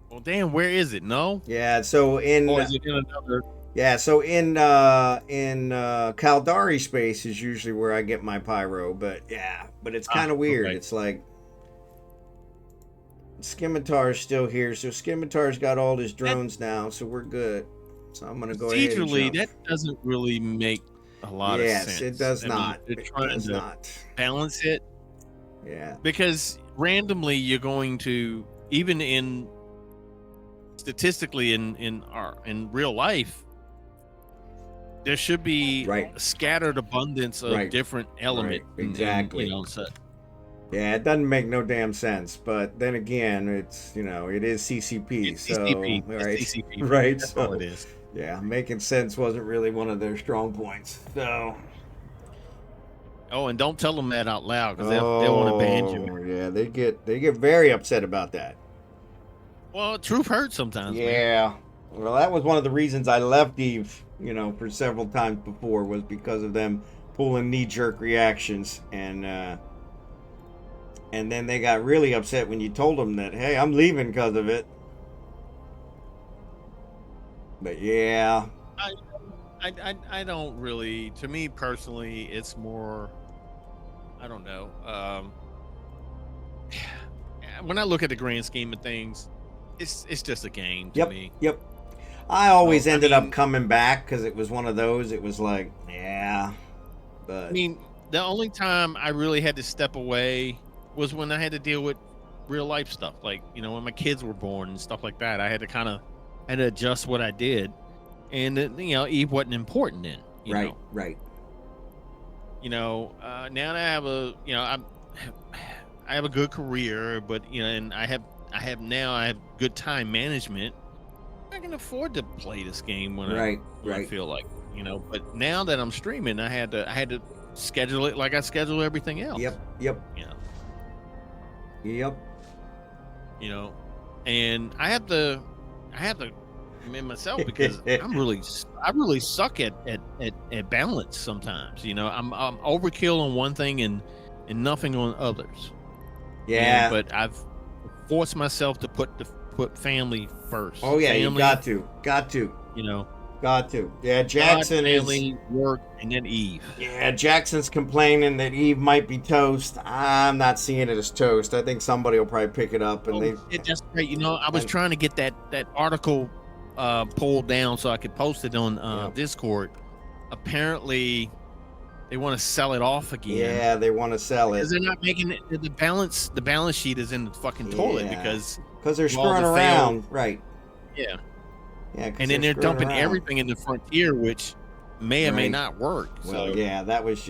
Well, damn, where is it? No? Yeah, so in... Or is it in another... Yeah, so in Caldari space is usually where I get my pyro, but it's kind of weird. Okay. It's like... Scimitar's still here, so Scimitar's got all his drones now, so we're good. So I'm going to go ahead and jump. That doesn't really make a lot of sense. Yes, it does not. They're trying to balance it. Yeah. Because, randomly you're going to, even in statistically in real life, there should be Right. a scattered abundance of Right. different elements. Right. Exactly. You know, so, Yeah, it doesn't make no damn sense. But then again, it's, it is CCP. it's So CCP. right, It's CCP. right. That's So all it is. yeah, making sense wasn't really one of their strong points. So. Oh, and don't tell them that out loud, because they'll want to ban you. Yeah, they get very upset about that. Well, truth hurts sometimes. Yeah. Man. Well, that was one of the reasons I left Eve, for several times before, was because of them pulling knee-jerk reactions, and then they got really upset when you told them that, hey, I'm leaving because of it. But yeah. I don't really, to me personally, it's more, I don't know. When I look at the grand scheme of things, it's just a game to me. Yep. I always ended up coming back because it was one of those. It was like, yeah. But I mean, the only time I really had to step away was when I had to deal with real life stuff, like when my kids were born and stuff like that. I had to adjust what I did, and Eve wasn't important then. Right. Now that I have I have a good career, but and I have good time management. I can afford to play this game when I feel like, But now that I'm streaming, I had to schedule it like I schedule everything else. Yep. And I have to commend myself, because I really suck at balance sometimes. I'm overkill on one thing and nothing on others. Yeah. But I've forced myself to put family first. Oh yeah, family, you got to. Got to. Yeah, Jackson family, work, and then Eve. Yeah, Jackson's complaining that Eve might be toast. I'm not seeing it as toast. I think somebody will probably pick it up, and That's great. I was trying to get that article pulled down so I could post it on Discord. Apparently, they want to sell it off again. Yeah, they want to sell it because they're not making it. The balance sheet is in the fucking toilet because they're screwing around, right? Yeah. Yeah, and then they're dumping everything in the frontier, which may or may not work. Well, that was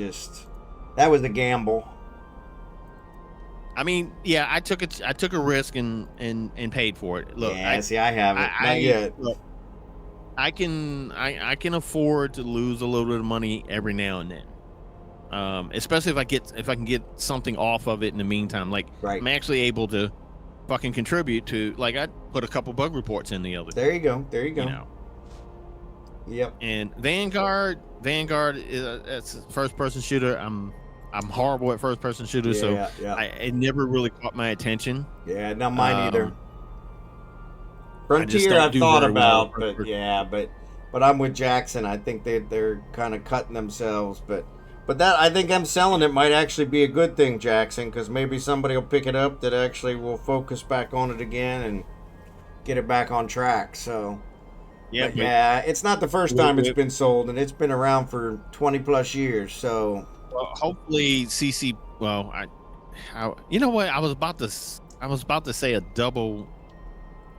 a gamble. I mean, yeah, I took a risk and paid for it. Look, I haven't. Not yet. Look, I can afford to lose a little bit of money every now and then. Especially if I can get something off of it in the meantime. Like I'm actually able to fucking contribute to, like, I put a couple bug reports in the other day. There you go. Yep. And Vanguard is it's a first person shooter. I'm horrible at first person shooters, so it never really caught my attention. Yeah, not mine either. Frontier I've thought about, but I'm with Jackson. I think they're kind of cutting themselves, but that, I think them selling it might actually be a good thing, Jackson, because maybe somebody will pick it up that actually will focus back on it again and get it back on track. So, it's not the first time it's been sold, and it's been around for 20 plus years. So, hopefully CC. Well, you know what? I was about to say a double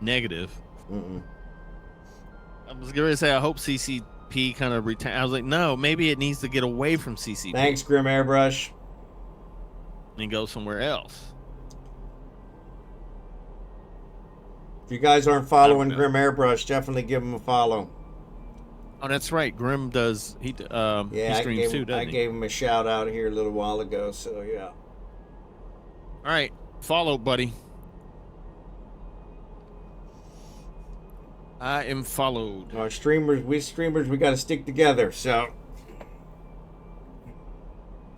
negative. I was going to say I hope CCP kind of retain. I was like, no, maybe it needs to get away from CCP. Thanks, GrimAirbrush. And go somewhere else. If you guys aren't following GrimAirbrush, definitely give him a follow. Oh, that's right. Grim does. He streams too, doesn't he? I gave him a shout out here a little while ago. So yeah. All right, follow, buddy. I am followed. We got to stick together. So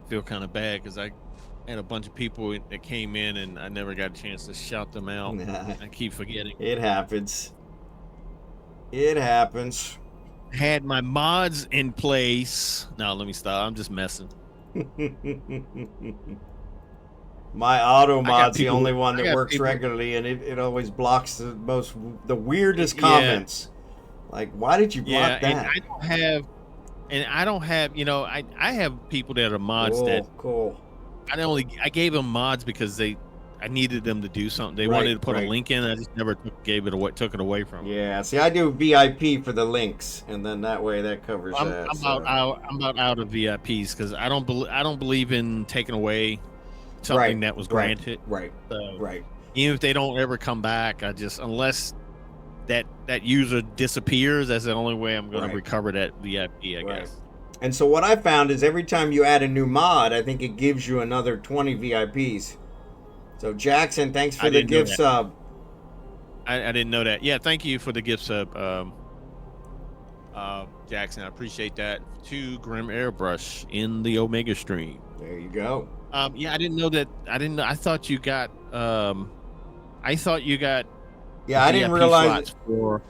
I feel kind of bad because I had a bunch of people that came in and I never got a chance to shout them out. I keep forgetting. It happens. Had my mods in place. No, let me stop. I'm just messing. My auto mod's the only one that works regularly, and it always blocks the weirdest comments. Like, why did you block that? And I don't have, I have people that are mods cool. I gave them mods because they I needed them to do something. They Right, wanted to put right. a link in. I just never took it away from them. Yeah, see, I do VIP for the links, and then that way that covers that. I'm about out of VIPs because I don't believe in taking away something that was granted. Right. So Right. even if they don't ever come back, unless that user disappears, that's the only way I'm going to recover that VIP, I guess. And so what I found is every time you add a new mod, I think it gives you another 20 VIPs. So Jackson, thanks for the gift sub. I didn't know that. Yeah, thank you for the gift sub, Jackson. I appreciate that. To GrimAirbrush in the Omega stream. There you go. Yeah, I didn't know that. I thought you got. Yeah, I didn't realize.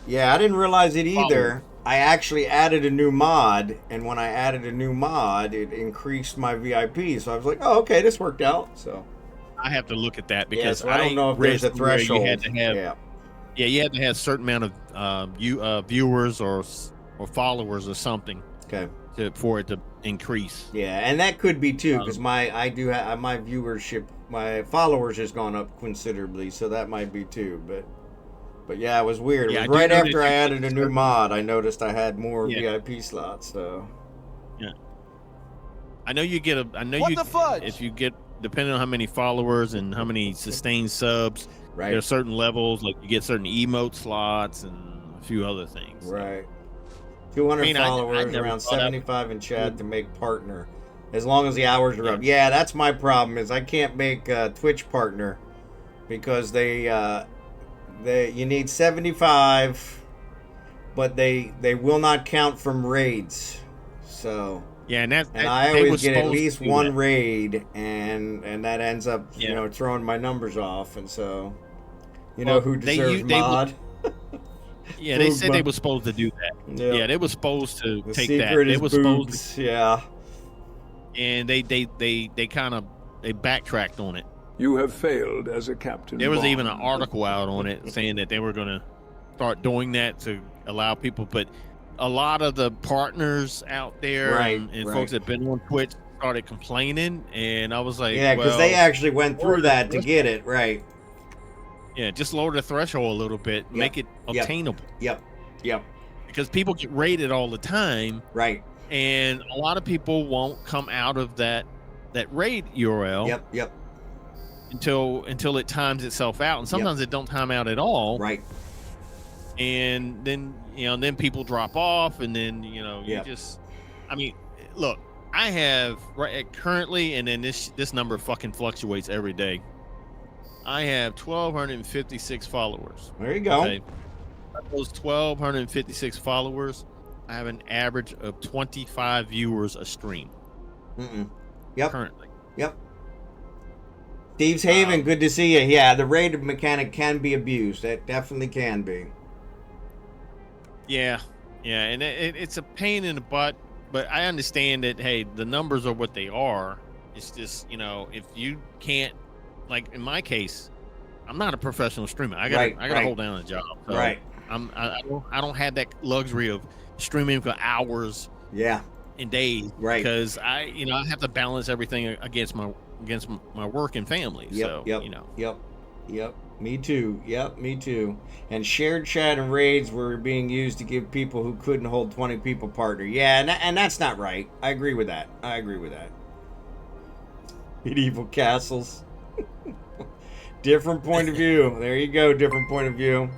Yeah, I didn't realize it either. I actually added a new mod, and when I added a new mod, it increased my VIP. So I was like, "Oh, okay, this worked out." So I have to look at that because I don't know if there's a threshold. You had to have, you had to have a certain amount of viewers or followers or something. Okay. For it to increase. Yeah, and that could be too, because my viewership, my followers has gone up considerably, so that might be too. But yeah, it was weird. It was right after I added a new mod, I noticed I had more VIP slots. So yeah, I know you get if you get, depending on how many followers and how many sustained subs, there are certain levels, like you get certain emote slots and a few other things. Right. 200 followers, around 75 in chat to make partner, as long as the hours are up. Yeah, that's my problem, is I can't make Twitch partner because you need 75, but they will not count from raids. So yeah, and I always get at least one raid, and that ends up throwing my numbers off. And so who deserves mod? Yeah, they said they were supposed to do that. Yep. Yeah, they were supposed to take that. They were supposed to. Yeah. And they backtracked on it. You have failed as a captain. There was even an article out on it saying that they were going to start doing that to allow people. But a lot of the partners out there and folks that have been on Twitch started complaining. And I was like, yeah, because they actually went through that to get it, right. Yeah, just lower the threshold a little bit, make it obtainable. Yep. Because people get raided all the time. Right. And a lot of people won't come out of that raid URL. Yep. Until it times itself out. And sometimes it don't time out at all. Right. And then, then people drop off, and then, you just, I mean, look, I have currently, and then this number fucking fluctuates every day. I have 1,256 followers. There you go. Okay. Those 1,256 followers, I have an average of 25 viewers a stream. Yep. Currently. Yep. StevesHaven, good to see you. Yeah, the raid mechanic can be abused. It definitely can be. Yeah, and it's a pain in the butt, but I understand that, hey, the numbers are what they are. It's just, if you can't, like in my case, I'm not a professional streamer. I gotta hold down a job. So I don't have that luxury of streaming for hours. Yeah. And days. Right. Because I have to balance everything against my work and family. Yep. Me too. Yep, me too. And shared chat and raids were being used to give people who couldn't hold 20 people partner. Yeah, and that's not right. I agree with that. Medieval castles. Different point of view. There you go. Different point of view.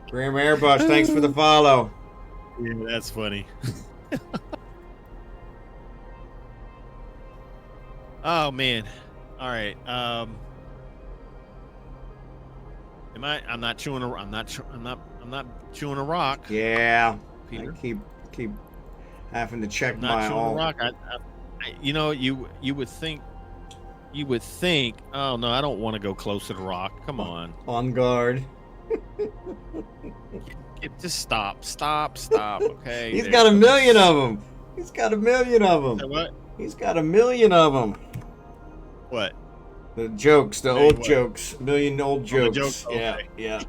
GrimAirbrush, thanks for the follow. Yeah, that's funny. Oh man. All right. I'm not chewing a rock. Yeah. Peter. I keep having to check I'm my not chewing a rock. You would think, oh no, I don't want to go close to the rock. Come on. On guard. Just stop. Okay. He's got a million of them. He's got a million of them. What? He's got a million of them. What? The jokes, the old jokes, million old jokes. Okay. Yeah.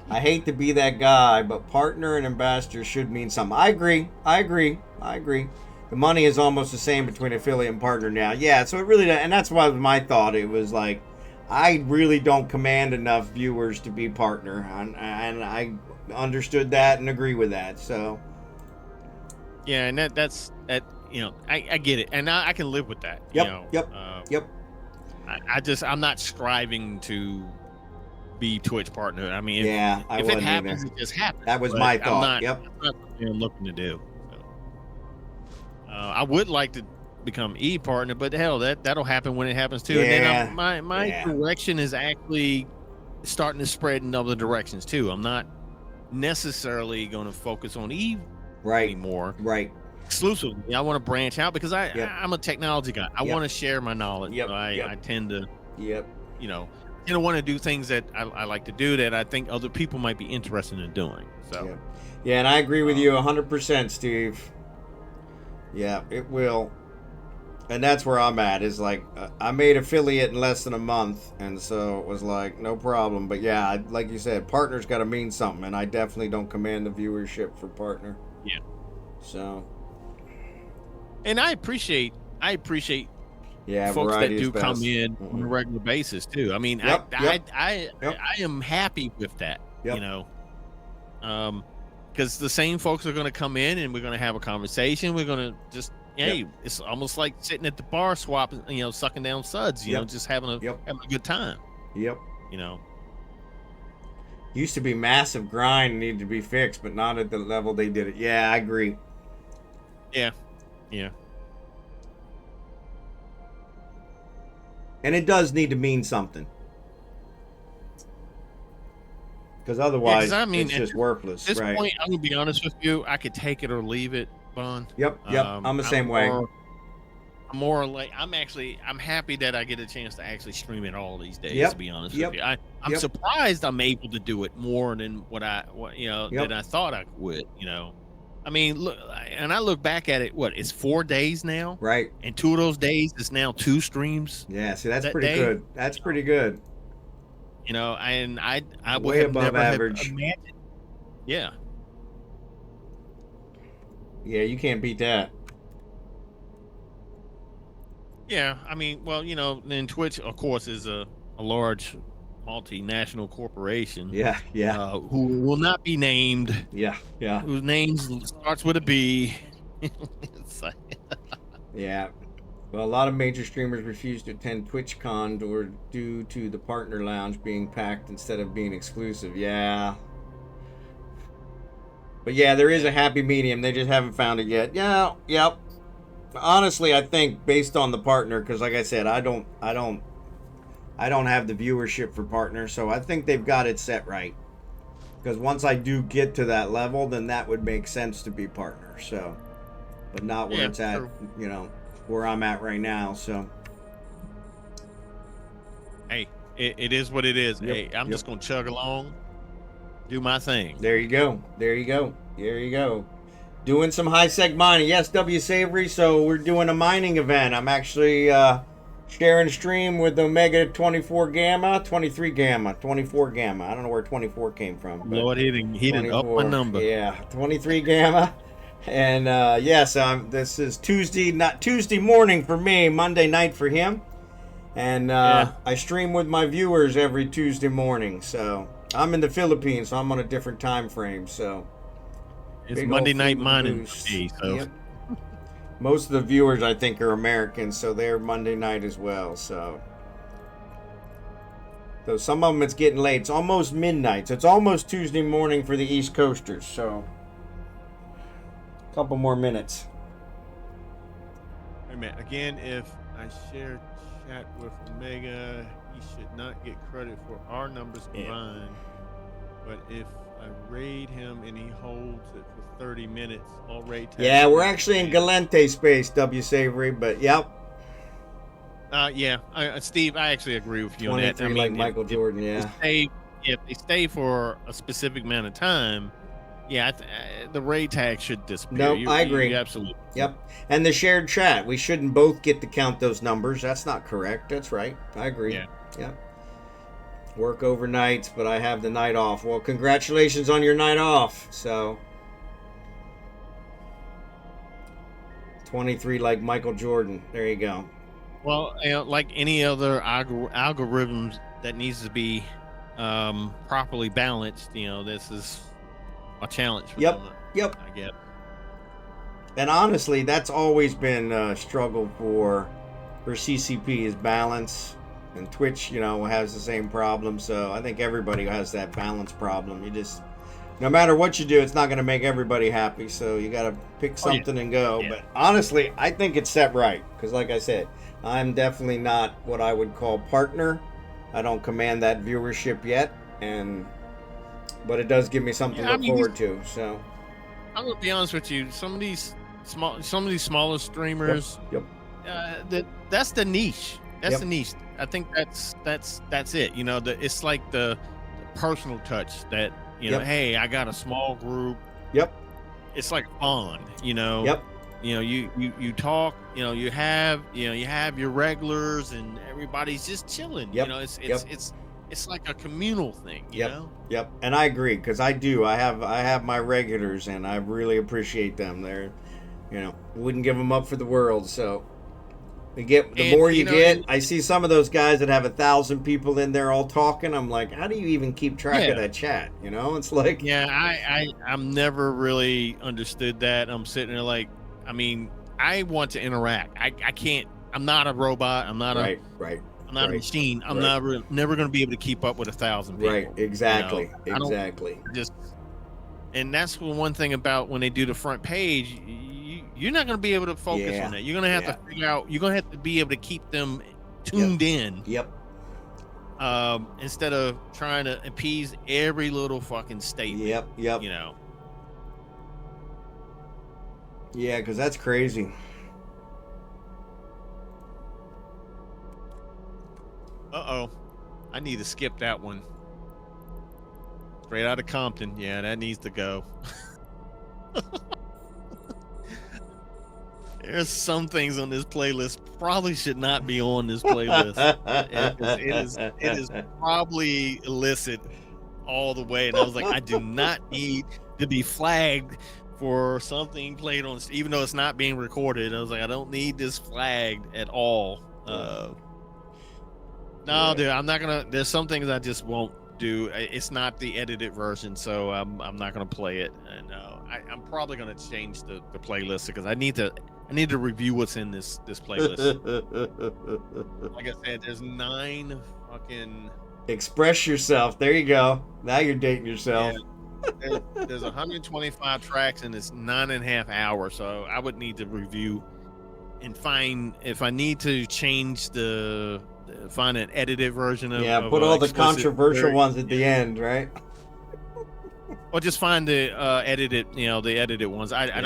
I hate to be that guy, but partner and ambassador should mean something. I agree. The money is almost the same between affiliate and partner now. Yeah, so it really, and that's why my thought. It was like, I really don't command enough viewers to be partner, and I understood that and agree with that. So yeah, and that's you know, I get it, and I can live with that. Yep, You know, yep. I'm not striving to be Twitch partner. I mean, if it happens, it just happens. That was my thought. That's not what I'm looking to do. So, I would like to become partner, but hell, that'll happen when it happens too. And then my direction is actually starting to spread in other directions too. I'm not necessarily going to focus on anymore. Right. Exclusively. I want to branch out because I'm a technology guy. I want to share my knowledge. So I tend to, you know, I don't want to do things that I like to do that I think other people might be interested in doing. So, yeah, and I agree with you 100%, Steve. Yeah, it will. And that's where I'm at, is like, I made affiliate in less than a month, and so it was like, no problem. But yeah, like you said, partner's got to mean something, and I definitely don't command the viewership for partner. Yeah. So. And I appreciate folks that do come in on a regular basis too. I mean, I am happy with that, you know, because the same folks are going to come in and we're going to have a conversation. We're going to just, it's almost like sitting at the bar swapping, you know, sucking down suds, you know, just having a good time. Yep. You know, used to be massive grind, needed to be fixed, but not at the level they did it. Yeah, I agree. Yeah. Yeah. And it does need to mean something. Because otherwise, it's just workless. At this point, I'm going to be honest with you. I could take it or leave it, Bond. Yep. I'm the same way. I'm more like, I'm happy that I get a chance to actually stream it all these days, to be honest with you. I'm surprised I'm able to do it more than than I thought I would, you know. I mean, look, and I look back at it, it's 4 days now? Right. And 2 of those days is now 2 streams. Yeah, see, that's pretty good. That's pretty good. You know, and I way above average. Yeah. Yeah, you can't beat that. Yeah, I mean, well, you know, then Twitch, of course, is a large multinational corporation. Yeah. Who will not be named. Yeah. Whose name starts with a B. Yeah. Well, a lot of major streamers refuse to attend TwitchCon due to the partner lounge being packed instead of being exclusive. Yeah. But yeah, there is a happy medium. They just haven't found it yet. Yeah. Yep. Honestly, I think based on the partner, because like I said, I don't have the viewership for partner, so I think they've got it set right. Because once I do get to that level, then that would make sense to be partner. So, but not where it's at, you know, where I'm at right now. So, hey, it is what it is. Hey, I'm just gonna chug along, do my thing. There you go. Doing some high seg mining. Yes, wsavory. So we're doing a mining event. I'm actually sharing stream with Omega23Gamma, 24Gamma. I don't know where 24 came from. Lord, he didn't up my number. Yeah, 23Gamma. And yes, this is Tuesday morning for me, Monday night for him. And I stream with my viewers every Tuesday morning. So I'm in the Philippines, so I'm on a different time frame. So it's Monday night mining for me. So. Most of the viewers, I think, are Americans, so they're Monday night as well. So some of them, it's getting late. It's almost midnight. So it's almost Tuesday morning for the East Coasters. So a couple more minutes. Hey man, again, if I share chat with Omega, he should not get credit for our numbers combined. But if I raid him and he holds it for 30 minutes, I'll raid him. Yeah, we're actually in Galente space, wsavory, but yep. Steve, I actually agree with you on that. I mean, like Michael Jordan, if they stay for a specific amount of time, the raid tag should disappear. No, I agree. Absolutely. Yep. And the shared chat, we shouldn't both get to count those numbers. That's not correct. That's right. I agree. Yeah. Work overnights, but I have the night off. Well, congratulations on your night off. So 23 like Michael Jordan. There you go. Well, like any other algorithms that needs to be properly balanced, this is a challenge for them, I get. And honestly, that's always been a struggle for CCP is balance. And Twitch, has the same problem. So I think everybody has that balance problem. You just, no matter what you do, it's not going to make everybody happy. So you got to pick something and go. Yeah. But honestly, I think it's set right. Because like I said, I'm definitely not what I would call partner. I don't command that viewership yet. But it does give me something to look forward to. So I'm going to be honest with you. Some of these smaller streamers, that's the niche. That's the niche. I think that's it. It's like the personal touch that, hey, I got a small group. It's like fun, you talk, you have your regulars and everybody's just chilling. It's like a communal thing, you know? And I agree, because I have my regulars and I really appreciate them. They're, wouldn't give them up for the world. So the more you get, I see some of those guys that have 1,000 people in there all talking. I'm like, how do you even keep track of that chat? It's like, I'm never really understood that. I'm sitting there like, I want to interact. I can't. I'm not a robot. I'm not I'm not a machine. I'm never going to be able to keep up with 1,000 people. Right. Exactly. Exactly. And that's one thing about when they do the front page. You're not going to be able to focus on that. You're going to have to figure out. You're going to have to be able to keep them tuned in. Instead of trying to appease every little fucking statement. Yeah, because that's crazy. I need to skip that one. Straight out of Compton. Yeah, that needs to go. There's some things on this playlist probably should not be on this playlist. It is probably illicit all the way. And I was like, I do not need to be flagged for something played on, even though it's not being recorded. I was like, I don't need this flagged at all. No, dude, I'm not gonna. There's some things I just won't do. It's not the edited version, so I'm not gonna play it. And I'm probably gonna change the playlist because I need to review what's in this playlist. Like I said, there's 9 fucking. Express yourself. There you go. Now you're dating yourself. Yeah. There's 125 tracks and it's 9.5 hours. So I would need to review and find if I need to change find an edited version of. Yeah, put all the controversial ones at the end, right? Or just find the edited ones. I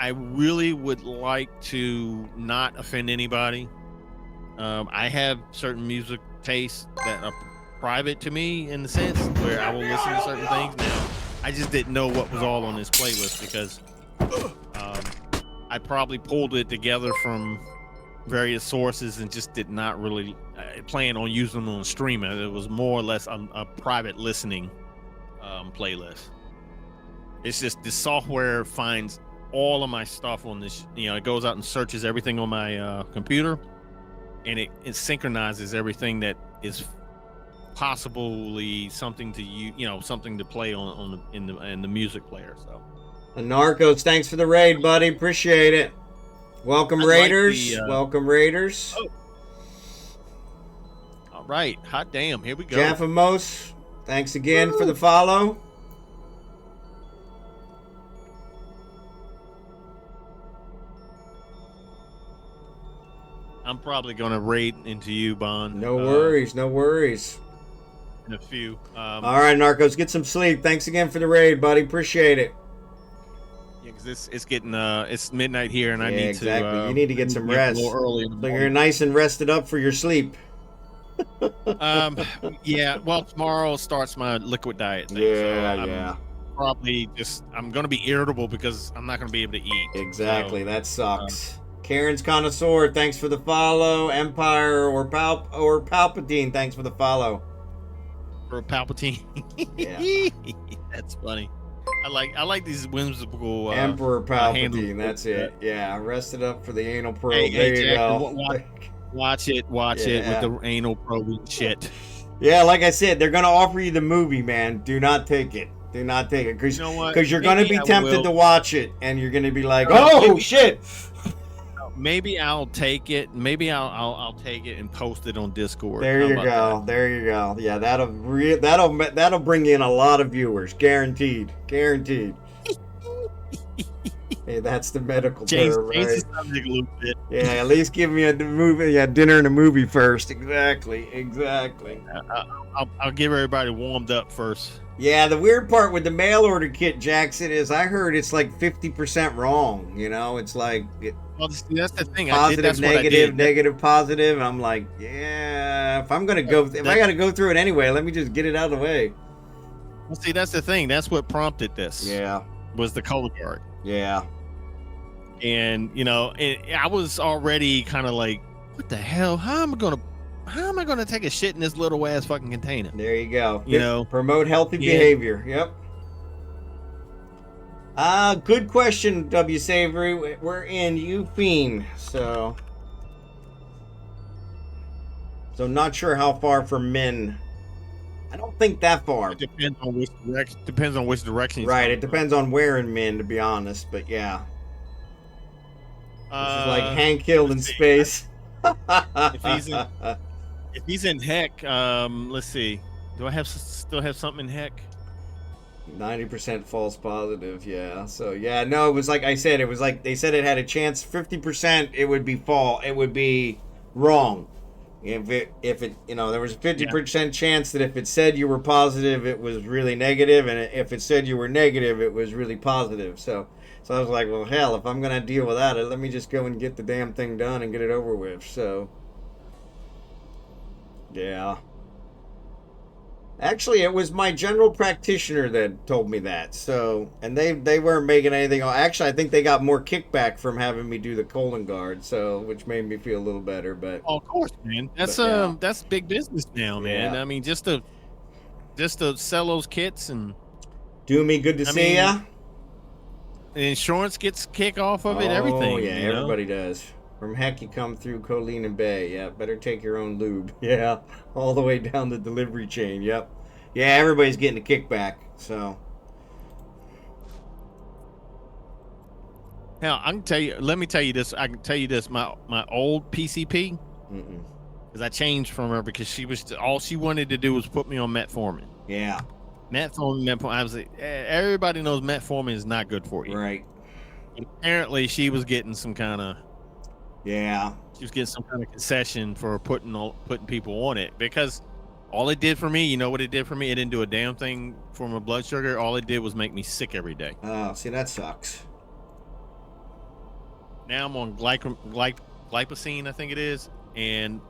really would like to not offend anybody. I have certain music tastes that are private to me in the sense where I will listen to certain things. Now, I just didn't know what was all on this playlist because I probably pulled it together from various sources and just did not really plan on using them on streaming. It was more or less a private listening playlist. It's just the software finds all of my stuff on this, it goes out and searches everything on my computer, and it synchronizes everything that is possibly something to something to play in the music player. So Anarckos, thanks for the raid, buddy. Appreciate it. Welcome, Raiders. Welcome, Raiders. Oh. All right, hot damn, here we go. Jaffamos, thanks again for the follow. I'm probably going to raid into you, Bond. No worries, no worries. In a few. All right, Narcos, get some sleep. Thanks again for the raid, buddy. Appreciate it. Yeah, because it's getting it's midnight here, and I need exactly. to. You need to get some rest. A little early in the morning. So you're nice and rested up for your sleep. Yeah. Well, tomorrow starts my liquid diet thing. Yeah. Probably I'm going to be irritable because I'm not going to be able to eat. Exactly. So, that sucks. Karen's Connoisseur, thanks for the follow. Empire or Palpatine, thanks for the follow. For Palpatine. Yeah. That's funny. I like these whimsical Emperor handles. Palpatine. That's it. Yeah, rested up for the anal probe. Hey, there you Jackson, go. watch it with the anal probing shit. Yeah, like I said, they're gonna offer you the movie, man. Do not take it. Do not take it, because You know what? you're gonna be Maybe I tempted will. to watch it, and you're gonna be like, No, "Oh maybe- shit!" Maybe I'll take it. Maybe I'll take it and post it on Discord. There How you about go. that? There you go. Yeah, that'll bring in a lot of viewers, guaranteed. Guaranteed. Hey, that's the medical Change term, the right? subject a little bit. Yeah, at least give me a movie, dinner and a movie first. Exactly. I'll give everybody warmed up first. Yeah, the weird part with the mail order kit, Jackson, is I heard it's like 50% wrong. You know, it's like Well, see, that's the thing. positive, negative, I negative, positive. I'm like, yeah, if I gotta go through it anyway, let me just get it out of the way. Well, see, that's the thing. That's what prompted this. Yeah, Was the color guard. yeah. And I was already kind of like, what the hell? How am I gonna take a shit in this little ass fucking container? There you go. You know, promote healthy yeah. behavior. Yep. Good question, wsavory. We're in Eufeme, so not sure how far from Min. I don't think that far. It depends on which direction. Depends on which direction. he's Right. coming It depends on where in Min, to be honest. But yeah, from. this is like Hank Hill in let's see. space. If he's in heck, let's see. Do I still have something in heck? 90% false positive, yeah. So yeah, no, it was like I said, it was like they said it had a chance 50% it would be wrong. If it there was a 50% chance that if it said you were positive, it was really negative, and if it said you were negative, it was really positive. So I was like, well, hell, if I'm gonna deal with that, let me just go and get the damn thing done and get it over with. So yeah. Actually, it was my general practitioner that told me that. So, and they weren't making anything. Actually, I think they got more kickback from having me do the colon guard, so which made me feel a little better. But Oh, of course, man. That's that's big business now, man. Yeah. I mean, just to sell those kits and do me good to see ya. the insurance gets kick off of it. Everything. Oh yeah, you know? everybody does. From heck, you come through Colleen and Bay. Yeah, better take your own lube. Yeah, all the way down the delivery chain. Yep. Yeah, everybody's getting a kickback. So. Now I can tell you. Let me tell you this. I can tell you this. My old PCP, because I changed from her because she was all she wanted to do was put me on metformin. Yeah. Metformin. I was like, everybody knows metformin is not good for you. Right. And apparently, she was getting some kind of. Yeah. She was getting some kind of concession for putting people on it, because all it did for me, you know what it did for me? It didn't do a damn thing for my blood sugar. All it did was make me sick every day. Oh, see, that sucks. Now I'm on glyphosine, I think it is, and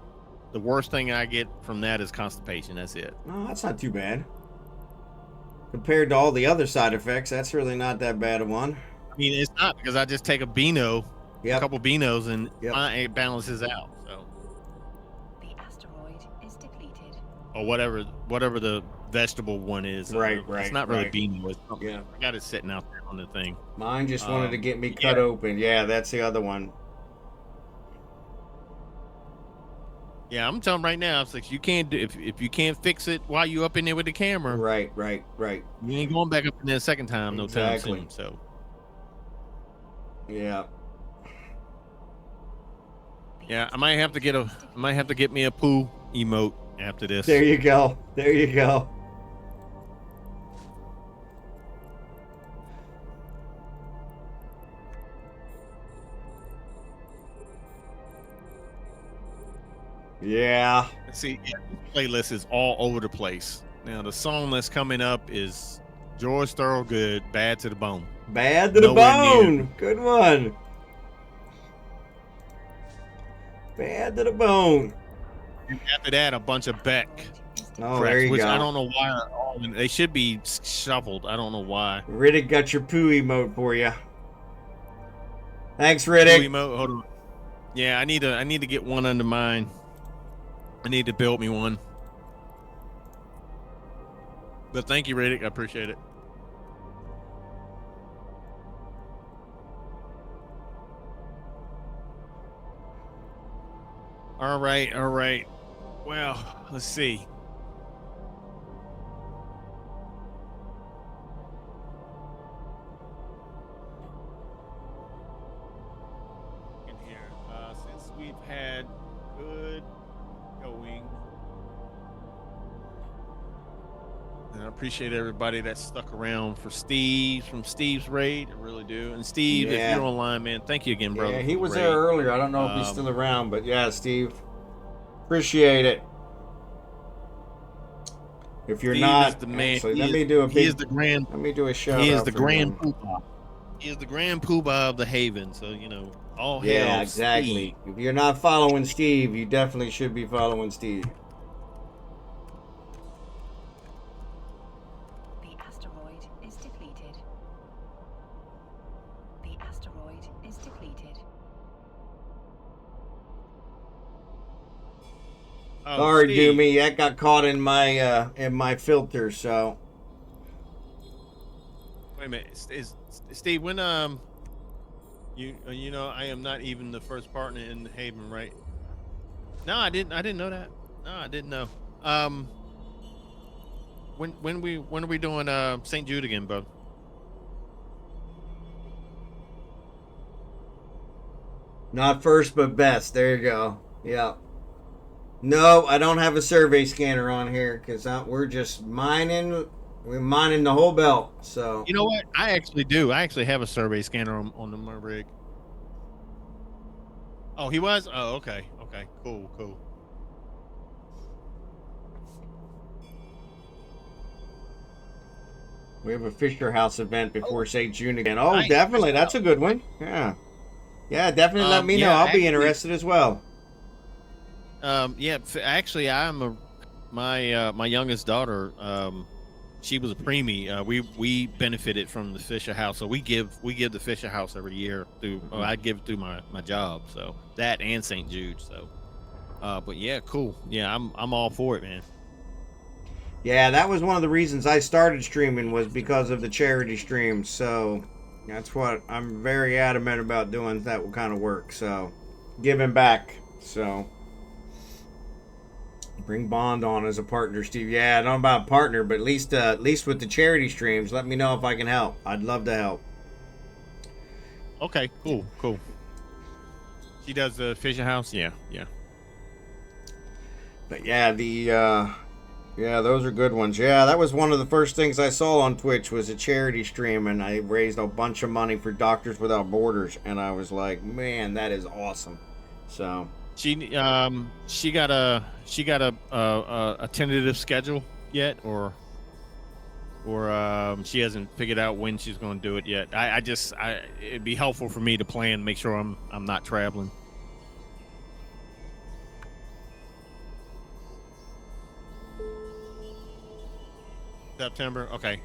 the worst thing I get from that is constipation. That's it. No, that's not too bad. Compared to all the other side effects, that's really not that bad a one. I mean, it's not, because I just take a Beano, Yep. a couple Beanos, and Yep. it balances out. So, The asteroid is depleted. or whatever the vegetable one is. Right, It's not really right. Beano. It's something. Yeah. I got it sitting out there on the thing. Mine just wanted to get me cut yeah. open. Yeah, that's the other one. Yeah, I'm telling right now, it's like you can't do if you can't fix it while you up in there with the camera. Right. You ain't going back up in there a second time, no time Exactly. soon. So Yeah. yeah, I might have to get me a poo emote after this. There you go. There you go. Yeah. See, yeah, this playlist is all over the place. Now the song that's coming up is George Thorogood, "Bad to the Bone." Bad to the Nowhere near. bone. Good one. Bad to the bone. And after that, a bunch of Beck Oh, tracks, there you which go. I don't know why they should be shuffled. I don't know why. Riddick got your poo emote for you. Thanks, Poo Riddick. emote, hold on. Yeah, I need to get one under mine. I need to build me one. But thank you, Riddick. I appreciate it. All right, all right. Well, let's see. In here, since we've had good going, and I appreciate everybody that stuck around for Steve from Steve's raid. I really do. And Steve, if Yeah. you're online, man, thank you again, brother. Yeah, he for the was raid. there earlier. I don't know if he's still around, but yeah, Steve, appreciate it. If you're Steve not, is the man. actually, He let is- me do a he big. is the grand. Let me do a shout He out. is the for grand him. poobah. He is the grand poobah of the Haven. So all hail. Yeah, exactly. Steve. If you're not following Steve, you definitely should be following Steve. The asteroid is depleted. The asteroid is depleted. Oh, Sorry, Steve. Doomy, that got caught in my filter. So Wait a minute, is Steve? When you know I am not even the first partner in the Haven, right? No, I didn't know that. No, I didn't know. When are we doing St. Jude again, bud? not first, but best. There you go. Yeah. No, I don't have a survey scanner on here because we're just mining. We're mining the whole belt. So You know what? I actually do. I actually have a survey scanner on my rig. Oh, he was? Oh, okay. Okay. Cool. we have a Fisher House event before St. June again. Oh, Nice. definitely. That's a good one. Yeah. Yeah, definitely let me know. yeah, I'll actually- be interested as well. Yeah. Actually, my youngest daughter. She was a preemie. We benefited from the Fisher House, so we give the Fisher House every year through. I give it through my job, so that and St. Jude. So, but yeah, cool. Yeah, I'm all for it, man. Yeah, that was one of the reasons I started streaming was because of the charity streams. So that's what I'm very adamant about doing. That kind of work. So giving back. So bring Bond on as a partner, Steve. Yeah, I don't know about partner, but at least with the charity streams, let me know if I can help. I'd love to help. Okay, cool. She does the Fisher House. Yeah. But yeah, those are good ones. Yeah, that was one of the first things I saw on Twitch was a charity stream, and I raised a bunch of money for Doctors Without Borders, and I was like, man, that is awesome. So She got a tentative schedule yet, or she hasn't figured out when she's going to do it yet. It'd be helpful for me to plan, make sure I'm not traveling. September. Okay.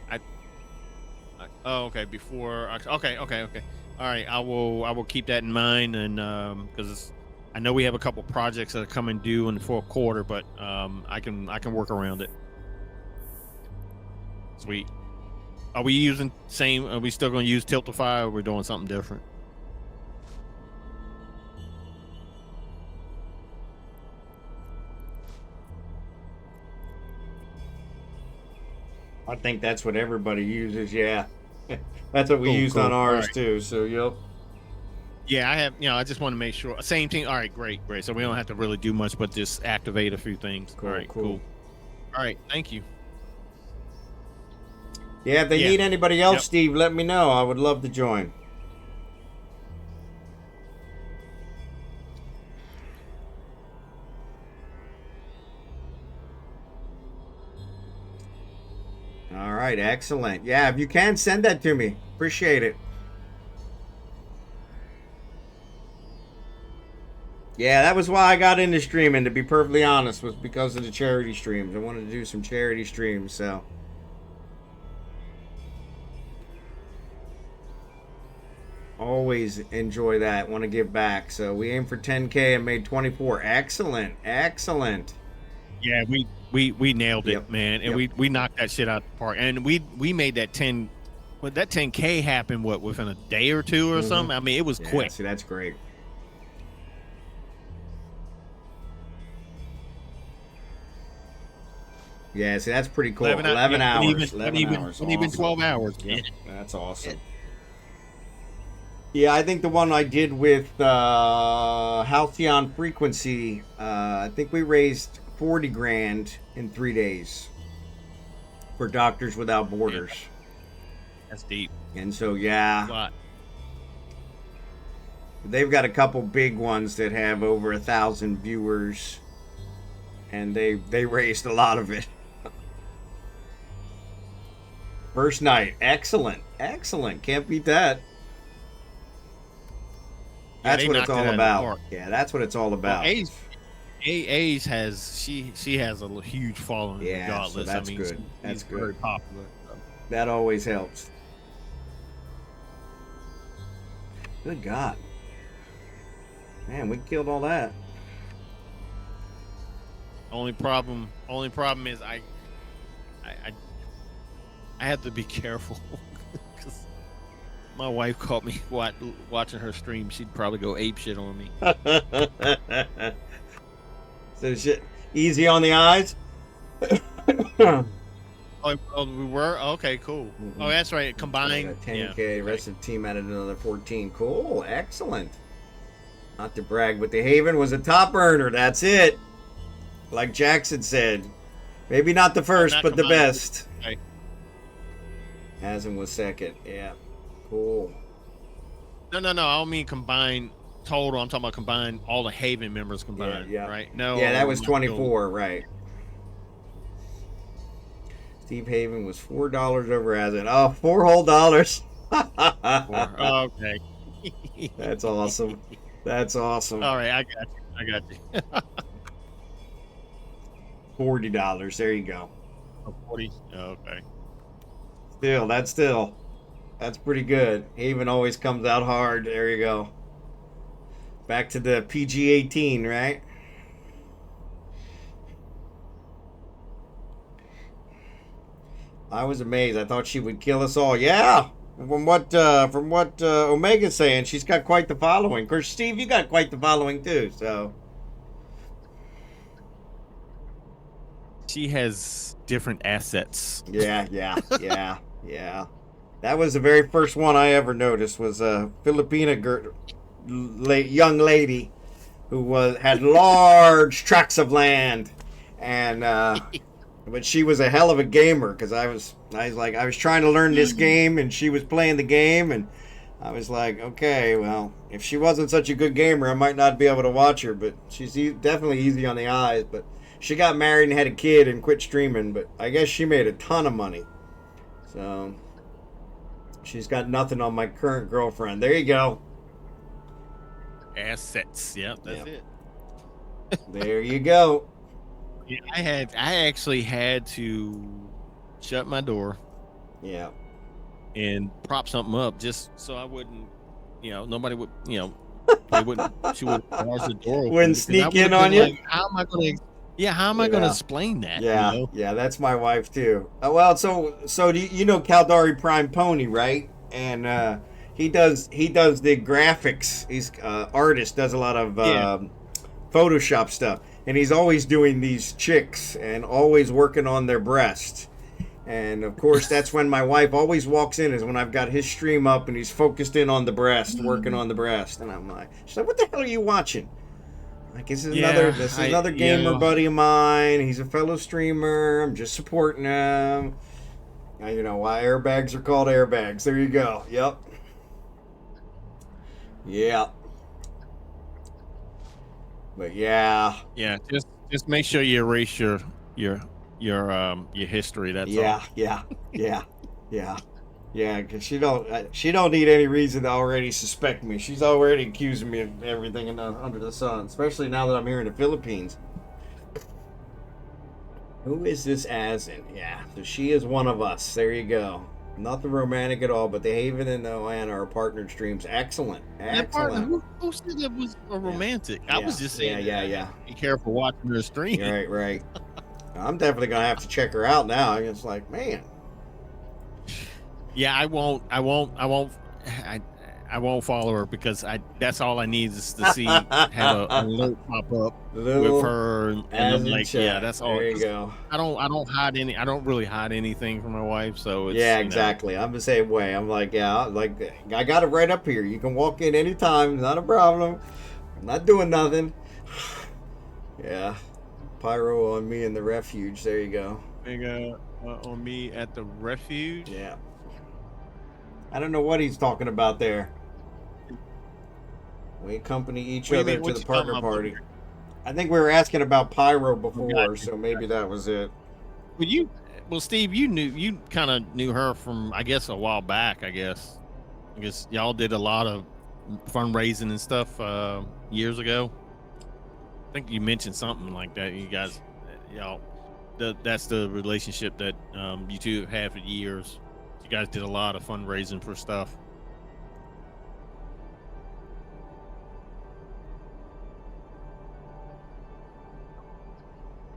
Okay. Before. Okay. All right. I will keep that in mind, and because I know we have a couple projects that are coming due in the fourth quarter, but I can work around it. Sweet. Are we using same? Are we still going to use Tiltify, or are we doing something different? I think that's what everybody uses. Yeah, that's what we Cool, used cool. on ours Alright. too. So yep. Yeah, I have. I just want to make sure. Same thing. All right, great. So we don't have to really do much, but just activate a few things. Cool, All right, cool. All right, thank you. Yeah, if they Yeah. need anybody else, Yep. Steve, let me know. I would love to join. All right, excellent. Yeah, if you can, send that to me. Appreciate it. Yeah, that was why I got into streaming, to be perfectly honest, was because of the charity streams. I wanted to do some charity streams, so. Always enjoy that, want to give back. So we aim for 10K and made 24. Excellent, excellent. Yeah, we nailed it, Yep. man, and Yep. we knocked that shit out the park, and we made that 10. Well, that 10K happened within a day or two or something. I mean, it was Yeah, quick. see, that's great. Yeah, see, that's pretty cool. 11 11 yeah, hours. Not 11 even, hours. not even Awesome. 12 hours. Yeah. That's awesome. Yeah, I think the one I did with Halcyon Frequency, I think we raised 40 grand in 3 days for Doctors Without Borders. That's deep. And so, yeah, A lot. they've got a couple big ones that have over 1,000 viewers, and they raised a lot of it. First night, excellent, excellent. Can't beat that. Yeah, That's they what it's knocked it all out of the about. park. Yeah, that's what it's all about. Well, A's has she has a huge following. Yeah, so regardless. that's I mean, good. That's she's very good. popular. So. That always helps. Good God. Man, we killed all that. Only problem is I have to be careful because my wife caught me watching her stream. She'd probably go ape shit on me. So shit, easy on the eyes. Oh, we were okay, cool. Mm-hmm. Oh, that's right. Combined, 10K. Yeah. Rest of the team added another 14. Cool, excellent. Not to brag, but the Haven was a top earner. That's it. Like Jackson said, maybe not the first, Not but the combined. best. Okay. Hasn't was second. Yeah, cool. No. I don't mean combined total. I'm talking about combined. All the Haven members combined. Yeah. Right. No. Yeah, that was I'm not 24, right. Steve Haven was $4 over Aslan. Oh, $4 whole dollars. doing- Okay. That's awesome. That's awesome. All right, I got you. $40. There you go. 40. Okay. That's pretty good. Haven always comes out hard. There you go. Back to the PG-18, right? I was amazed. I thought she would kill us all. Yeah. From what Omega's saying, she's got quite the following. Of course, Steve, you got quite the following too. So She has different assets. yeah. That was the very first one I ever noticed. Was a Filipina young lady who had large tracts of land, and but she was a hell of a gamer because I was trying to learn this game and she was playing the game, and I was like, okay, well, if she wasn't such a good gamer, I might not be able to watch her, but she's definitely easy on the eyes. But she got married and had a kid and quit streaming, but I guess she made a ton of money. So she's got nothing on my current girlfriend. There you go. Assets. Yep, that's Yep. it. There you go. Yeah, I actually had to shut my door Yeah. and prop something up just so I wouldn't, nobody would, they wouldn't, she would bars the door open. Wouldn't because sneak I would've in on been you? like, how am I going to explain that? Yeah, you know? yeah, that's my wife too. Well, so do you know Caldari Prime Pony, right? And he does the graphics. He's artist, does a lot of Photoshop stuff, and he's always doing these chicks and always working on their breast. And of course, that's when my wife always walks in, is when I've got his stream up and he's focused in on the breast, working on the breast. And I'm like, she's like, what the hell are you watching? Like, this is another gamer buddy of mine. He's a fellow streamer. I'm just supporting him. Now you know why airbags are called airbags. There you go. Yep. Yeah. But yeah. Yeah, just make sure you erase your history. That's all. Yeah, because she don't need any reason to already suspect me. She's already accusing me of everything under the sun, especially now that I'm here in the Philippines. Who is this Azin? Yeah, so she is one of us. There you go. Nothing romantic at all, but the Haven and the Oana are partnered streams. Excellent. That part, who said that was a romantic? I was just saying. Yeah. Be careful watching her stream. Right. I'm definitely gonna have to check her out now. It's like, man. Yeah, I I won't follow her because that's all I need is to see have an alert pop up Little with her, and as I'm in like, chat. yeah, that's all. There you go. I don't hide any. I don't really hide anything from my wife, so it's Yeah, exactly. I'm the same way. I'm like, yeah, like I got it right up here. You can walk in anytime, not a problem. I'm not doing nothing. Yeah, pyro on me in the refuge. There you go. Big on me at the refuge. Yeah. I don't know what he's talking about there. We accompany each What do you other mean? to What the you partner talking about? party. I think we were asking about pyro before, Gotcha. so maybe that was it. Well, Steve, you kind of knew her from, I guess, a while back. I guess y'all did a lot of fundraising and stuff years ago. I think you mentioned something like that. You guys, that's the relationship that you two have had for years. You guys did a lot of fundraising for stuff.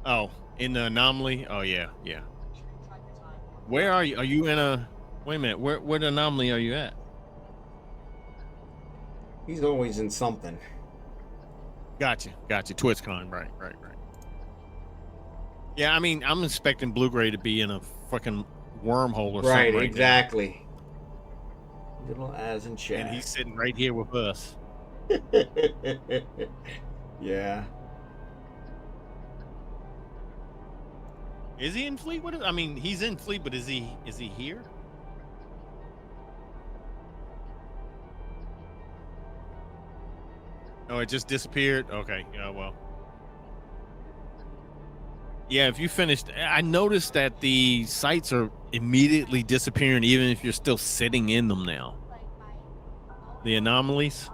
Oh, in the anomaly? Oh yeah. Where are you? Are you in a? Wait a minute. Where the anomaly are you at? He's always in something. Gotcha. TwitchCon, right. Yeah, I mean, I'm expecting Blue-Gray to be in a fucking wormhole or something. Right, exactly. Little as in chat. And he's sitting right here with us. Yeah. Is he in Fleet? I mean, he's in Fleet, but is he here? Oh, it just disappeared. Okay. Yeah. Well. Yeah. If you finished, I noticed that the sites are immediately disappearing, even if you're still sitting in them now. The anomalies.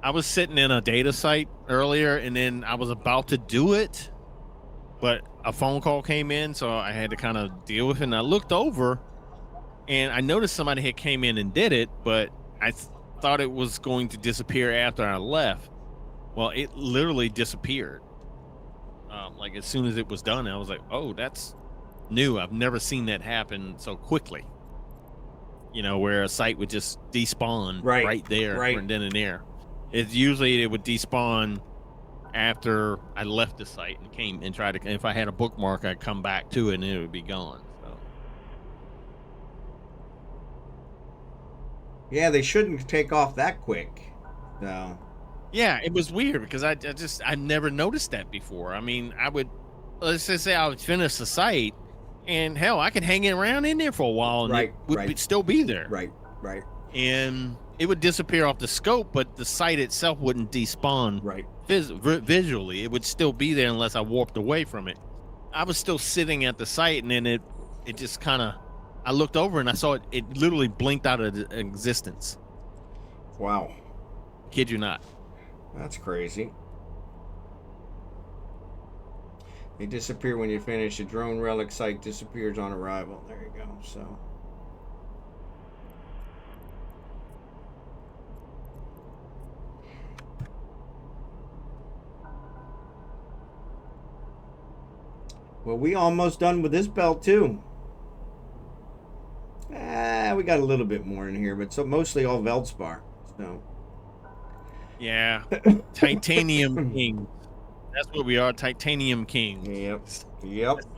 I was sitting in a data site earlier, and then I was about to do it, but a phone call came in, so I had to kind of deal with it. And I looked over, and I noticed somebody had came in and did it, but I thought it was going to disappear after I left. Well, it literally disappeared. Like as soon as it was done, I was like, "Oh, that's new. I've never seen that happen so quickly." You know, where a site would just despawn right there, right then and there. It's usually it would despawn after I left the site and came and tried to. If I had a bookmark, I'd come back to it and it would be gone. So. Yeah, they shouldn't take off that quick. No. Yeah, it was weird because I never noticed that before. I mean, let's just say I would finish the site, and hell, I could hang it around in there for a while, and it would still be there. Right. And it would disappear off the scope, but the site itself wouldn't despawn. Right. Visually, it would still be there unless I warped away from it. I was still sitting at the site, and then it just kind of. I looked over and I saw it. It literally blinked out of existence. Wow. Kid you not. That's crazy. They disappear when you finish. The drone relic site disappears on arrival. There you go. So. Well, we almost done with this belt too. We got a little bit more in here, but so mostly all Veldspar. So. Yeah, Titanium King. That's what we are, Titanium King. Yep. That's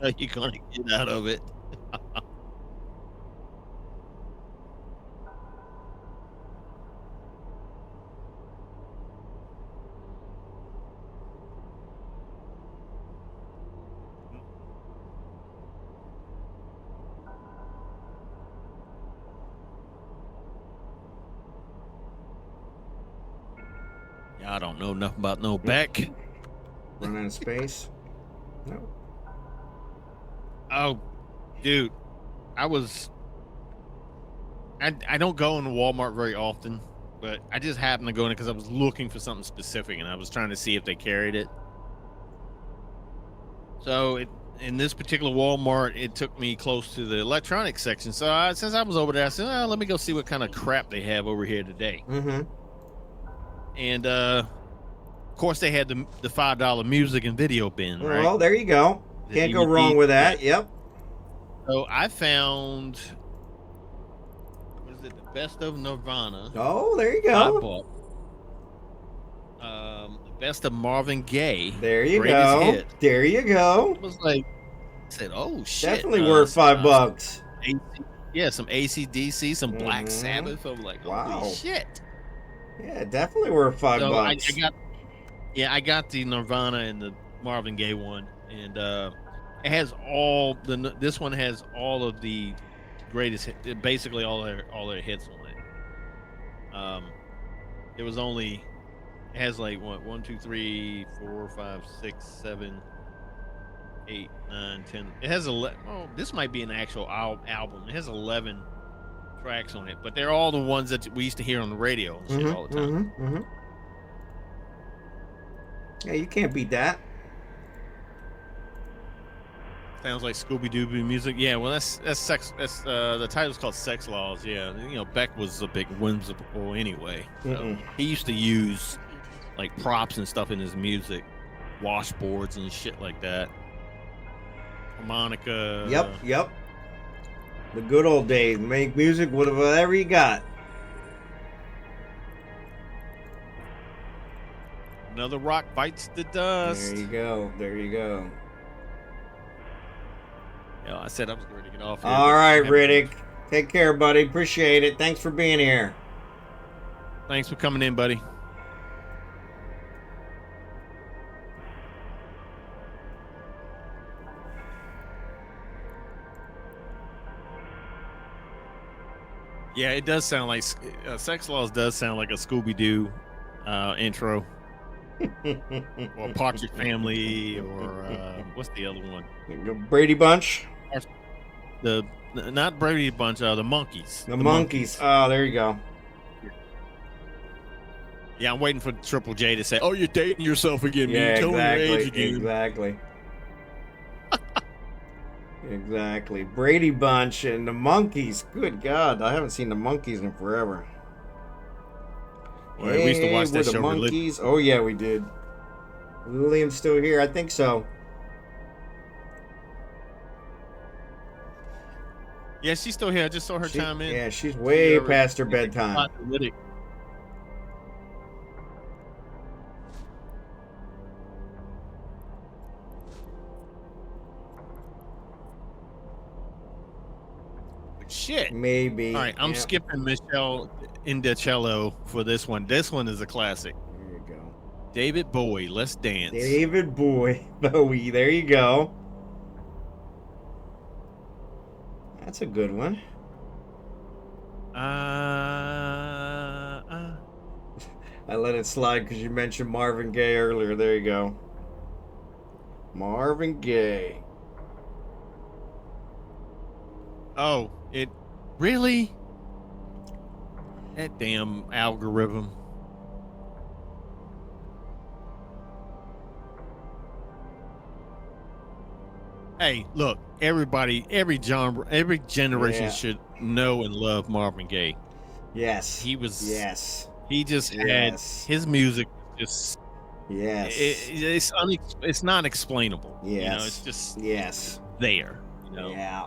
how you're gonna get out of it. I don't know enough about no Beck. Run out of space? No. Oh, dude. I don't go into Walmart very often, but I just happened to go in it because I was looking for something specific, and I was trying to see if they carried it. So in this particular Walmart, it took me close to the electronics section. So since I was over there, I said, let me go see what kind of crap they have over here today. Mm-hmm. And of course, they had the $5 music and video bin, right? Well, there you go. Can't go wrong with that. Yep. So I found, what is it? The Best of Nirvana. Oh, there you I go. bought. Best of Marvin Gaye. There you Greatest go. Hit. There you go. I was like, I said, oh shit. Definitely worth $5. Yeah, some AC/DC, some Black Mhm. Sabbath. I'm like, Wow. holy shit. Yeah, definitely worth $5. So I got the Nirvana and the Marvin Gaye one, and it has this one has all of the greatest, basically all their hits on it. It was only, it has like what, 1, 2, 3, 4, 5, 6, 7, 8, 9, 10. It has 11. Oh, this might be an actual album. It has 11 tracks on it, but they're all the ones that we used to hear on the radio and shit all the time. Yeah, you can't beat that. Sounds like Scooby-Doo music. Yeah, well, that's sex. That's the title's called Sex Laws. Yeah, you know, Beck was a big whimsical anyway. So he used to use like props and stuff in his music, washboards and shit like that. Harmonica. Yep. The good old days. Make music with whatever you got. Another rock bites the dust. There you go. Yeah, I said I was going to get off here. All right, Riddick. Take care, buddy. Appreciate it. Thanks for being here. Thanks for coming in, buddy. Yeah, it does sound like Sex Laws does sound like a Scooby-Doo intro. Or Pocket Family, or what's the other one? Brady Bunch? Not Brady Bunch, the Monkeys. The Monkeys. Oh, there you go. Yeah, I'm waiting for Triple J to say, "Oh, you're dating yourself again, yeah, man. Tell me your age again." Exactly. Exactly. Brady Bunch and the Monkeys. Good God, I haven't seen the Monkeys in forever. Well, we used to watch that the show. Monkeys. Oh yeah, we did. Lilium's still here. I think so. Yeah, she's still here. I just saw her chime in. Yeah, she's way past her bedtime. Shit. Maybe. All right, I'm skipping Michelle Indecello for this one. This one is a classic. There you go. David Bowie, Let's Dance. David Bowie. There you go. That's a good one. I let it slide because you mentioned Marvin Gaye earlier. There you go. Marvin Gaye. Oh, it really? That damn algorithm. Hey, look, everybody, every genre, every generation should know and love Marvin Gaye. Yes. He was. Yes. He just had his music. Just. Yes. It's not explainable. Yes. You know, it's just. Yes. There. You know? Yeah.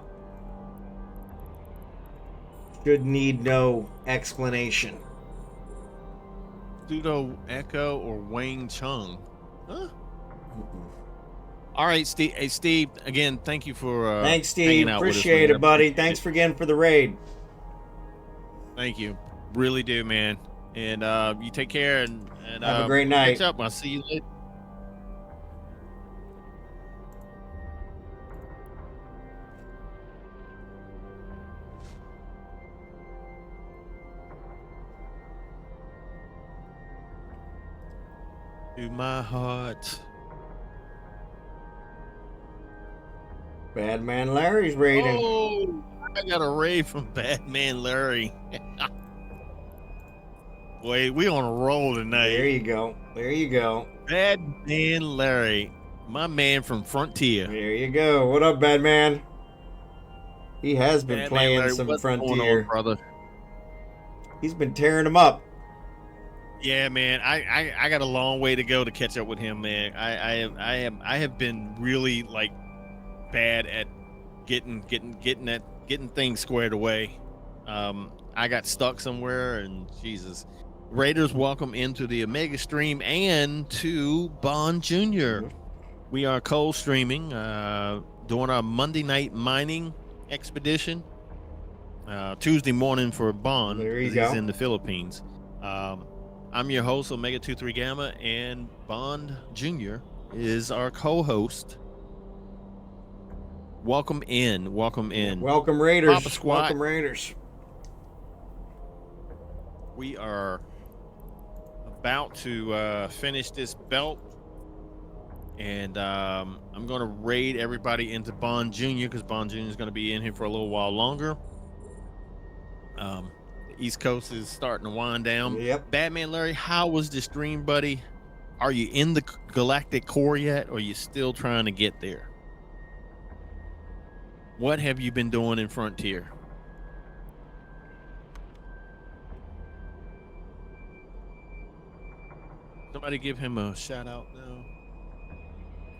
Should need no explanation. Pseudo Echo or Wang Chung. Huh? All right, Steve. Hey, Steve. Again, thank you for. Thanks, Steve. Hanging out Appreciate with us, it, buddy. Thanks again for the raid. Thank you. Really do, man. And you take care and have a great night. Catch up. I'll see you later. To my heart. BadmanLarry's raiding. Oh, I got a raid from BadmanLarry. Wait, we on a roll tonight. There you go. There you go. BadmanLarry, my man from Frontier. There you go. What up, Badman? He has been playing Larry, some what's Frontier. going on, brother? He's been tearing them up. Yeah, man. I got a long way to go to catch up with him, man. I have been really like bad at getting things squared away. I got stuck somewhere, and Jesus. Raiders, welcome into the Omega stream and to Bond Jr. We are cold streaming, doing our Monday night mining expedition. Tuesday morning for Bond. There you 'cause go. He's in the Philippines. I'm your host, Omega23Gamma, and Bond Jr. is our co-host. Welcome in. Welcome in. Welcome, Raiders. Papa Squat. Welcome, Raiders. We are about to finish this belt, and I'm going to raid everybody into Bond Jr. because Bond Jr. is going to be in here for a little while longer. The East Coast is starting to wind down. Yep. BadmanLarry, how was the stream, buddy? Are you in the galactic core yet, or are you still trying to get there? What have you been doing in Frontier? Somebody give him a shout out now.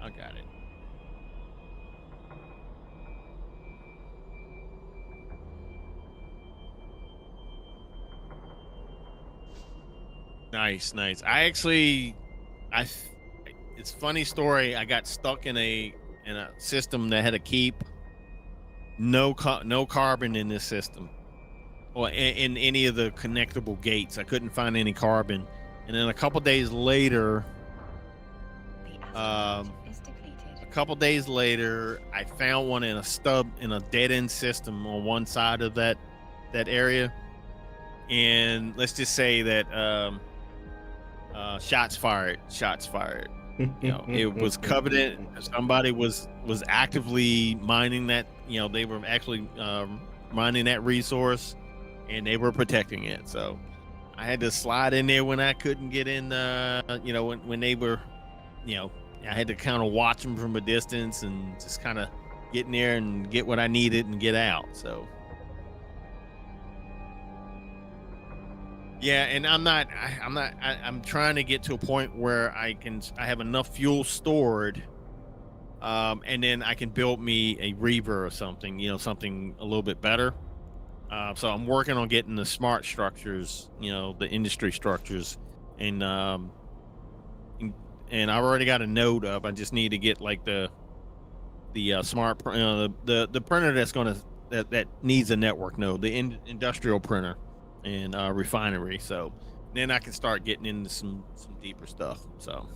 I got it. Nice. It's a funny story. I got stuck in a system that had a keep. No carbon in this system, or in any of the connectable gates. I couldn't find any carbon, and then a couple days later, I found one in a stub in a dead end system on one side of that area, and let's just say that shots fired. You know, it was coveted. Somebody was actively mining that. You know, they were actually mining that resource, and they were protecting it. So I had to slide in there when I couldn't get in. You know, when they were, you know, I had to kind of watch them from a distance and just kind of get in there and get what I needed and get out. So. Yeah, and I'm trying to get to a point where I have enough fuel stored, and then I can build me a Reaver or something, you know, something a little bit better. So I'm working on getting the smart structures, you know, the industry structures, and I've already got a node up. I just need to get like the smart, the printer that needs a network node, the industrial printer. And refinery, so then I can start getting into some deeper stuff. So,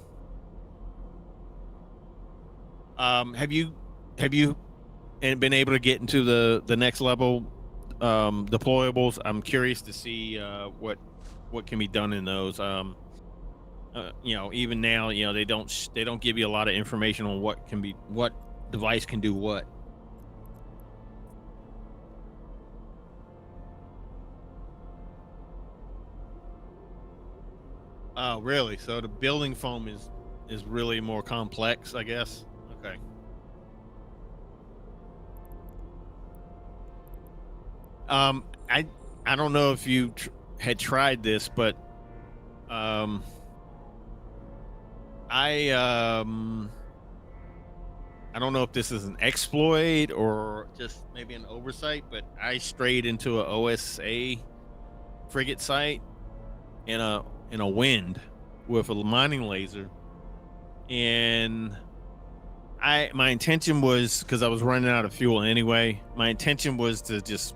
have you been able to get into the next level deployables? I'm curious to see what can be done in those. You know, even now, you know, they don't give you a lot of information on what device can do what. Oh, really? So the building foam is really more complex, I guess. Okay. I don't know if you had tried this, but I don't know if this is an exploit or just maybe an oversight, but I strayed into a OSA frigate site in a wind with a mining laser, and my intention was, because I was running out of fuel anyway, my intention was to just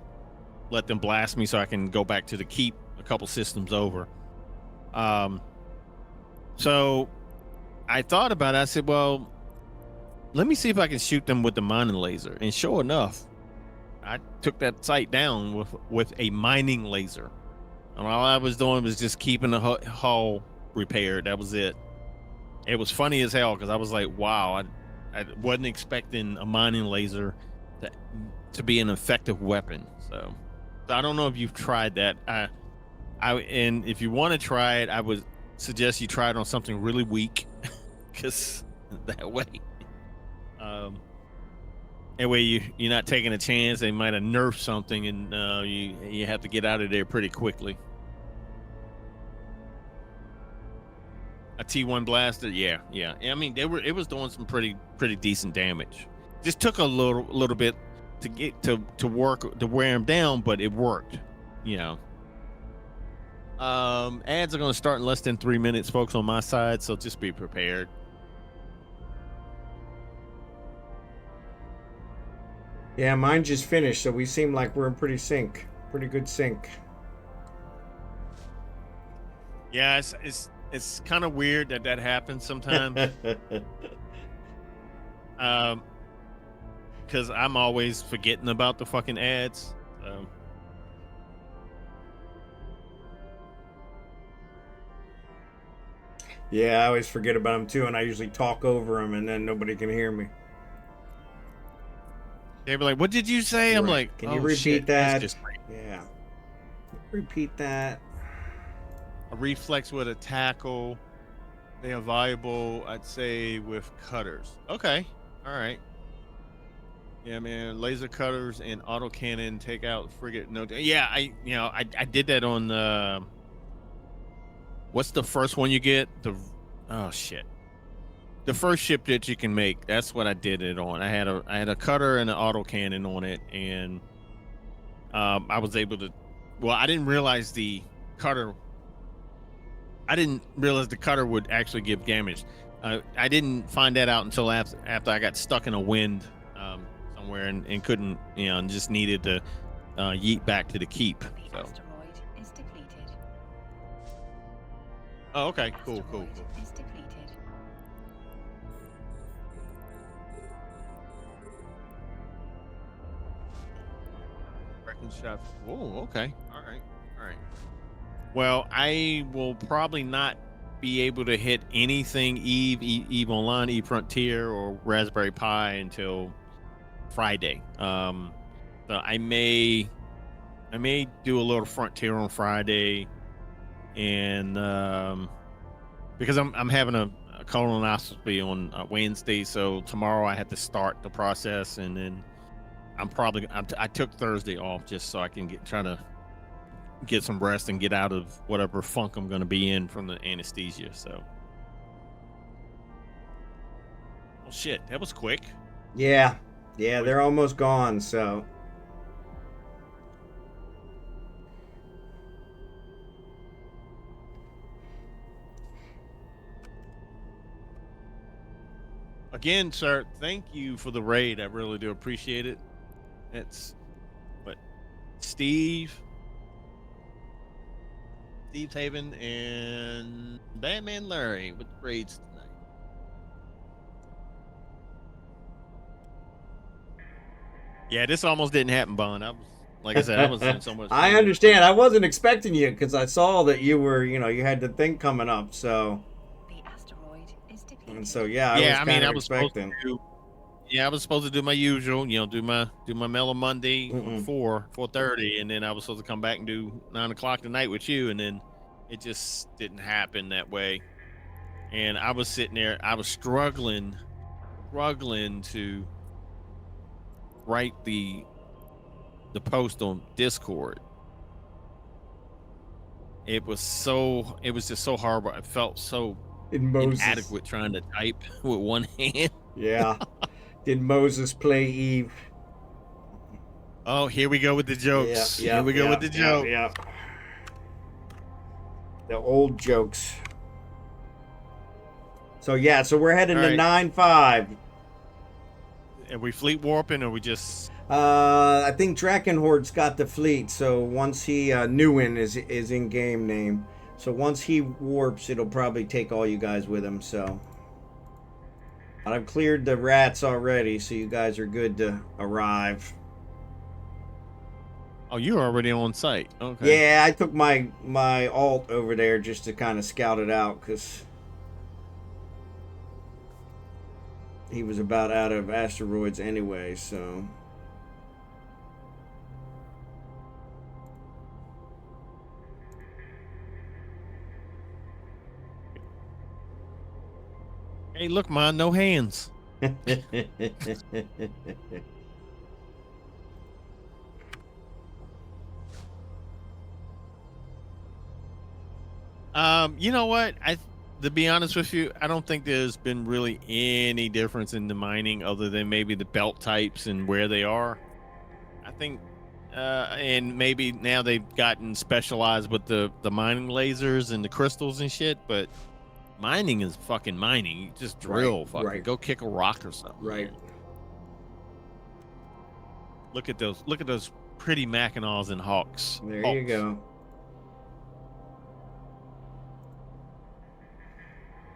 let them blast me so I can go back to the keep a couple systems over. So I thought about it. I said, well, let me see if I can shoot them with the mining laser, and sure enough, I took that site down with a mining laser. And all I was doing was just keeping the hull repaired. That was it. It was funny as hell because I was like, wow, I wasn't expecting a mining laser to be an effective weapon. So I don't know if you've tried that. And if you want to try it, I would suggest you try it on something really weak, because that way you're not taking a chance. They might have nerfed something, and you have to get out of there pretty quickly. A T1 blaster, yeah. I mean, it was doing some pretty decent damage. Just took a little bit to get to work to wear them down, but it worked. you know. Ads are going to start in less than 3 minutes, folks, on my side, so just be prepared. Yeah, mine just finished, so we seem like we're in pretty good sync. Yeah, it's kind of weird that happens sometimes. Because I'm always forgetting about the fucking ads. So. Yeah, I always forget about them too, and I usually talk over them, and then nobody can hear me. They be like, "What did you say?" I'm like, "Can you oh, repeat shit. that?" That's just great. Yeah, repeat that. A reflex with a tackle. They are viable, I'd say, with cutters. Okay, all right. Yeah, man, laser cutters and autocannon take out frigate. No, yeah, I did that on what's the first one you get? Oh shit, the first ship that you can make. That's what I did it on. I had a cutter and an autocannon on it, and I was able to. Well, I didn't realize the cutter. I didn't realize the cutter would actually give damage. I didn't find that out until after I got stuck in a wind somewhere and couldn't, and just needed to yeet back to the keep. The So. asteroid is depleted. Oh, okay, cool. Asteroid is depleted. Wrecking shot. Oh, okay. All right. Well, I will probably not be able to hit anything Eve Online, Eve Frontier, or Raspberry Pi until Friday. So I may do a little Frontier on Friday, and because I'm having a colonoscopy on Wednesday, so tomorrow I have to start the process, and then I took Thursday off just so I can try to get some rest and get out of whatever funk I'm going to be in from the anesthesia. So, well, shit, that was quick. Yeah, they're almost gone. So. Again, sir, thank you for the raid. I really do appreciate it. StevesHaven and BadmanLarry with the raids tonight. Yeah, this almost didn't happen, Bond. Like I said, I was in so much pain. I understand. I wasn't expecting you because I saw that you were, you had the thing coming up. So. The asteroid is depleted. And so I was expecting. I was supposed to do my usual, do my mellow Monday 4:30, and then I was supposed to come back and do 9 o'clock tonight with you, and then it just didn't happen that way. And I was sitting there, I was struggling to write the post on Discord. It was just so horrible. I felt so inadequate trying to type with one hand. Yeah. Did Moses play Eve? Oh, here we go with the jokes. Here we go with the jokes. Yeah. The old jokes. So we're heading to 9-5. Are we fleet warping, or we just? I think Drachenhort's got the fleet. So once he Newen is in game name. So once he warps, it'll probably take all you guys with him. So. I've cleared the rats already, so you guys are good to arrive. Oh, you're already on site. Okay. Yeah, I took my alt over there just to kind of scout it out, because he was about out of asteroids anyway, so. Hey, look, man, no hands. You know what? To be honest with you, I don't think there's been really any difference in the mining other than maybe the belt types and where they are. I think and maybe now they've gotten specialized with the mining lasers and the crystals and shit, but mining is fucking mining. You just drill, fucking go kick a rock or something. Right. Man. Look at those pretty Mackinaws and hawks. There you go.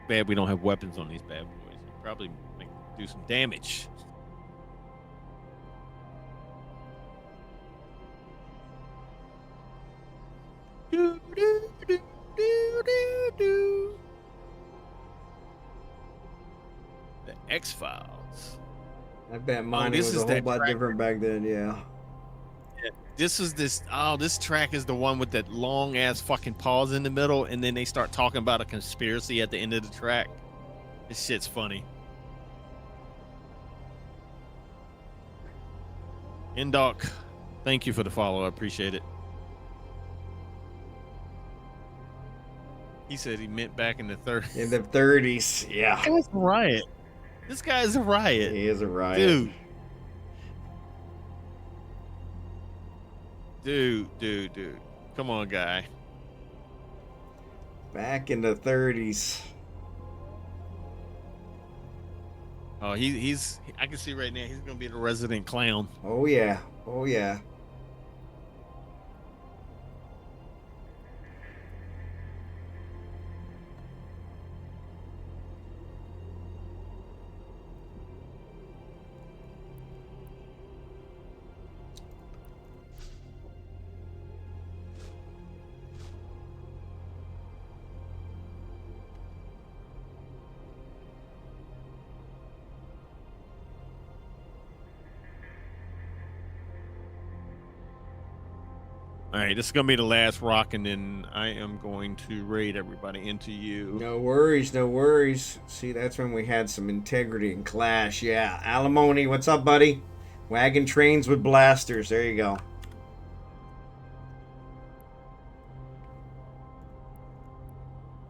Bad we don't have weapons on these bad boys. Probably do some damage. Do, do, do, do, do, do. The X-Files. I bet mining was a whole lot different back then, yeah. This track is the one with that long ass fucking pause in the middle, and then they start talking about a conspiracy at the end of the track. This shit's funny. Indoc, thank you for the follow. I appreciate it. He said he meant back in the 30s. In the 30s, yeah. This guy's a riot. This guy is a riot. He is a riot. Dude. Come on, guy. Back in the 30s. Oh, he's I can see right now he's gonna be the resident clown. Oh yeah. Oh yeah. All right, this is gonna be the last rock, and then I am going to raid everybody into you. No worries, no worries. See, that's when we had some integrity and clash. Yeah, Alimony, what's up, buddy? Wagon trains with blasters. There you go.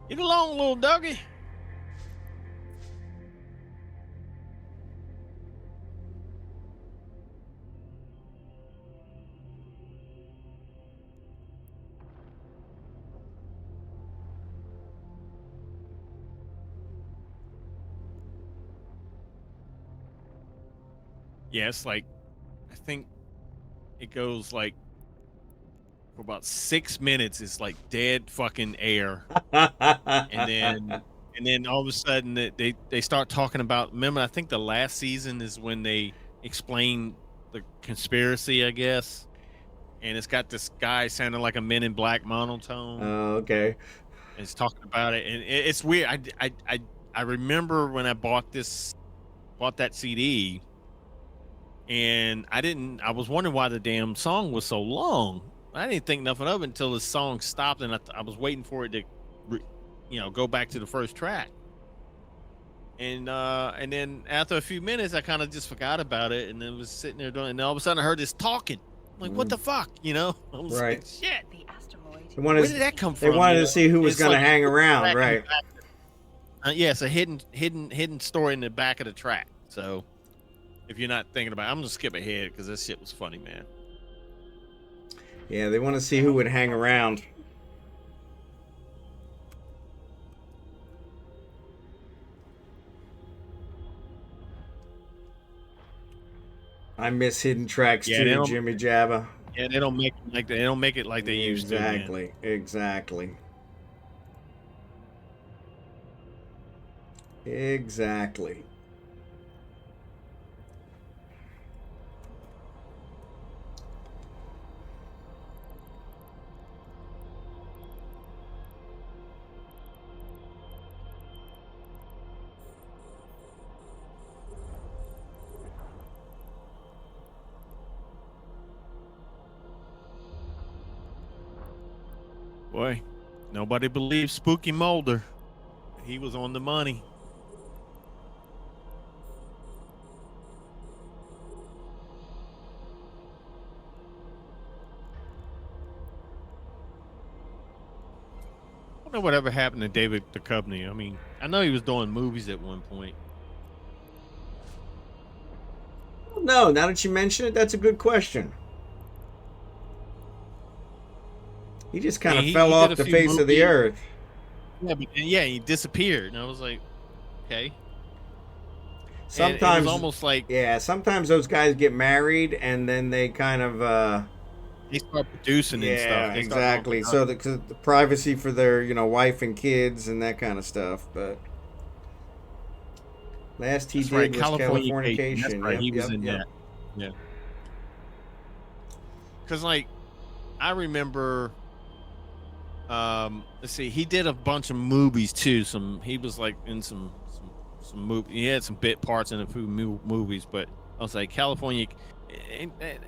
Get along, little doggy. Yeah, it's like, I think it goes like for about 6 minutes. It's like dead fucking air, and then all of a sudden they start talking about. Remember, I think the last season is when they explain the conspiracy, I guess, and it's got this guy sounding like a Men in Black monotone. Oh, okay. It's talking about it, and it's weird. I remember when I bought that CD. And I was wondering why the damn song was so long. I didn't think nothing of it until the song stopped, and I was waiting for it to, go back to the first track. And then after a few minutes, I kind of just forgot about it, and then was sitting there doing. And all of a sudden, I heard this talking. I'm like, what the fuck, I was right. Like, shit. The asteroid. Where did that come from? They wanted to see who was going to hang around, right? Yeah, it's a hidden story in the back of the track. So. If you're not thinking about it, I'm going to skip ahead because this shit was funny, man. Yeah, they want to see who would hang around. I miss hidden tracks too, JimmyJabba. Yeah, they don't make it like they used to. Exactly, exactly. Exactly. Boy, nobody believes Spooky Mulder. He was on the money. I don't know whatever happened to David Duchovny. I mean, I know he was doing movies at one point. No, now that you mention it, that's a good question. He just kind of he fell did off a the few face of the movies. earth. Yeah, but yeah, he disappeared, and I was like, okay. Sometimes And it was almost like yeah, sometimes those guys get married and then they kind of they start producing and stuff. yeah, They start doing exactly. production. So the privacy for their, wife and kids and that kind of stuff. But last he That's right, did was Californication. That's Californication. right, Yep, he was yep, in yep. that. Yeah. Because like, I remember. Let's see. He did a bunch of movies too. He was like in some movie. He had some bit parts in a few movies, but I was like, California.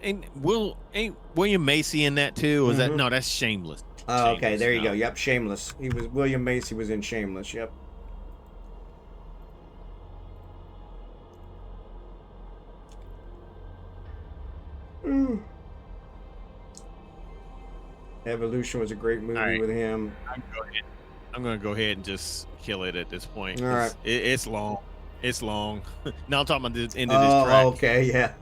Ain't William Macy in that too? Or is that Mhm. no? That's Shameless. Oh, okay, Shameless, there you no. go. Yep, Shameless. William Macy was in Shameless. Yep. Evolution was a great movie right. with him. I'm gonna go ahead and just kill it at this point. All right. It's long. It's long. Now I'm talking about the end of Oh, this track. okay, yeah.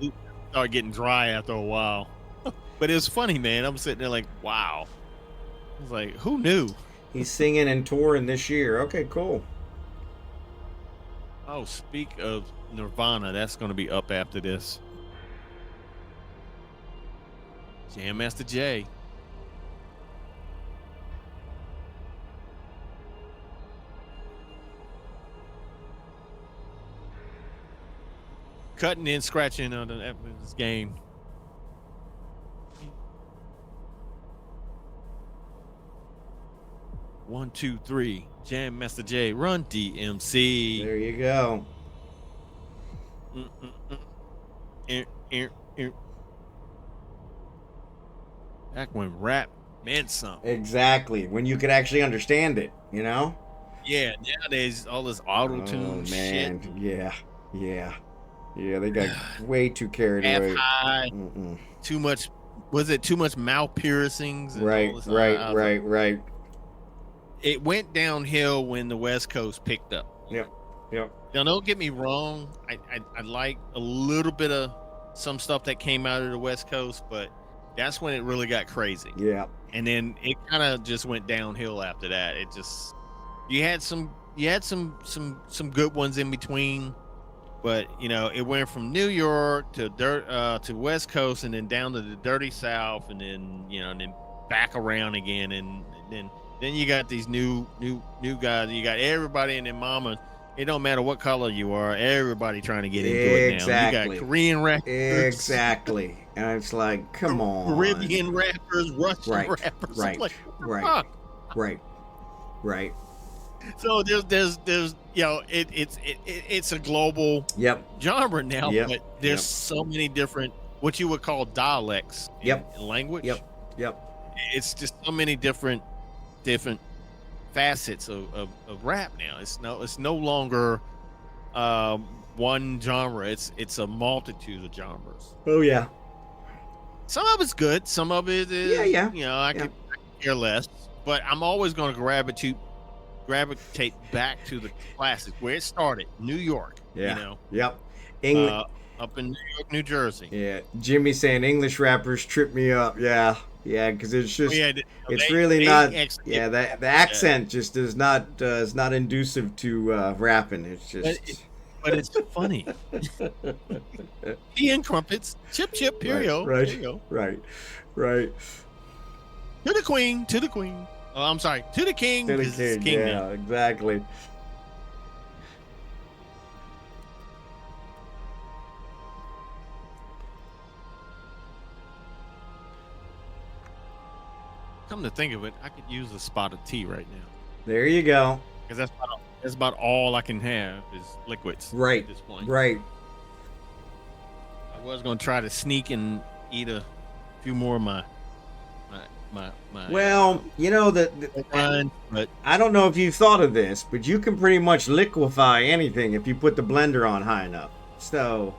It started getting dry after a while. But it was funny, man. I'm sitting there like, wow. I was like, who knew? He's singing and touring this year. Okay, cool. Oh, speak of Nirvana, that's going to be up after this. Jam Master J. Cutting and scratching on this game. One, two, three. Jam Master J. Run DMC. There you go. Back when rap meant something. Exactly. When you could actually understand it, Yeah, nowadays all this auto-tune shit. Yeah, they got way too carried Half away. high. Mm-mm. Too much. Was it too much mouth piercings? And Right, all this? right. It went downhill when the West Coast picked up. Yep. Now, don't get me wrong. I like a little bit of some stuff that came out of the West Coast, but that's when it really got crazy. Yeah. And then it kind of just went downhill after that. It just you had some good ones in between, but it went from New York to West Coast, and then down to the dirty South, and then and then back around again, and then you got these new guys. You got everybody and their mama. It don't matter what color you are. Everybody trying to get into it now. Exactly. You got Korean rappers. Exactly. And it's like, come on. Caribbean rappers, Russian Right, rappers. right, I'm like, right. fuck. Right. So there's it's a global Yep. genre now, Yep. but there's Yep. so many different what you would call dialects in language. Yep. It's just so many different facets of rap now. It's no longer one genre. It's a multitude of genres. Oh yeah. Some of it's good. Some of it is Yeah. I could care less. But I'm always going to gravitate back to the classic where it started, New York. Yeah. Yep. Up in New York, New Jersey. Yeah. Jimmy saying English rappers trip me up. Yeah, because it's just it's really not. Yeah, the accent just is not inducive to rapping. It's just. But it's funny. Tea and crumpets, chip, Perio. Right. There you go. Right. To the queen. Oh, I'm sorry. To the king. To the 'cause it's king. now. Yeah, exactly. Come to think of it, I could use a spot of tea right now. There you go. Because that's about all I can have is liquids. Right. At this point. Right. I was going to try to sneak and eat a few more of my Well, but I don't know if you thought of this, but you can pretty much liquefy anything if you put the blender on high enough. So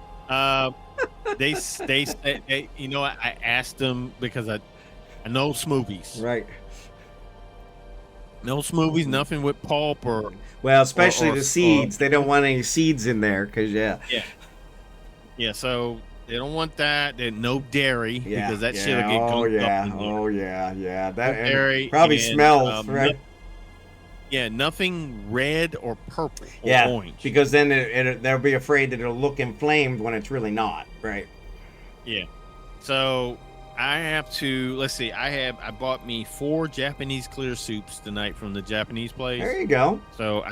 they said I asked them because I know smoothies. Right. No smoothies, nothing with pulp or especially the seeds. They don't want any seeds in there because Yeah. So They don't want that. No dairy because that shit'll get oh gunked yeah, up in there. oh yeah. That No and dairy probably and, smells, right? Nothing red or purple or Yeah, orange. because then they'll be afraid that it'll look inflamed when it's really not, right? Yeah. So I have to. Let's see. I bought me 4 Japanese clear soups tonight from the Japanese place. There you go. So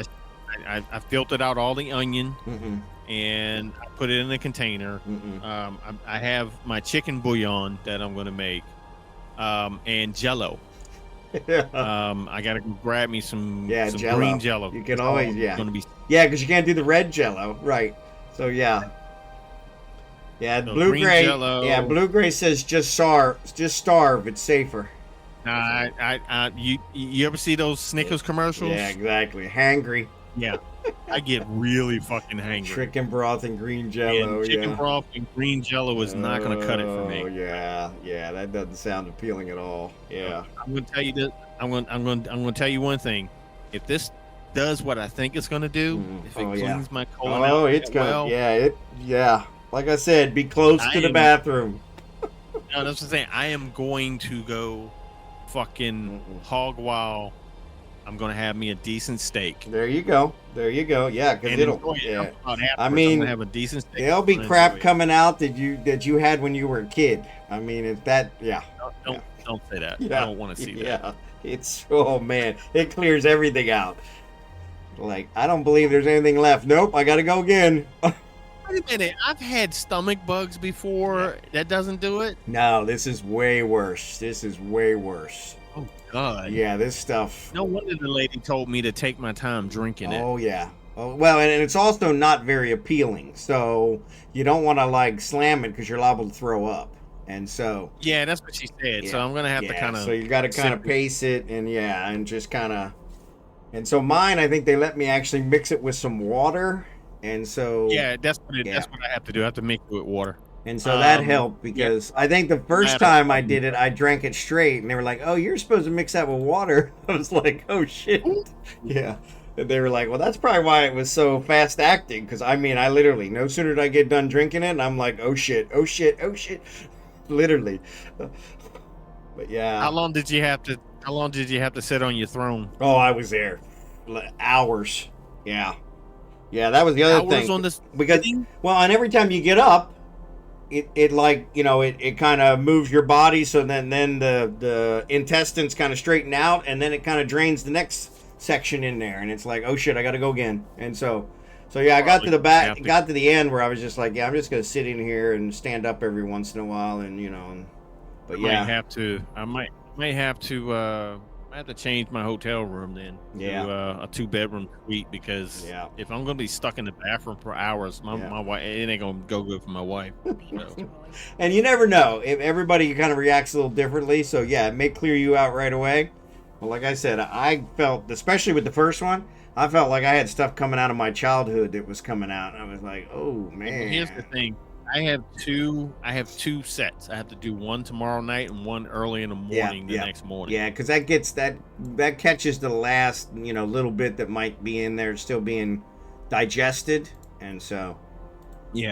I filtered out all the onion. Mm-mm. And I put it in a container. I have my chicken bouillon that I'm going to make, and Jello. I gotta grab me some Jello. green Jello. You can always Gonna be because you can't do the red Jello, right? So yeah. Blue green Gray. Jello. Yeah, Blue Gray says just starve. It's safer. You ever see those Snickers commercials? Yeah, exactly. Hangry. Yeah. I get really fucking hangry. Chicken broth and green Jello. And chicken broth and green Jello is not going to cut it for me. Oh yeah, that doesn't sound appealing at all. Yeah. I'm going to tell you this. I'm going to tell you one thing. If this does what I think it's going to do, if it cleans my colon out, it's gonna. Like I said, be close to the bathroom. No, that's what I'm saying. I am going to go fucking hog wild. I'm going to have me a decent steak. There you go. Yeah, because it'll. Yeah. I mean, I'm gonna have a decent steak. There'll be crap coming out that you had when you were a kid. I mean, if that. Yeah. Don't say that. Yeah. I don't want to see that. Yeah. It's man, it clears everything out. Like I don't believe there's anything left. Nope, I got to go again. Wait a minute. I've had stomach bugs before. That doesn't do it. No, this is way worse. Oh God. Yeah, this stuff. No wonder the lady told me to take my time drinking it. Oh yeah. Oh, well, and it's also not very appealing. So you don't want to like slam it because you're liable to throw up. And so. Yeah, that's what she said. So I'm gonna have to kind of. So you got to kind of pace it, and just kind of. And so mine, I think they let me actually mix it with some water, and so. Yeah, that's what I have to do. I have to mix it with water. And so that helped because I think the first time I did it, I drank it straight, and they were like, "Oh, you're supposed to mix that with water." I was like, "Oh shit." Yeah. And they were like, "Well, that's probably why it was so fast acting." Because I mean, I literally, no sooner did I get done drinking it, and I'm like, "Oh shit, oh shit, oh shit," literally. But yeah. How long did you have to sit on your throne? Oh, I was there, hours. Yeah. That was the other thing. Hours on this because and every time you get up. It like it kind of moves your body, so then the intestines kind of straighten out, and then it kind of drains the next section in there, and it's like, oh shit, I got to go again. And so yeah, I got to the back, got to the end where I was just like, yeah, I'm just gonna sit in here and stand up every once in a while, and but yeah, I might have to change my hotel room then to a 2-bedroom suite because if I'm gonna be stuck in the bathroom for hours, my wife, it ain't gonna go good for my wife. So. And you never know, if everybody kind of reacts a little differently, so yeah, it may clear you out right away. Well, like I said, I felt, especially with the first one, I felt like I had stuff coming out of my childhood that was coming out, and I was like, oh man. Well, here's the thing. I have two sets. I have to do one tomorrow night and one early in the morning the next morning. Yeah, because that gets that catches the last little bit that might be in there still being digested, and so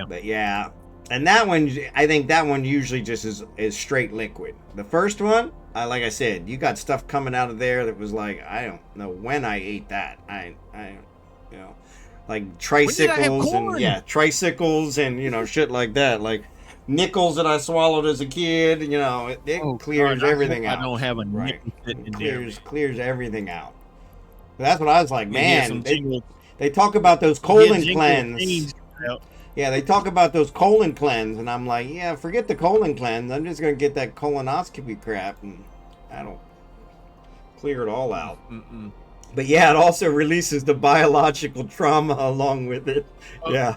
But yeah, and that one, I think that one usually just is straight liquid. The first one, like I said, you got stuff coming out of there that was like, I don't know when I ate that. I like tricycles and shit like that, like nickels that I swallowed as a kid. It clears everything out. I don't have a nickel in there. Clears everything out. That's what I was like, man. They talk about those colon cleanse. Yeah, they talk about those colon cleanse, and I'm like, yeah, forget the colon cleanse. I'm just gonna get that colonoscopy crap, and I don't clear it all out. But yeah, it also releases the biological trauma along with it. Yeah.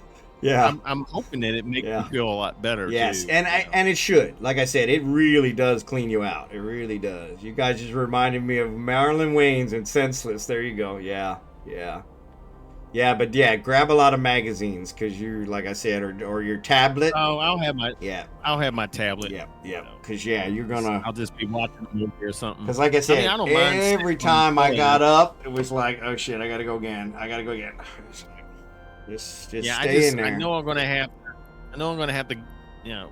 I'm hoping that it makes me feel a lot better. Yes, too, and it should. Like I said, it really does clean you out. It really does. You guys just reminded me of Marilyn Wayans and Senseless. There you go. Yeah. But grab a lot of magazines because you, like I said, or your tablet. Oh, I'll have my tablet. Yeah. Because you're gonna. I'll just be watching a movie or something. Because like I said, I don't mind every time I got up, it was like, oh shit, I gotta go again. Just stay in there. I know I'm gonna have to you know,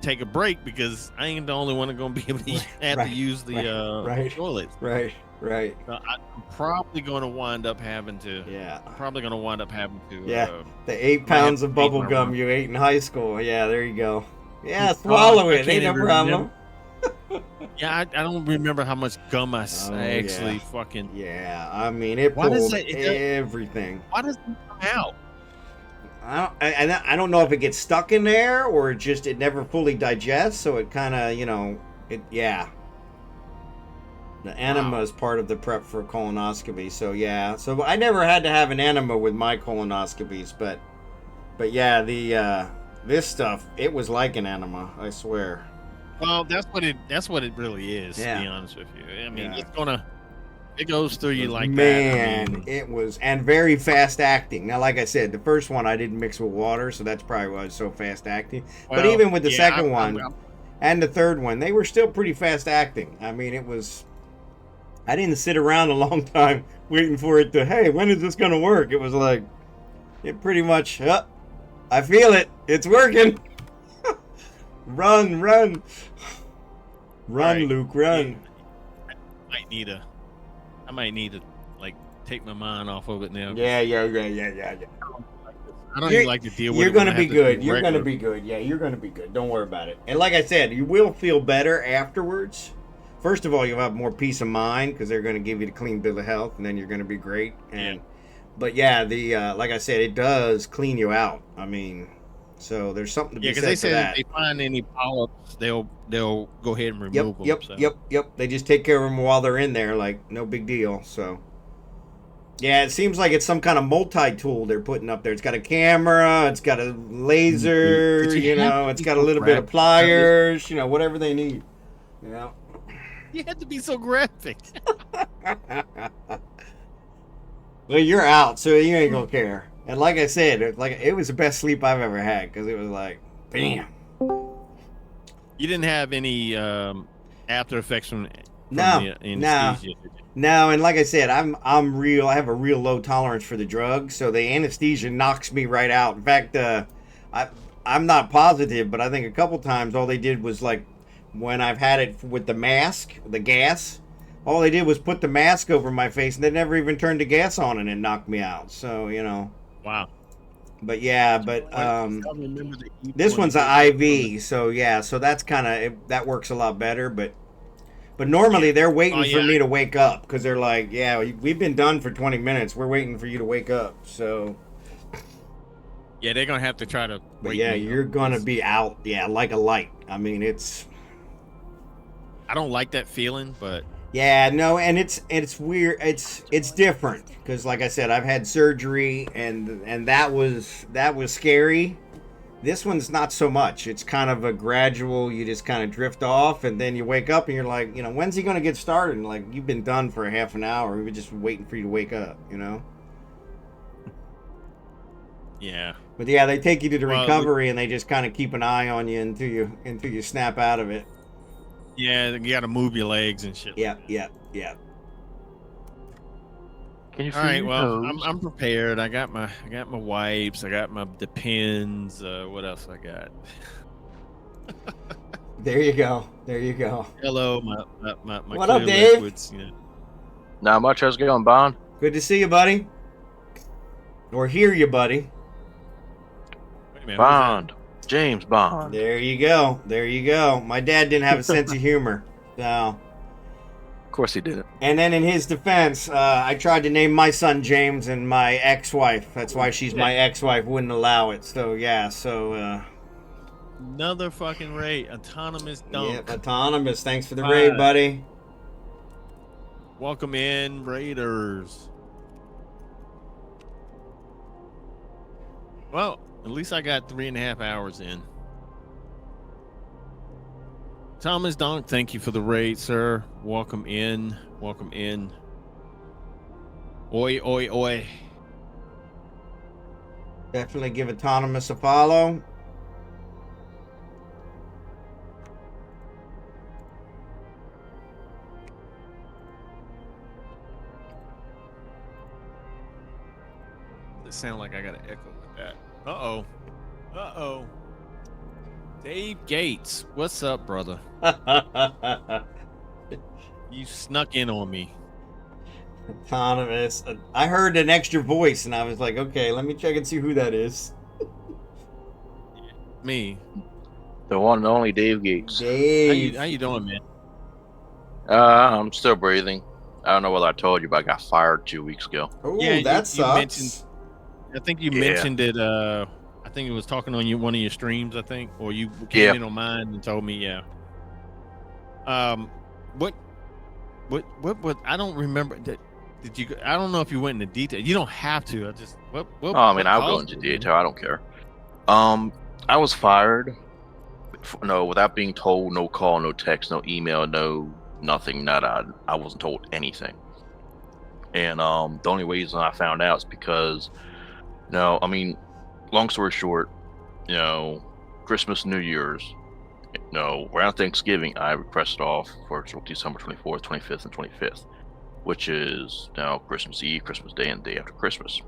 take a break because I ain't the only one that's gonna be able to have to use the toilet. Right. So I'm probably gonna wind up having to. Yeah. I'm probably gonna wind up having to. Yeah. The 8 pounds of bubble gum you ate in high school. Yeah, there you go. Yeah, swallow it. Ain't no problem. Yeah, I don't remember how much gum I actually fucking. Yeah, I mean it pulled everything. Why does it come out? I don't know if it gets stuck in there or it never fully digests, so it kind of, you know, yeah. The enema is part of the prep for a colonoscopy, so yeah. So I never had to have an enema with my colonoscopies, but yeah, this stuff, it was like an enema, I swear. Well, that's what it really is, to be honest with you. I mean, it goes through you like that. Man, it was, and very fast acting. Now, like I said, the first one I didn't mix with water, so that's probably why it's so fast acting. Well, but even with the second one and the third one, they were still pretty fast acting. I mean, it was, I didn't sit around a long time waiting for it to, hey, when is this going to work? It was like, it pretty much, I feel it. It's working. Run, right. Luke, run. I might need to like take my mind off of it now. Yeah. I don't even like to deal with it. You're gonna be good. You're gonna be good. Yeah, you're gonna be good. Don't worry about it. And like I said, you will feel better afterwards. First of all, you'll have more peace of mind because they're gonna give you the clean bill of health, and then you're gonna be great. But yeah, like I said, it does clean you out. I mean. So there's something to be said for that. Yeah, because they say if they find any polyps, they'll go ahead and remove them. Yep. They just take care of them while they're in there, like no big deal. So yeah, it seems like it's some kind of multi-tool they're putting up there. It's got a camera, it's got a laser, you know, it's got a little bit of pliers, you know, whatever they need. You know. You have to be so graphic. Well, you're out, so you ain't gonna care. And like I said, it was the best sleep I've ever had because it was like, bam. You didn't have any after effects from the anesthesia? No, and like I said, I have a real low tolerance for the drug, so the anesthesia knocks me right out. In fact, I'm not positive, but I think a couple times all they did was like when I've had it with the mask, the gas. All they did was put the mask over my face, and they never even turned the gas on, and it knocked me out. So, you know. Wow. But yeah, this one's an IV, so yeah, so that's kind of, that works a lot better. But normally they're waiting for me to wake up because they're like, yeah, we've been done for 20 minutes. We're waiting for you to wake up. So. Yeah, they're going to have to try to. But yeah, you're going to be out, like a light. I mean, I don't like that feeling, but. Yeah, no, and it's weird. It's different because, like I said, I've had surgery, and that was scary. This one's not so much. It's kind of a gradual. You just kind of drift off, and then you wake up, and you're like, you know, when's he gonna get started? And like, you've been done for a half an hour. We were just waiting for you to wake up, you know. Yeah. But yeah, they take you to the recovery, and they just kind of keep an eye on you until you snap out of it. Yeah, you got to move your legs and shit. Yeah. Can you All right, well, I'm prepared. I got my wipes. I got the pins. What else I got? There you go. Hello, my what up, Dave? Liquids, you know. Not much. How's it going, Bond? Good to see you, buddy. Or hear you, buddy. Wait a minute, Bond. James Bond. There you go. My dad didn't have a sense of humor. So. Of course he didn't. And then in his defense, I tried to name my son James and my ex-wife. That's why she's my ex-wife. Wouldn't allow it. So, yeah. So, another fucking raid. AutonomousDonk. Yep, Autonomous. Thanks for the raid, buddy. Welcome in, Raiders. Well, at least I got 3.5 hours in. AutonomousDonk, thank you for the raid, sir. Welcome in. Oi. Definitely give Autonomous a follow. It sounds like I got an echo with that. Uh-oh. Dave Gates, what's up, brother? You snuck in on me. Autonomous. I heard an extra voice, and I was like, okay, let me check and see who that is. Me. The one and only Dave Gates. Dave. How you doing, man? I'm still breathing. I don't know whether I told you, but I got fired 2 weeks ago. Oh, Yeah, that you sucks. mentioned. I think you mentioned it. I think it was talking on one of your streams. I think, or you came in on mine and told me. Yeah. What? I don't remember. Did you? I don't know if you went into detail. You don't have to. I just. What? I mean, I'll go into detail. I don't care. I was fired. No, without being told. No call, no text, no email, no nothing. Nada. I wasn't told anything. And the only reason I found out is because, I mean, long story short, Christmas, New Year's, around Thanksgiving, I requested off for December 24th, 25th, and 25th, which is Christmas Eve, Christmas Day, and the day after Christmas.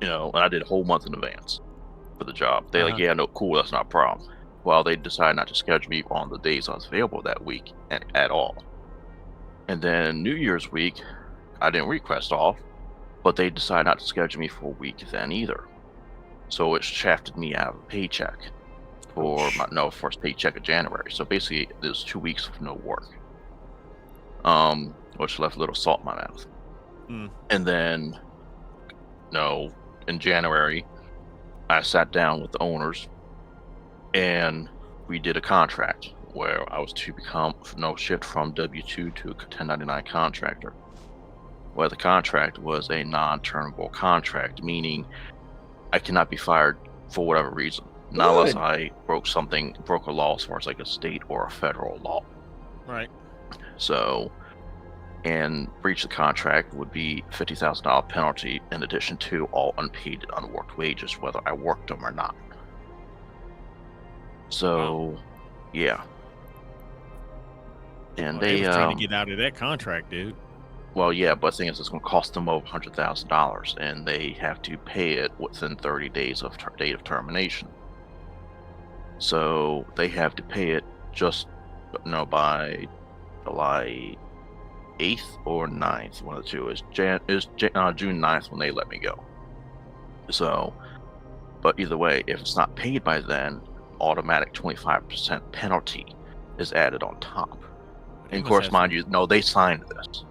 And I did a whole month in advance for the job. They're like, yeah, no, cool, that's not a problem. Well, they decided not to schedule me on the days I was available that week at all. And then New Year's week, I didn't request off, but they decided not to schedule me for a week then either. So it shafted me out of a paycheck for my first paycheck of January. So basically, there's 2 weeks of no work, which left a little salt in my mouth. And then, in January, I sat down with the owners, and we did a contract where I was to become shift from W-2 to a 1099 contractor. Where the contract was a non-terminable contract, meaning I cannot be fired for whatever reason, not unless I broke a law as far as like a state or a federal law. Right. So, and breach of the contract would be $50,000 penalty in addition to all unpaid, unworked wages, whether I worked them or not. So, yeah. And they was trying to get out of that contract, dude. Well, yeah, but the thing is, it's going to cost them over $100,000, and they have to pay it within 30 days of date of termination. So they have to pay it just, by July 8th or 9th. One of the two is June 9th when they let me go. So, but either way, if it's not paid by then, automatic 25% penalty is added on top. And of course, mind you, they signed this.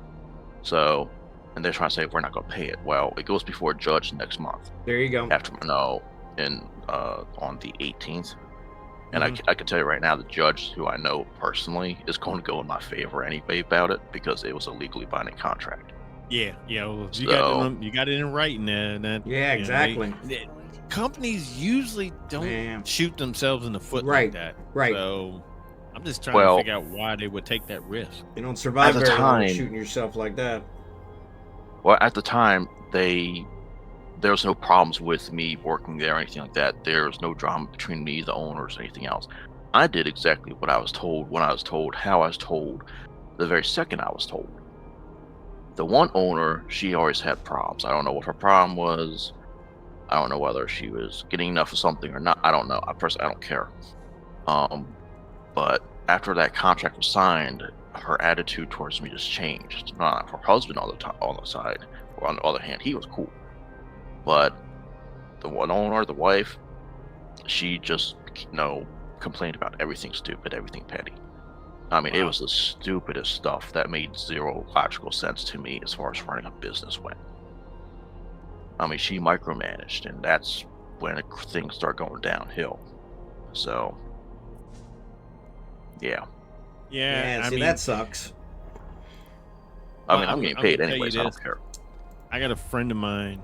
So, and they're trying to say we're not going to pay it. Well, it goes before a judge next month. There you go. After on the 18th, and I can tell you right now, the judge who I know personally is going to go in my favor anyway about it because it was a legally binding contract. Yeah. Well, you got it in writing there. Yeah, exactly. Companies usually don't shoot themselves in the foot like that. Right. So I'm just trying to figure out why they would take that risk. You don't survive very long shooting yourself like that. Well, at the time, there was no problems with me working there or anything like that. There was no drama between me, the owners, or anything else. I did exactly what I was told, when I was told, how I was told, the very second I was told. The one owner, she always had problems. I don't know what her problem was. I don't know whether she was getting enough of something or not. I don't know. I don't care. But after that contract was signed, her attitude towards me just changed. Not her husband on the side, or on the other hand, he was cool. But the one owner, the wife, she just, complained about everything stupid, everything petty. I mean, It was the stupidest stuff that made zero logical sense to me as far as running a business went. I mean, she micromanaged, and that's when things start going downhill. So, yeah. Yeah, I mean, that sucks. I mean, I'm getting paid anyways. I don't care. I got a friend of mine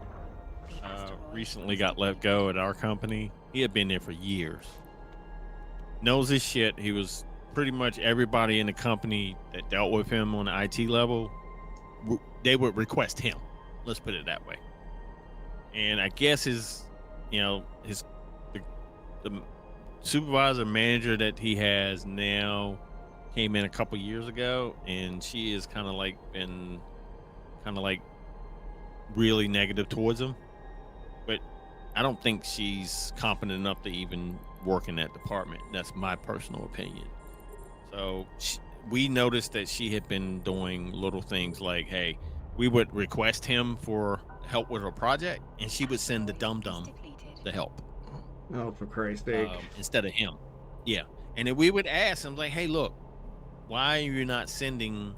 recently got let go at our company. He had been there for years. Knows his shit. He was pretty much everybody in the company that dealt with him on the IT level, they would request him. Let's put it that way. And I guess the supervisor manager that he has now came in a couple years ago, and she is kind of like really negative towards him. But I don't think she's competent enough to even work in that department. That's my personal opinion. So we noticed that she had been doing little things like, hey, we would request him for help with a project, and she would send the dum-dum to help. Oh, for Christ's sake. Instead of him. Yeah. And then we would ask him, like, hey, look, why are you not sending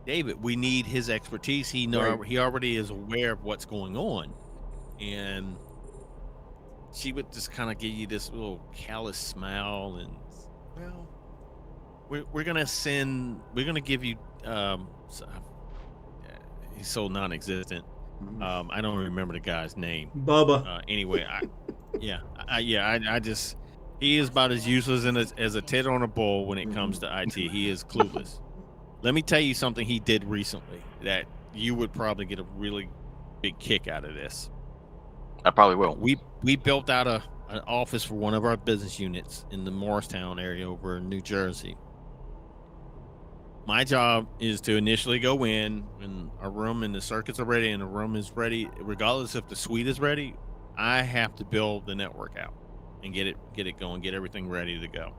David? We need his expertise. He already is aware of what's going on. And she would just kind of give you this little callous smile and, well, we're gonna give you he's so non-existent. I don't remember the guy's name. Bubba. Anyway, I just, he is about as useless as a tit on a bull when it comes to IT. He is clueless. Let me tell you something he did recently that you would probably get a really big kick out of this. I probably will. We built out an office for one of our business units in the Morristown area over in New Jersey. My job is to initially go in when our room and the circuits are ready and the room is ready, regardless if the suite is ready. I have to build the network out and get it going, get everything ready to go.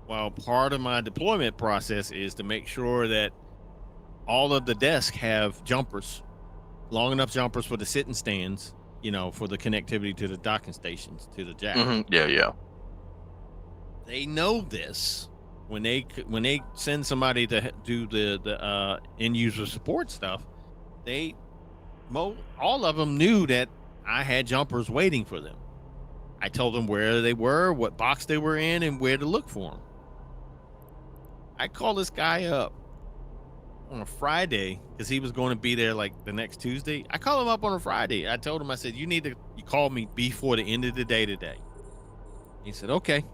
Well, part of my deployment process is to make sure that all of the desks have jumpers, long enough jumpers for the sitting stands, for the connectivity to the docking stations, to the jack. Mm-hmm. Yeah. They know this. When they send somebody to do the end user support stuff, all of them knew that I had jumpers waiting for them. I told them where they were, what box they were in, and where to look for them. I called this guy up on a Friday because he was going to be there like the next Tuesday. I called him up on a Friday. I told him, I said, you call me before the end of the day today. He said, okay.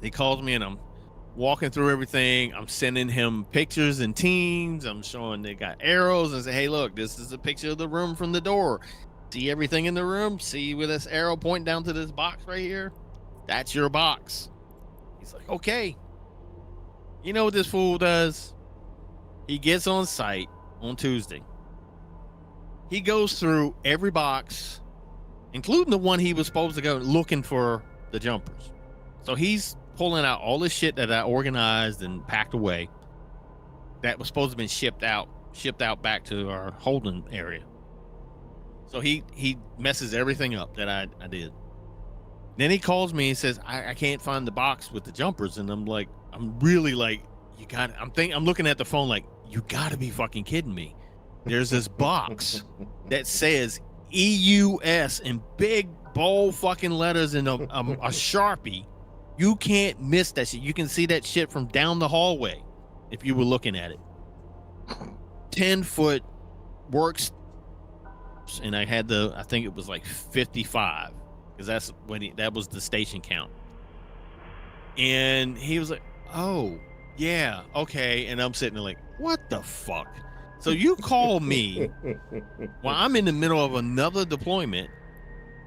He calls me and I'm walking through everything. I'm sending him pictures and teams. I'm showing they got arrows and say, hey, look, this is a picture of the room from the door. See everything in the room? See with this arrow pointing down to this box right here? That's your box. He's like, okay. You know what this fool does? He gets on site on Tuesday. He goes through every box, including the one he was supposed to go looking for the jumpers. So he's pulling out all the shit that I organized and packed away that was supposed to have been shipped out back to our holding area. So he messes everything up that I did. Then he calls me and says, I can't find the box with the jumpers. And I'm like, I'm really like, I'm looking at the phone like, you gotta be fucking kidding me. There's this box that says EUS in big bold fucking letters in a Sharpie. You can't miss that shit. You can see that shit from down the hallway if you were looking at it. 10-foot works, and I think it was like 55 because that was the station count. And he was like, oh yeah, okay. And I'm sitting there like, what the fuck? So you call me while I'm in the middle of another deployment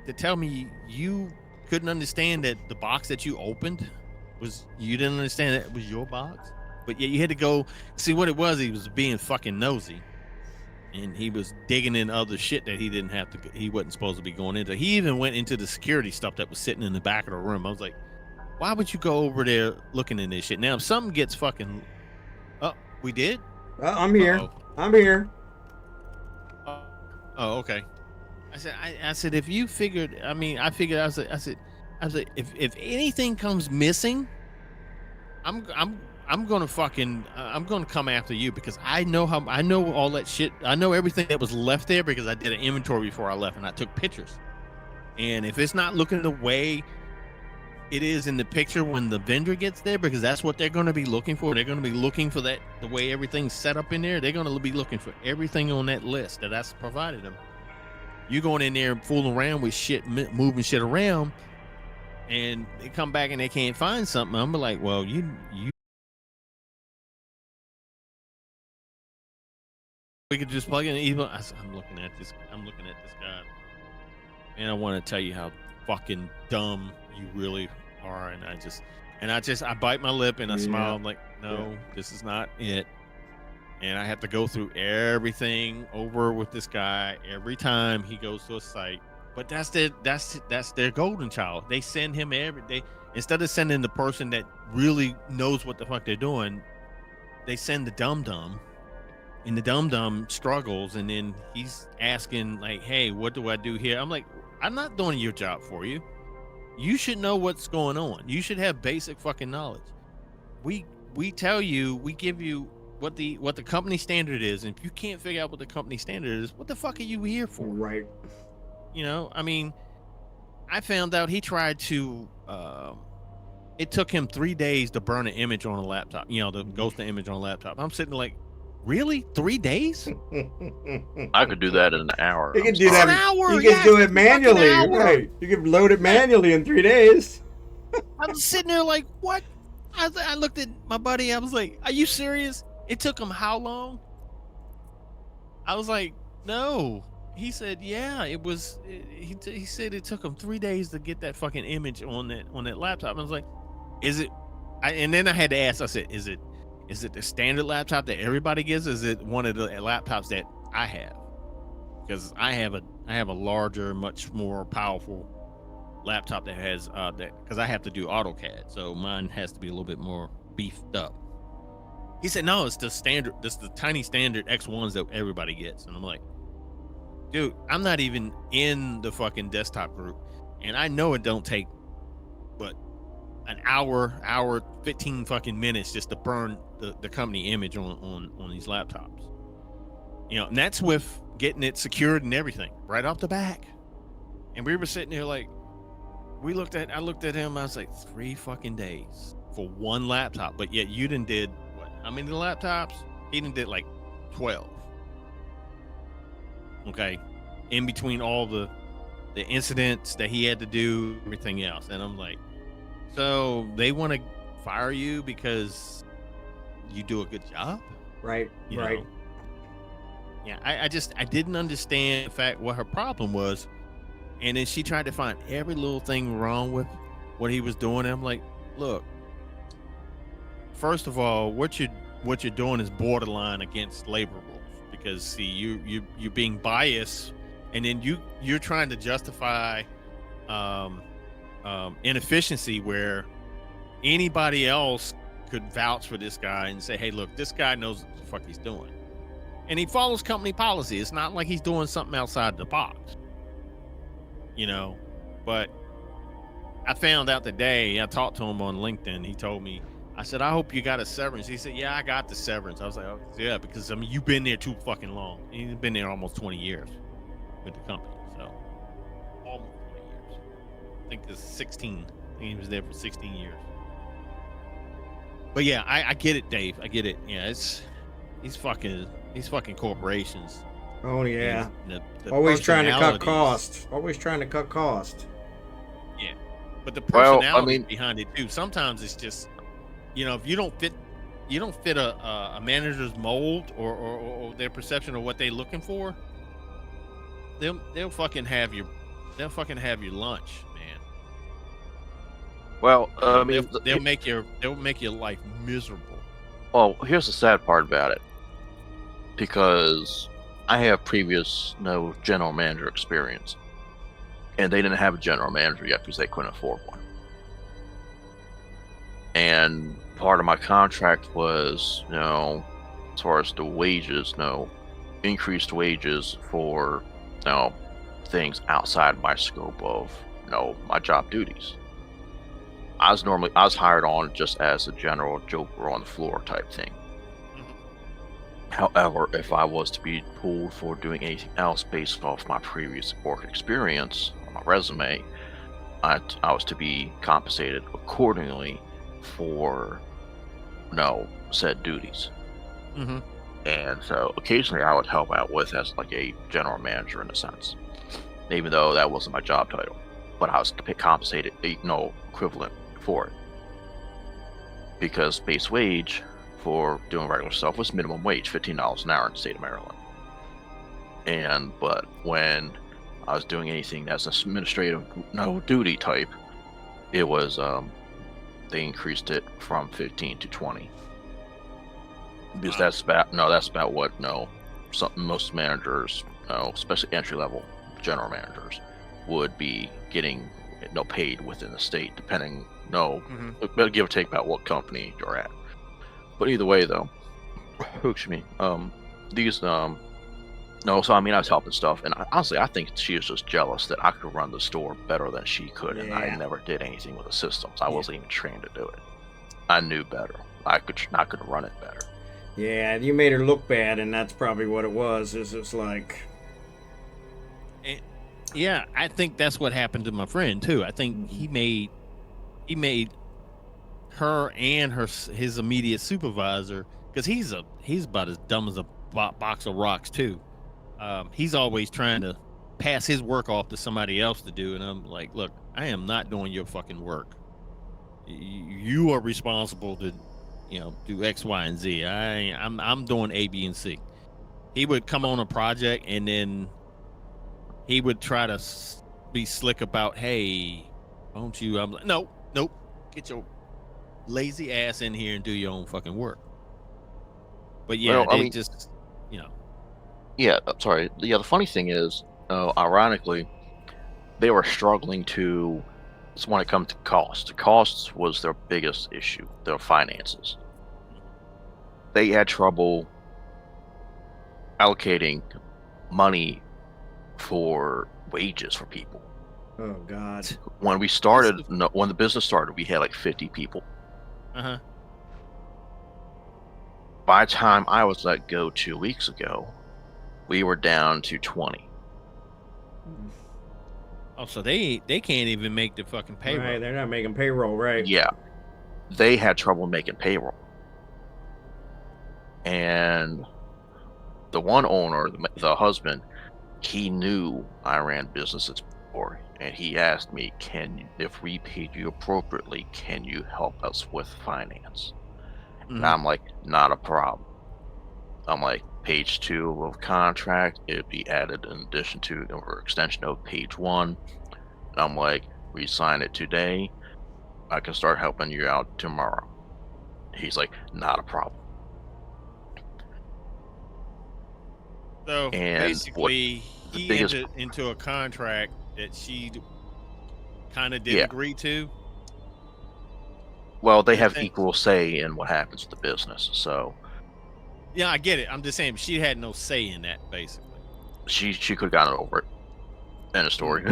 to tell me you couldn't understand that the box that you opened you didn't understand that it was your box, but yet you had to go see what it was. He was being fucking nosy, and he was digging in other shit that he wasn't supposed to be going into. He even went into the security stuff that was sitting in the back of the room. I was like, why would you go over there looking in this shit? Now, if something gets fucking, we did? I'm here. Uh-oh. I'm here. Oh, okay. I said, if you figured, I said, if anything comes missing, I'm gonna come after you because I know all that shit. I know everything that was left there because I did an inventory before I left and I took pictures. And if it's not looking the way it is in the picture when the vendor gets there, because that's what they're going to be looking for. They're going to be looking for the way everything's set up in there. They're going to be looking for everything on that list that I provided them. You going in there and fooling around with shit, moving shit around, and they come back and they can't find something. I'm like, well, you. We could just plug in. I'm looking at this guy, and I want to tell you how fucking dumb you really are. And I bite my lip and I smile. I'm like, no, this is not it. And I have to go through everything over with this guy every time he goes to a site. But that's their golden child. They send him every day. Instead of sending the person that really knows what the fuck they're doing, they send the dum-dum, and the dum-dum struggles, and then he's asking like, hey, what do I do here? I'm like, I'm not doing your job for you. You should know what's going on. You should have basic fucking knowledge. We tell you, we give you what the company standard is, and if you can't figure out what the company standard is, what the fuck are you here for? Right. You know, I mean, I found out he tried to it took him 3 days to burn an image on a laptop, you know, the ghost the image on a laptop. I'm sitting there like, really? 3 days? I could do that in an hour. You can do It's that. an hour, You can yes, do it it's a fucking manually, hour. right? You can load it manually in 3 days. I'm sitting there like, what? I looked at my buddy. I was like, are you serious? It took him how long? I was like, no. He said, yeah, it was. He said it took him 3 days to get that fucking image on that laptop. I was like, is it? And then I had to ask. I said, is it the standard laptop that everybody gets? Is it one of the laptops that I have? Because I have a larger, much more powerful laptop that has that, because I have to do AutoCAD, so mine has to be a little bit more beefed up. He said, no, it's the standard, this the tiny standard X1s that everybody gets. And I'm like, dude, I'm not even in the fucking desktop group, and I know it don't take but an hour 15 fucking minutes just to burn the company image on these laptops, you know, and that's with getting it secured and everything right off the back. And we were sitting there like, I looked at him, I was like, 3 fucking days for one laptop, but yet you done did what? How many laptops? He done did like 12. Okay, in between all the incidents that he had to do, everything else. And I'm like, so they want to fire you because you do a good job? Right. You Right. know? Yeah, I didn't understand the fact what her problem was. And then she tried to find every little thing wrong with what he was doing. And I'm like, look, first of all, what you're doing is borderline against labor rules, because see, you're being biased, and then you're trying to justify inefficiency where anybody else could vouch for this guy and say, hey, look, this guy knows what the fuck he's doing, and he follows company policy. It's not like he's doing something outside the box, you know. But I found out today, I talked to him on LinkedIn. He told me, I said, I hope you got a severance. He said, yeah, I got the severance. I was like, oh, yeah, because I mean, you've been there too fucking long. You've been there almost 20 years with the company. So almost 20 years. I think it's 16. I think he was there for 16 years. But yeah, I get it, Dave. I get it. Yeah, it's these fucking corporations. Oh yeah. The Always trying to cut personalities. cost. Always trying to cut cost. Yeah, but the Well, personality I mean- behind it too. Sometimes it's just, you know, if you don't fit a manager's mold or their perception of what they're looking for, they'll fucking have your lunch, man. Well, I mean, they'll make your life miserable. well, here's the sad part about it, because I have previous general manager experience, and they didn't have a general manager yet because they couldn't afford one. And part of my contract was, as far as the wages, increased wages for, things outside my scope of, my job duties. I was hired on just as a general joker on the floor type thing. However, if I was to be pulled for doing anything else based off my previous work experience on my resume, I was to be compensated accordingly for said duties. Mm-hmm. And so occasionally I would help out with as like a general manager in a sense, even though that wasn't my job title, but I was compensated equivalent for it, because base wage for doing regular stuff was minimum wage, $15 an hour in the state of Maryland. But when I was doing anything that's administrative duty type, it was they increased it from 15 to 20, because that's about what most managers, especially entry level general managers, would be getting paid within the state, depending Mhm. give or take about what company you're at. But either way, though, excuse me, these no, so I mean, I was helping stuff, and honestly, I think she was just jealous that I could run the store better than she could, and I Yeah. never did anything with the systems. I Yeah. wasn't even trained to do it. I knew better. I could run it better. Yeah, you made her look bad, and that's probably what it was. Is it's like, Yeah, I think that's what happened to my friend too. I think he made her and his immediate supervisor, because he's about as dumb as a box of rocks too. He's always trying to pass his work off to somebody else to do, and I'm like, look, I am not doing your fucking work. You are responsible to, do X, Y, and Z. I'm doing A, B, and C. He would come on a project, and then he would try to be slick about, hey, won't you? I'm like, nope, get your lazy ass in here and do your own fucking work. But yeah, Well, I they mean- just, Yeah, sorry. Yeah, the funny thing is, ironically, they were struggling to. So when it comes to cost, costs was their biggest issue. Their finances. They had trouble allocating money for wages for people. oh god. When we started, when the business started, we had like 50 people. uh-huh. By the time I was let go 2 weeks ago, we were down to 20. Oh, so they can't even make the fucking payroll. Right, they're not making payroll, right? Yeah, they had trouble making payroll. And the one owner, the husband, he knew I ran businesses before, and he asked me, if we paid you appropriately, can you help us with finance? And Mhm. I'm like, not a problem. I'm like, page 2 of contract, it'd be added in addition to, or extension of page 1. And I'm like, we sign it today, I can start helping you out tomorrow. He's like, not a problem. So And basically, the he biggest- entered into a contract that she kind of didn't Yeah. agree to. Well, they You have think- equal say in what happens with the business, so Yeah, I get it. I'm just saying she had no say in that, basically. she could have gotten over it. End of story.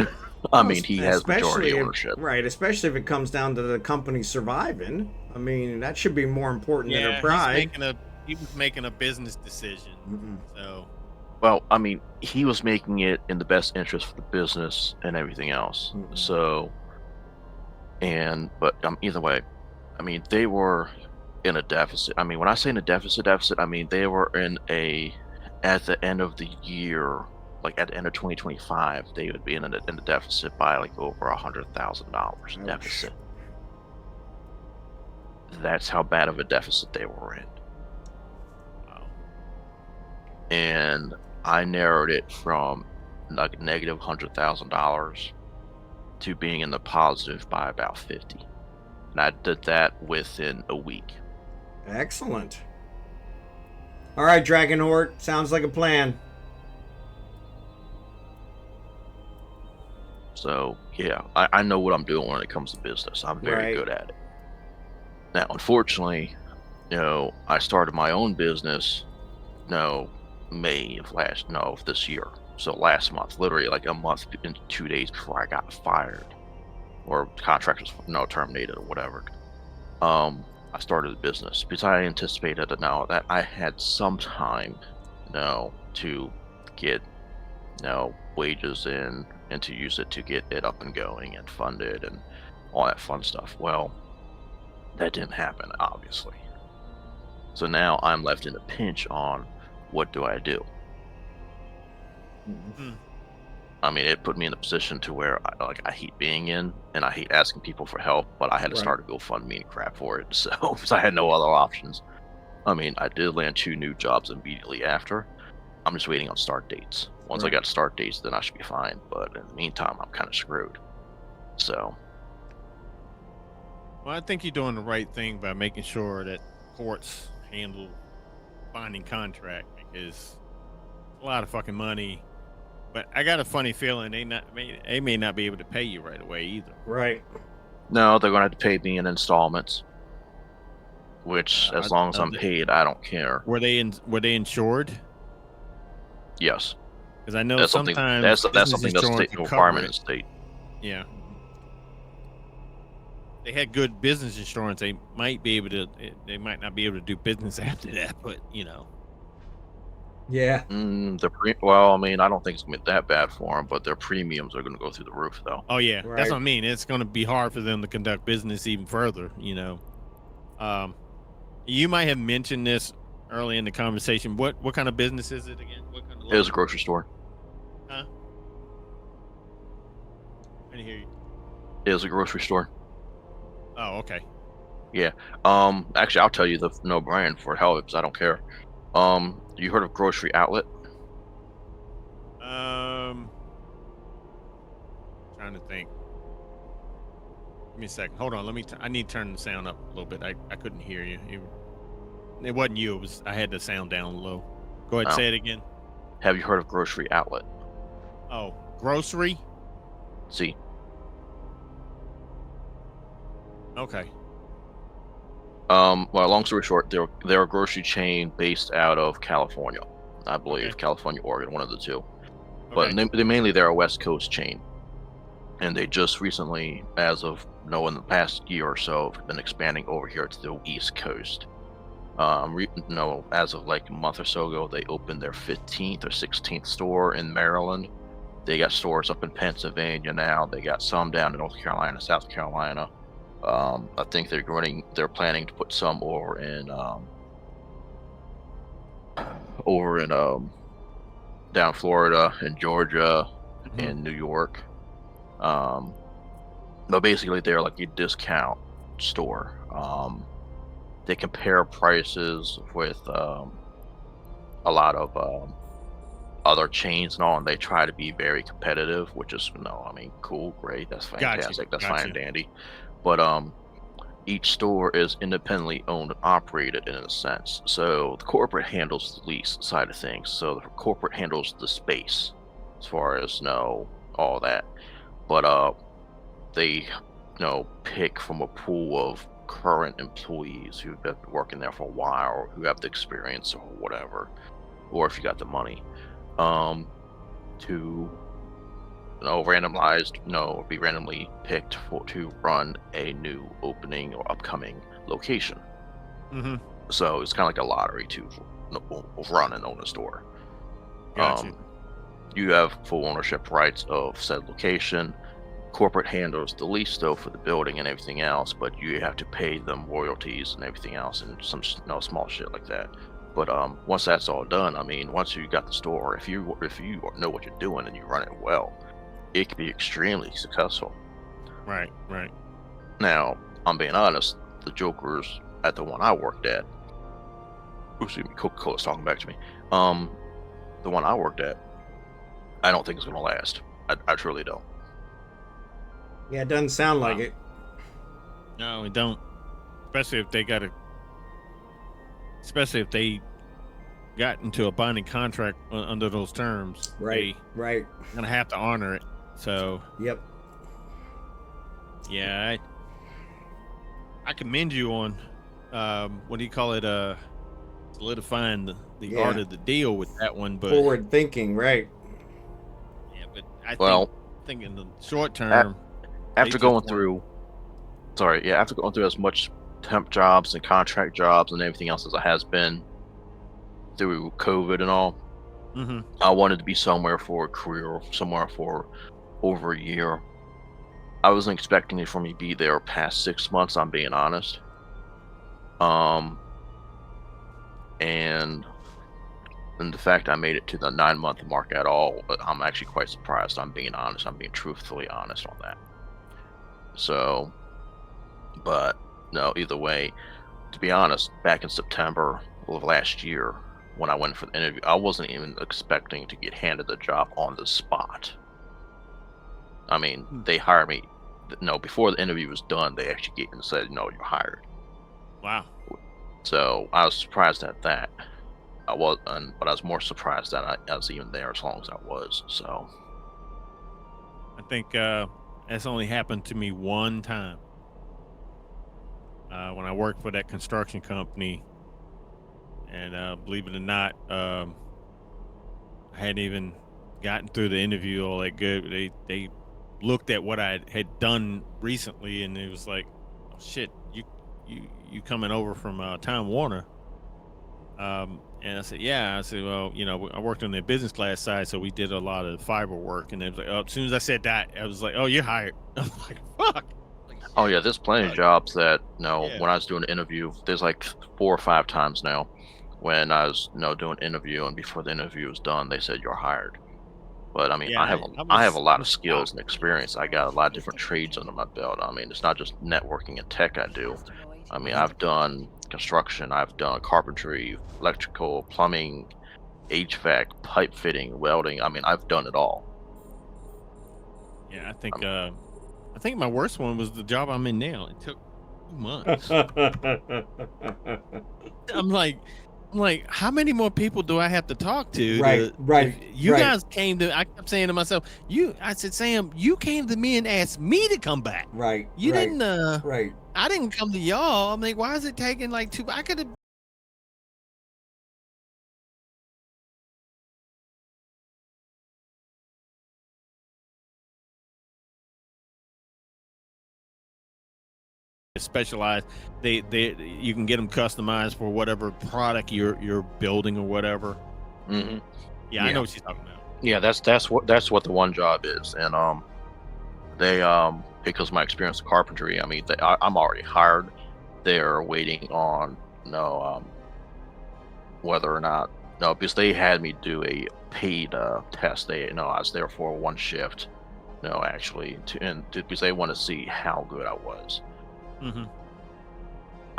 I mean, he has majority Especially if- ownership. Right, especially if it comes down to the company surviving. I mean, that should be more important than her pride. He was making a business decision. Mm-mm. So Well, I mean, he was making it in the best interest for the business and everything else. Mhm. So, but either way, I mean, they were in a deficit. I mean, when I say in a deficit, I mean they were at the end of the year, like at the end of 2025, they would be in a deficit by like over $100,000 Ouch. deficit. That's how bad of a deficit they were in. wow. And I narrowed it from like negative $100,000 to being in the positive by about 50. And I did that within a week. Excellent. All right, Drachenhort, sounds like a plan. So yeah, I know what I'm doing when it comes to business. I'm very Right. good at it. Now, unfortunately, I started my own business, May of this year. So last month, literally like a month and 2 days before I got fired, or contract was terminated or whatever. I started the business because I anticipated that I had some time, to get, wages in and to use it to get it up and going and funded and all that fun stuff. Well, that didn't happen, obviously. So now I'm left in a pinch on what do I do? I mean, it put me in a position to where I hate being in and I hate asking people for help, but I had to Right. start a GoFundMe and crap for it. So, because I had no other options. I mean, I did land 2 new jobs immediately after. I'm just waiting on start dates. Once I Right. got start dates, then I should be fine. But in the meantime, I'm kind of screwed. So, Well, I think you're doing the right thing by making sure that courts handle binding contract, because a lot of fucking money But I got a funny feeling they may not be able to pay you right away either. Right. No, they're gonna have to pay me in installments. Which, as long as I'm paid, I don't care. Were they insured? Yes. Because I know That's sometimes that's something that's state requirement in the state. Yeah. They had good business insurance. They might be able to. They might not be able to do business after that, but you know. Yeah. Well, I mean, I don't think it's gonna be that bad for them, but their premiums are gonna go through the roof, though. Oh yeah, Right. that's what I mean. It's going to be hard for them to conduct business even further. You know. You might have mentioned this early in the conversation. What kind of business is it again? What kind of It was a grocery store. Huh? I didn't hear you. It was a grocery store. Oh, okay. Yeah. Actually, I'll tell you the brand for hell because I don't care. You heard of Grocery Outlet? Trying to think. Give me a second. Hold on. I need to turn the sound up a little bit. I couldn't hear you. It wasn't you. It was I had the sound down low. Go ahead. Oh. Say it again. Have you heard of Grocery Outlet? Oh, grocery. See. Okay. Well, long story short, they're a grocery chain based out of California, I believe, Okay. California, Oregon, one of the two. Okay. But they're a West Coast chain, and they just recently, as of in the past year or so, have been expanding over here to the East Coast. As of like a month or so ago, they opened their 15th or 16th store in Maryland. They got stores up in Pennsylvania now. They got some down in North Carolina, South Carolina. I think they're planning to put some over in down Florida and Georgia and New York. But basically they're like a discount store. They compare prices with a lot of other chains and all, and they try to be very competitive, which is cool, great, that's fantastic, that's fine and dandy. But each store is independently owned and operated in a sense. So the corporate handles the lease side of things. So the corporate handles the space as far as all that. But they pick from a pool of current employees who've been working there for a while or who have the experience or whatever, or if you got the money, to be randomly picked to run a new opening or upcoming location. So it's kind of like a lottery to run and own a store. Gotcha. You have full ownership rights of said location. Corporate handles the lease though for the building and everything else, but you have to pay them royalties and everything else and some small shit like that. But once that's all done, once you got the store, if you know what you're doing and you run it well, it can be extremely successful. Right. Now, I'm being honest, the jokers at the one I worked at, excuse me, Coca-Cola's talking back to me. The one I worked at, I don't think it's gonna last. I truly don't. Yeah, it doesn't sound like it. No, it don't. Especially if they got into a binding contract under those terms. Right. They're gonna have to honor it. So. Yep. Yeah, I commend you on what do you call it? Solidifying the art of the deal with that one. But forward thinking, right? Yeah, but I think in the short term, after going through as much temp jobs and contract jobs and everything else as it has been through COVID and all, I wanted to be somewhere for a career, somewhere for over a year. I wasn't expecting it for me to be there past 6 months, I'm being honest. And the fact I made it to the 9-month mark at all, I'm actually quite surprised. I'm being honest. I'm being truthfully honest on that. So, but no, either way, to be honest, back in September of last year, when I went for the interview, I wasn't even expecting to get handed the job on the spot. They hired me. No, before the interview was done, they actually said, "No, you're hired." Wow. So I was surprised at that. but I was more surprised that I was even there as long as I was. So I think that's only happened to me one time. When I worked for that construction company, and believe it or not, I hadn't even gotten through the interview all that good. They looked at what I had done recently, and it was like, oh, shit, you coming over from Time Warner? And I said, yeah. I said, well, I worked on the business class side, so we did a lot of fiber work. And it was like, oh, as soon as I said that, I was like, oh, you're hired. I was like, fuck. oh yeah, there's plenty of jobs that Yeah. when I was doing an interview, there's like 4 or 5 times now when I was doing an interview, and before the interview was done, they said you're hired. But I mean, Yeah, I have a lot of was skills shocked. and experience. I got a lot of different trades under my belt. I mean, it's not just networking and tech I do. Asteroid I mean, is I've done construction, I've done carpentry, electrical, plumbing, HVAC, pipe fitting, welding. I mean, I've done it all. Yeah, I think my worst one was the job I'm in now. It took 2 months. I'm like, how many more people do I have to talk to? Right. You guys came to. I kept saying to myself, I said, Sam, you came to me and asked me to come back. Right. You right, didn't. Right. I didn't come to y'all. I'm like, why is it taking like 2? I could have. Specialized. They you can get them customized for whatever product you're building or whatever. Mm-hmm. Yeah, I know what she's talking about. Yeah, that's what the one job is, and they because my experience in carpentry, I mean, I'm already hired. They're waiting on whether or not because they had me do a paid test. They I was there for 1 shift, actually, because they want to see how good I was. Mm-hmm.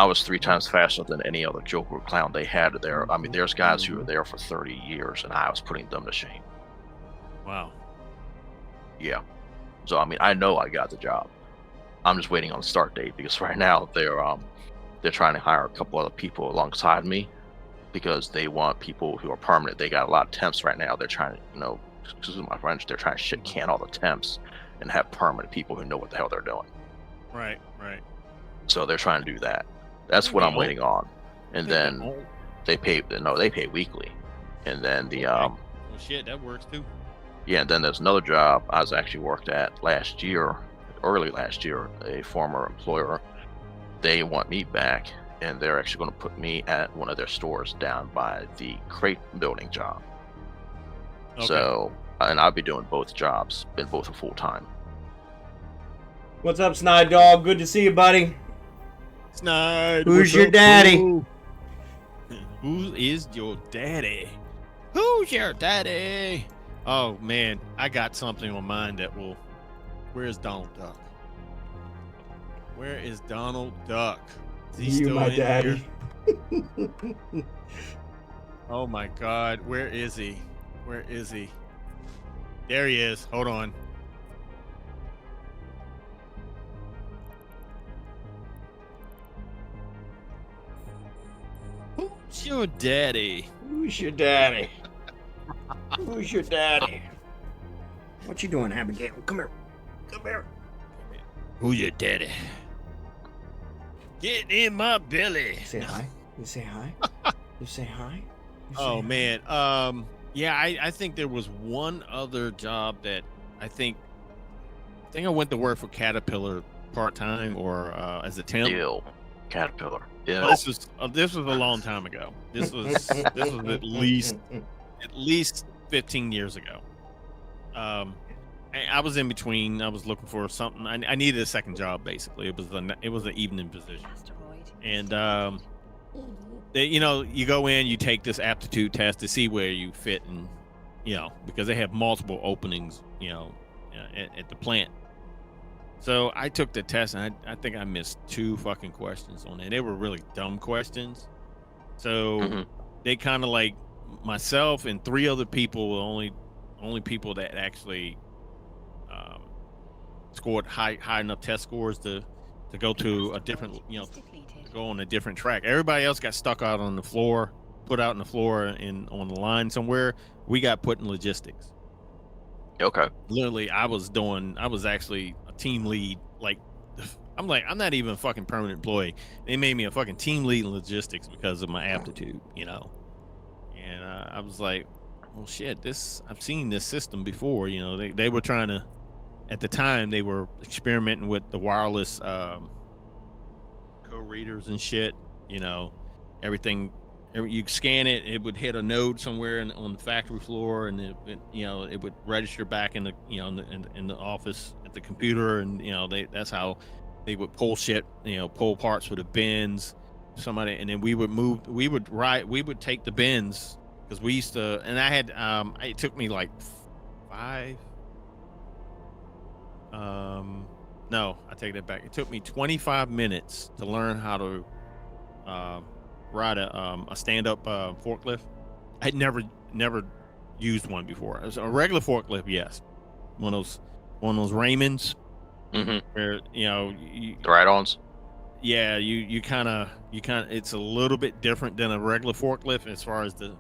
I was 3 times faster than any other Joker clown they had there. I mean, there's guys who were there for 30 years, and I was putting them to shame. Wow. Yeah. So I mean, I know I got the job. I'm just waiting on the start date because right now they're trying to hire a couple other people alongside me because they want people who are permanent. They got a lot of temps right now. They're trying to, excuse my French, they're trying to shit can all the temps and have permanent people who know what the hell they're doing. Right. So they're trying to do that. That's what I'm waiting on. And then they pay weekly. And then the well, shit, that works too. yeah, and then there's another job I was actually worked at early last year, a former employer. They want me back, and they're actually going to put me at one of their stores down by the crate building job. Okay. So, and I'll be doing both jobs, been both a full time. What's up, SnideDog? Good to see you, buddy. Snide, Who's what's your up, daddy? bro? Who is your daddy? Who's your daddy? Oh man, I got something on mine that will. Where's Donald Duck? Where is Donald Duck? Is he You still my in daddy. here? Oh my God, where is he? Where is he? There he is. Hold on. Who's your daddy? Who's your daddy? Who's your daddy? What you doing, Abigail? Come here. Come here. Who's your daddy? Get in my belly. Say hi. You say hi. You say hi. You say Oh hi. man. Yeah, I think there was one other job that I think I went to work for Caterpillar part-time or as a temp. Ew. Caterpillar. Well, this was a long time ago. This was at least 15 years ago. I was in between. I was looking for something. I needed a second job basically. It was an evening position. Asteroid. And you go in, you take this aptitude test to see where you fit, and because they have multiple openings, at the plant. So I took the test, and I think I missed 2 fucking questions on it. They were really dumb questions. So they kind of like myself and 3 other people were only people that actually scored high enough test scores to go to a different, Asteroid is depleted. go on a different track. Everybody else got stuck out on the floor, put out on the floor and on the line somewhere, we got put in logistics. Okay. Literally, I was actually a team lead. Like, I'm not even a fucking permanent employee. They made me a fucking team lead in logistics because of my aptitude, you know. And I was like, well, shit, I've seen this system before, you know. They were trying to, at the time, they were experimenting with the wireless co-readers and shit, you know. You scan it, it would hit a node somewhere on the factory floor, and it would register back in the in the office at the computer, and that's how they would pull shit, pull parts for the bins. And then we would take the bins, because we used to, and I had it took me like 5. No, I take that back. It took me 25 minutes to learn how to ride a stand-up forklift. I'd never used one before. It was a regular forklift, yes. One of those Raymonds, where The ride-ons. Yeah, you kind of it's a little bit different than a regular forklift as far as the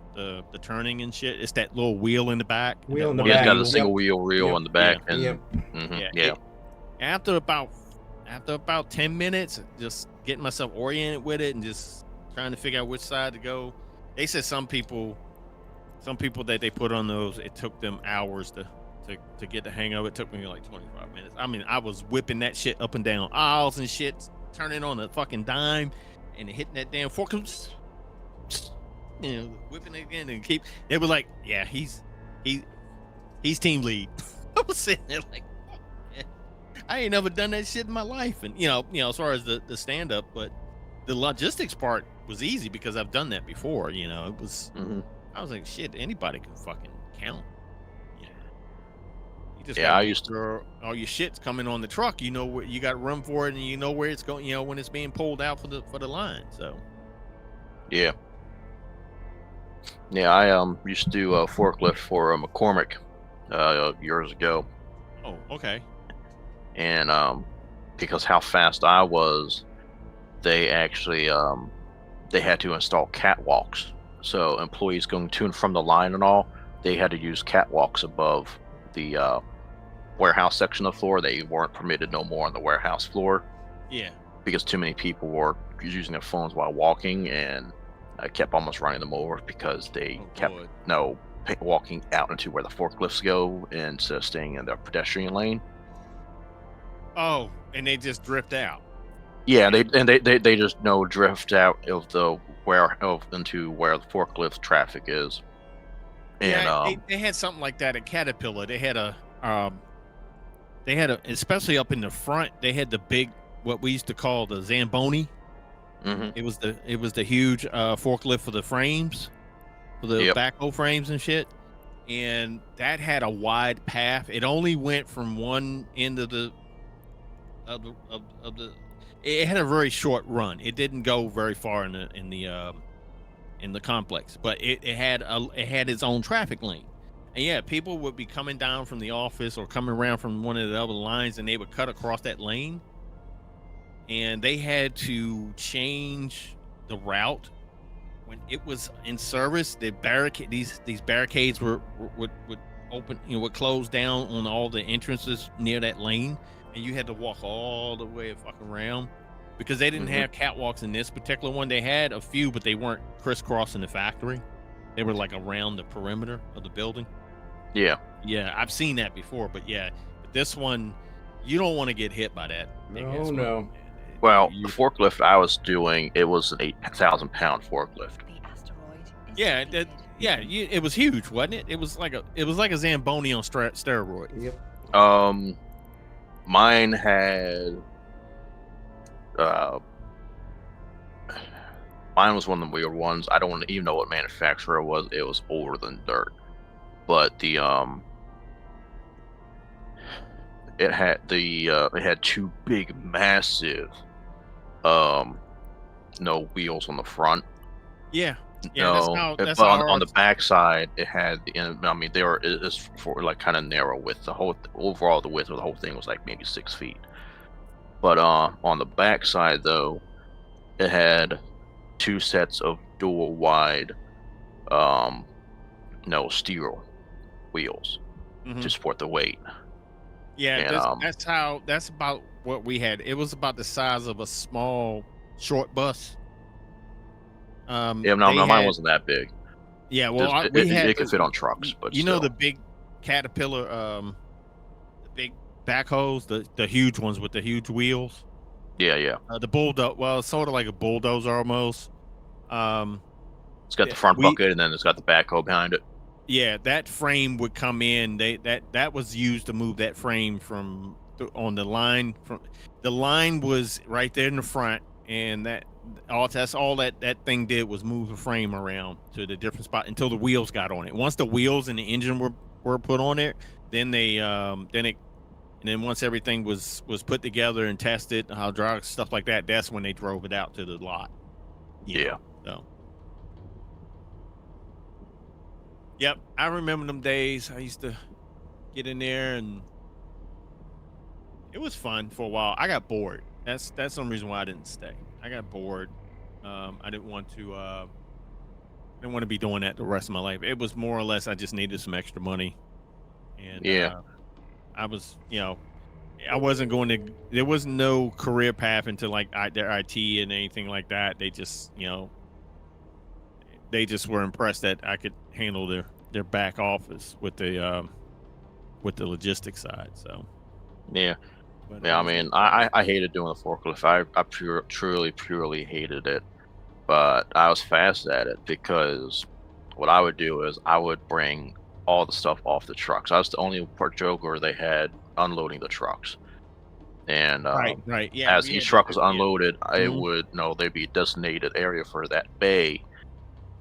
turning and shit. It's that little wheel in the back. Wheel in the Yeah, it's back. got a single wheel reel on the back, and After about 10 minutes, just getting myself oriented with it and just trying to figure out which side to go. They said some people that they put on those, it took them hours to get the hang of it. It took me like 25 minutes. I mean, I was whipping that shit up and down aisles and shit, turning on a fucking dime and hitting that damn fork, whipping it again and keep. They were like, yeah, he's team lead. I was sitting there like, I ain't never done that shit in my life. And as far as the stand up, but the logistics part was easy because I've done that before. It was. I was like, shit, anybody can fucking count. You just I used to. All your shit's coming on the truck. You know where you got room for it, and you know where it's going. When it's being pulled out for the line. So. Yeah. I used to do a forklift for McCormick years ago. Oh, okay. And because how fast I was, they actually they had to install catwalks. So employees going to and from the line and all, they had to use catwalks above the warehouse section of the floor. They weren't permitted no more on the warehouse floor. Yeah. Because too many people were using their phones while walking, and I kept almost running them over because they kept walking out into where the forklifts go instead of staying in the pedestrian lane. Oh, and they just drift out. Yeah, they just drift out of the into where the forklift traffic is. And they had something like that at Caterpillar. They had especially up in the front, they had the big, what we used to call the Zamboni. It was the huge forklift for the frames, for the backhoe frames and shit. And that had a wide path. It only went from one end of the it had a very short run. It didn't go very far in the complex, but it had its own traffic lane. And yeah, people would be coming down from the office or coming around from one of the other lines, and they would cut across that lane, and they had to change the route when it was in service. The these barricades would open, would close down on all the entrances near that lane, and you had to walk all the way fucking around because they didn't have catwalks in this particular one. They had a few, but they weren't crisscrossing the factory. They were like around the perimeter of the building. Yeah, I've seen that before, but this one, you don't want to get hit by that. No. Well, the forklift I was doing, it was an 8,000-pound forklift. The asteroid is Yeah, depleted. it was huge, wasn't it? It was like a Zamboni on steroids. Yep. Mine had mine was one of the weird ones. I don't even know what manufacturer it was. It was older than dirt, but it had two big, massive wheels on the front. Yeah, But on the back side, it had it's for like kind of narrow width. The width of the whole thing was like maybe 6 feet. But on the back side though, it had two sets of dual wide no steel wheels Mhm. to support the weight. Yeah, And that's about what we had. It was about the size of a small short bus. yeah, no, They no, mine had wasn't that big. yeah, well, Just we had it could fit on trucks, but you know still. the big Caterpillar, the big backhoes, the huge ones with the huge wheels, Yeah, yeah. the bulldozer. Well, it's sort of like a bulldozer almost. It's got the front We bucket and then it's got the backhoe behind it. Yeah, that frame would come in. That was used to move that frame from on the line. From the line was right there in the front, and that's all that thing did was move the frame around to the different spot until the wheels got on it. Once the wheels and the engine were put on it, then once everything was put together and tested, hydraulics, stuff like that, that's when they drove it out to the lot. Yeah. So. Yep, I remember them days. I used to get in there, and it was fun for a while. I got bored. That's some reason why I didn't stay. I got bored. I didn't want to be doing that the rest of my life. It was more or less I just needed some extra money, and Yeah. I was, I wasn't going to. There was no career path into like their IT and anything like that. They just, they just were impressed that I could handle their back office with the logistics side. So Yeah. but, Yeah, I mean, I hated doing the forklift. I purely hated it. But I was fast at it because what I would do is I would bring all the stuff off the trucks. I was the only part joker they had unloading the trucks. And right, yeah, as we each had truck that, was unloaded, I Mhm. would there'd be a designated area for that bay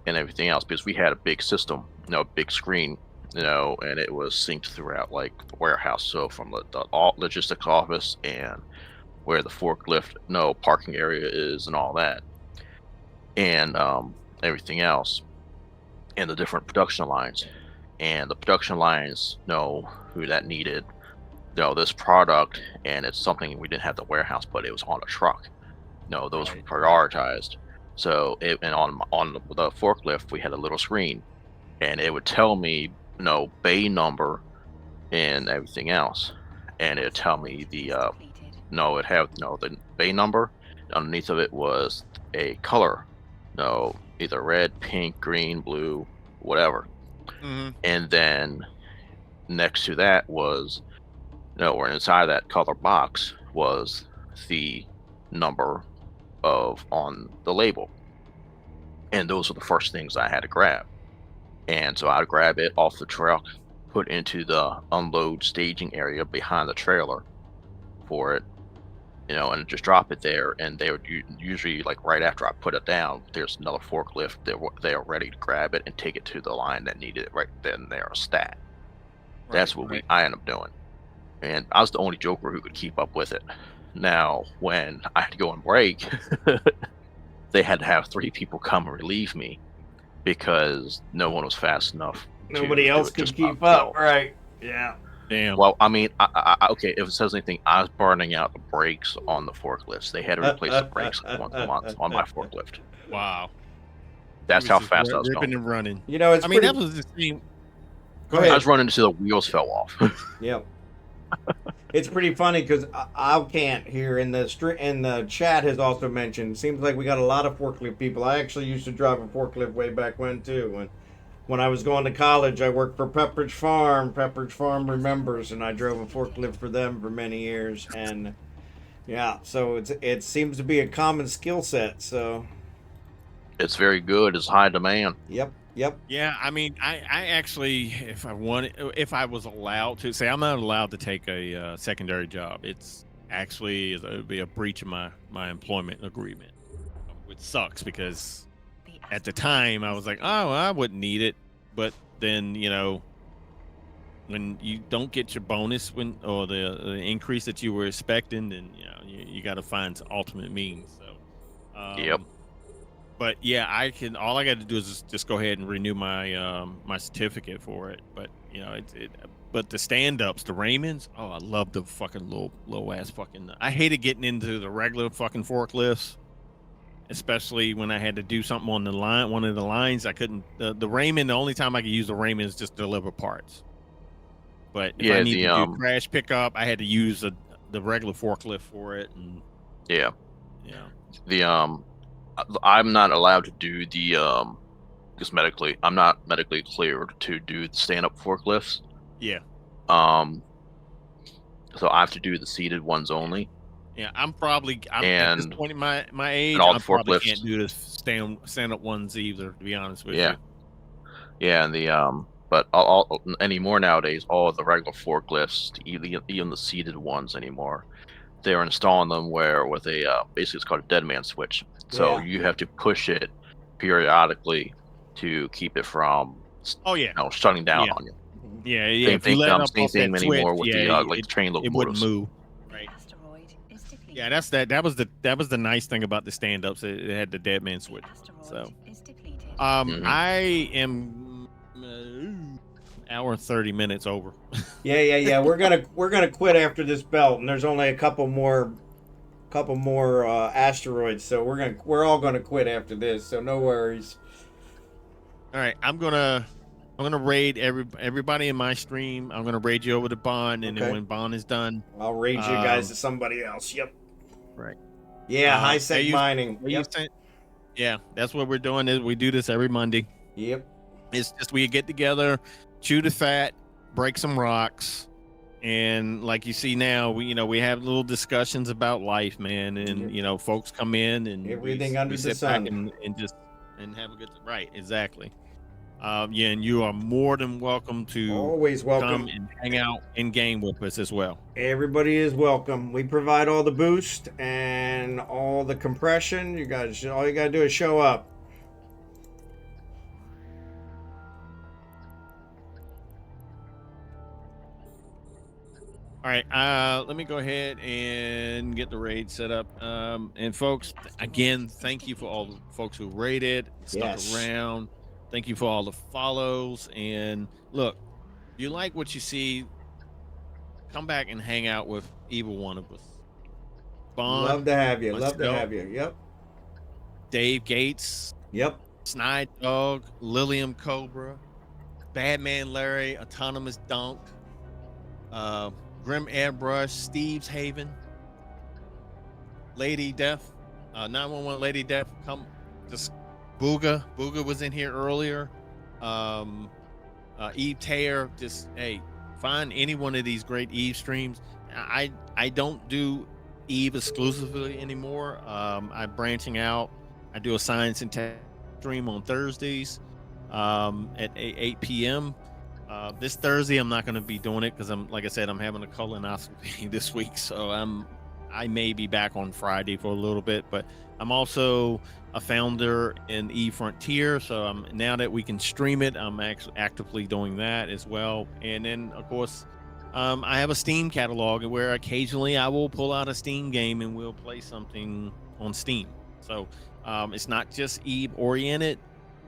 and everything else because we had a big system, big screen, and it was synced throughout like the warehouse. So from the all logistics office and where the forklift, parking area is and all that, and everything else, and the different production lines, and the production lines know who that needed, this product, and it's something we didn't have the warehouse, but it was on a truck. No, those were Right. prioritized. So and on the forklift, we had a little screen, and it would tell me, bay number and everything else, and it'd tell me the Completed. no, it had the bay number. Underneath of it was a color, either red, pink, green, blue, whatever. Mhm. And then next to that was or inside that color box was the number of on the label. And those were the first things I had to grab. And so I'd grab it off the truck, put into the unload staging area behind the trailer for it, and just drop it there. And they would usually, like right after I put it down, there's another forklift that they're ready to grab it and take it to the line that needed it right then and there, a stat. That's what Right. I ended up doing. And I was the only joker who could keep up with it. Now, when I had to go on break, they had to have 3 people come and relieve me because no one was fast enough Nobody to do else it could just by keep up, themselves. right? Yeah. Damn. Well, I mean, okay, if it says anything, I was burning out the brakes on the forklifts. They had to replace the brakes like once a month on my forklift. Wow. That's He was how just fast I was ripping going. and running. You know, it's I mean, pretty. that was the same. Go I ahead. was running until the wheels fell off. Yep. It's pretty funny because I can't here in the chat has also mentioned. Seems like we got a lot of forklift people. I actually used to drive a forklift way back when too. When I was going to college, I worked for Pepperidge Farm. Pepperidge Farm remembers, and I drove a forklift for them for many years. And yeah, so it seems to be a common skill set. So It's very good. It's high demand. yep. Yeah, I mean, I actually, if I was allowed to say, I'm not allowed to take a secondary job. It's actually it would be a breach of my employment agreement, which sucks because at the time I was like, oh, I wouldn't need it, but then when you don't get your bonus or the increase that you were expecting, then you got to find some ultimate means. So, Yep. but yeah, all I got to do is just go ahead and renew my my certificate for it. But but the stand-ups, the Raymonds, oh, I love the fucking low ass fucking. I hated getting into the regular fucking forklifts especially when I had to do something on the line. One of the lines I couldn't. The Raymond. The only time I could use the Raymond is just deliver parts. But if I need to do trash pickup, I had to use the regular forklift for it. And yeah. The I'm not allowed to do the because I'm not medically cleared to do the stand-up forklifts. Yeah. So I have to do the seated ones only. Yeah, I'm at this point in my age, all I the probably forklifts can't do the stand up ones either, to be honest with yeah. you. Yeah, and but all anymore nowadays, all the regular forklifts, even the seated ones anymore, they're installing them with a basically it's called a dead man switch. So you have to push it periodically to keep it from shutting down on you. Yeah. Same If you let up same off thing that anymore switch, with the train it locomotives. wouldn't move. Right. Yeah, that was the nice thing about the stand ups. It had the dead man switch. So I am hour and 30 minutes over. Yeah. We're gonna quit after this belt, and there's only a couple more asteroids, so we're all gonna quit after this. So no worries. All right, I'm gonna raid everybody in my stream. I'm gonna raid you over to Bond, and then when Bond is done, I'll raid you guys to somebody else. Yep. Right. Yeah, high sec mining. Yep. Yeah, that's what we're doing. Is we do this every Monday. Yep. It's just we get together, chew the fat, break some rocks, and like you see now, we have little discussions about life, man, and folks come in and everything under the sit sun back and have a good right, exactly. Yeah, and you are more than welcome to always welcome come and hang out in game with us as well. Everybody is welcome. We provide all the boost and all the compression. All you gotta do is show up. All right, let me go ahead and get the raid set up. And folks, again, thank you for all the folks who raided, stuck around. Thank you for all the follows. And look, you like what you see, come back and hang out with either one of us. Bond, love to have you. myself, Love to have you. Yep. Dave Gates. Yep. SnideDog, LiliumCobra, BadmanLarry, AutonomousDonk, GrimAirbrush, StevesHaven, Lady Death, 911 Lady Death. Come, just Booga was in here earlier. EveTare, just find any one of these great Eve streams. I don't do Eve exclusively anymore. I'm branching out. I do a science and tech stream on Thursdays at 8 p.m. This Thursday I'm not going to be doing it because I'm having a colonoscopy this week, so I may be back on Friday for a little bit. But I'm also a founder in Frontier, so now that we can stream it, I'm actually actively doing that as well. And then of course I have a Steam catalog where occasionally I will pull out a Steam game and we'll play something on Steam. So it's not just Eve oriented,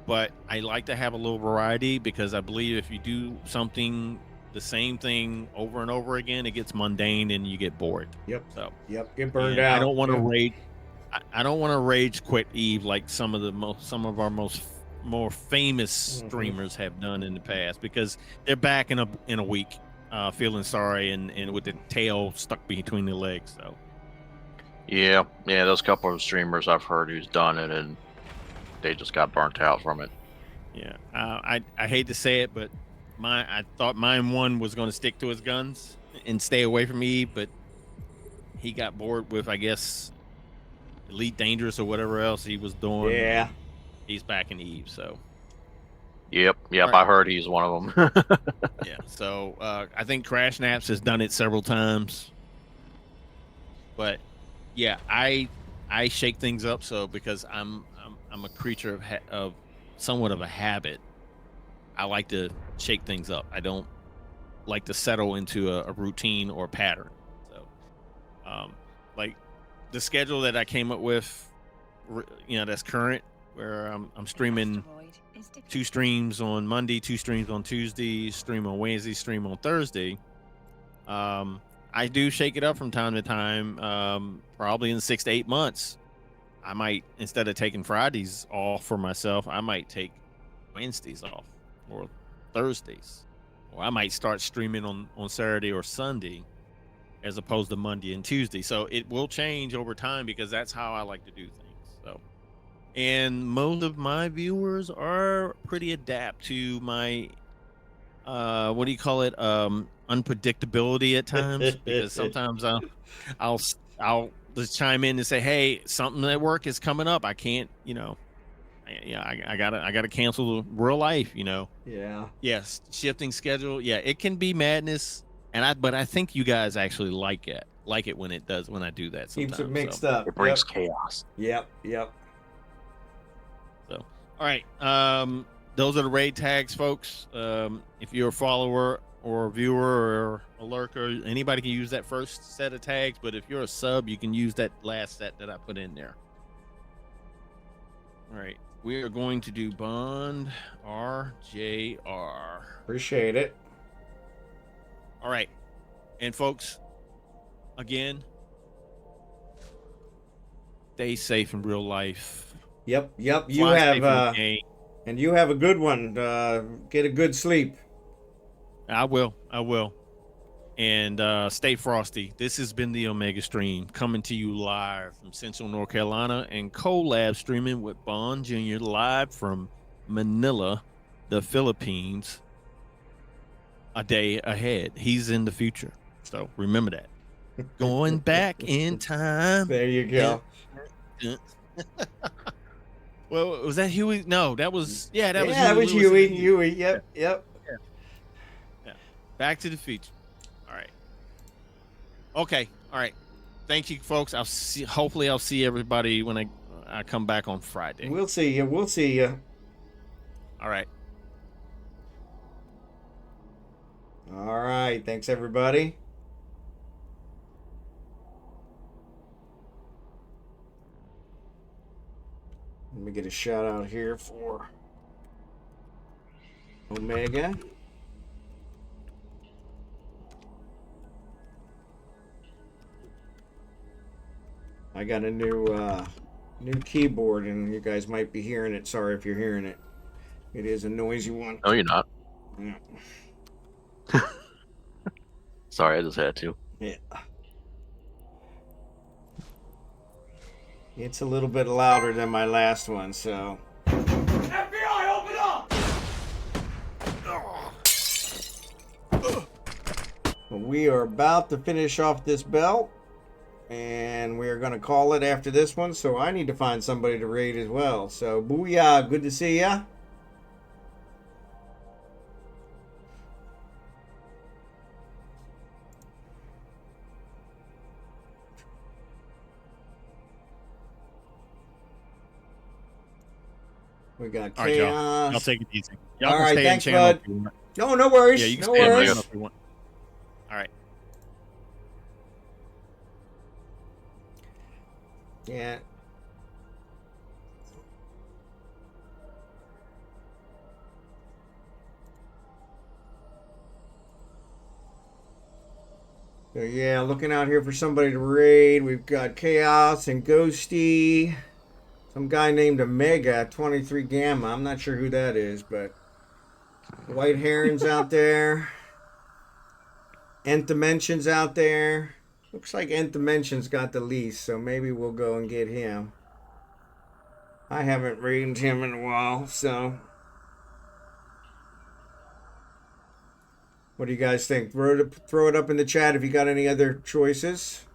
but I like to have a little variety because I believe if you do something the same thing over and over again, it gets mundane and you get bored. Yep. So get burned out. I don't want to rage. I don't want to rage quit Eve like some of our more famous streamers have done in the past, because they're back in a week, feeling sorry and with the tail stuck between the legs. So yeah, those couple of streamers I've heard who's done it and they just got burnt out from it. Yeah, I hate to say it, but I thought mine one was going to stick to his guns and stay away from Eve, but he got bored with, I guess, Elite Dangerous or whatever else he was doing. Yeah, he's back in Eve. So yep, right. I heard he's one of them. Yeah, so I think Crash Naps has done it several times, but yeah, I shake things up, so because I'm a creature of somewhat of a habit. I like to shake things up. I don't like to settle into a routine or a pattern. So like the schedule that I came up with, that's current, where I'm streaming 2 streams on Monday, 2 streams on Tuesday, stream on Wednesday, stream on Thursday. I do shake it up from time to time, probably in 6 to 8 months. I might, instead of taking Fridays off for myself, I might take Wednesdays off or Thursdays, or I might start streaming on Saturday or Sunday as opposed to Monday and Tuesday. So it will change over time because that's how I like to do things. So, and most of my viewers are pretty adapt to my what do you call it, unpredictability at times, because sometimes I'll I'll just chime in and say, hey, something at work is coming up, I can't, I gotta cancel real life, Yeah. yes, shifting schedule, yeah, it can be madness. But I think you guys actually like it when I do that sometimes. Keeps it mixed up. It brings chaos. Yep. Yep. So, all right. Those are the raid tags, folks. If you're a follower or a viewer or a lurker, anybody can use that first set of tags. But if you're a sub, you can use that last set that I put in there. All right. We are going to do Bond RJR. Appreciate it. All right. And folks, again, stay safe in real life. Yep. Yep. You Fly safe have in the game. and you have a good one. Get a good sleep. I will. And stay frosty. This has been the Omega Stream, coming to you live from Central North Carolina and collab streaming with Bond Jr. live from Manila, the Philippines, a day ahead. He's in the future. So remember that. Going back in time. There you go. Well, was that Huey? No, that was, that was Huey. That was Lewis. Huey. Yep. Yep. Yeah. Back to the future. All right. Okay. All right. Thank you, folks. Hopefully I'll see everybody when I come back on Friday. We'll see you. We'll see you. All right. All right. Thanks, everybody. Let me get a shout out here for Omega. I got a new keyboard, and you guys might be hearing it. Sorry if you're hearing it. It is a noisy one. No, you're not. Yeah. Sorry, I just had to. Yeah. It's a little bit louder than my last one, so. FBI, open up! We are about to finish off this belt, and we are going to call it after this one, so I need to find somebody to raid as well. So, booyah, good to see ya. We got All right, chaos. y'all take it easy. Y'all All can right, stay thanks, in channel bud. if you want. No, no worries. Yeah, you can no stay in worries. channel if you want. All right. Yeah. So yeah, looking out here for somebody to raid. We've got Chaos and Ghosty. Some guy named Omega23Gamma. I'm not sure who that is, but White Heron's out there. Nth Dimension's out there. Looks like Nth Dimension's got the least, so maybe we'll go and get him. I haven't raided him in a while, so. What do you guys think? Throw it up in the chat if you got any other choices.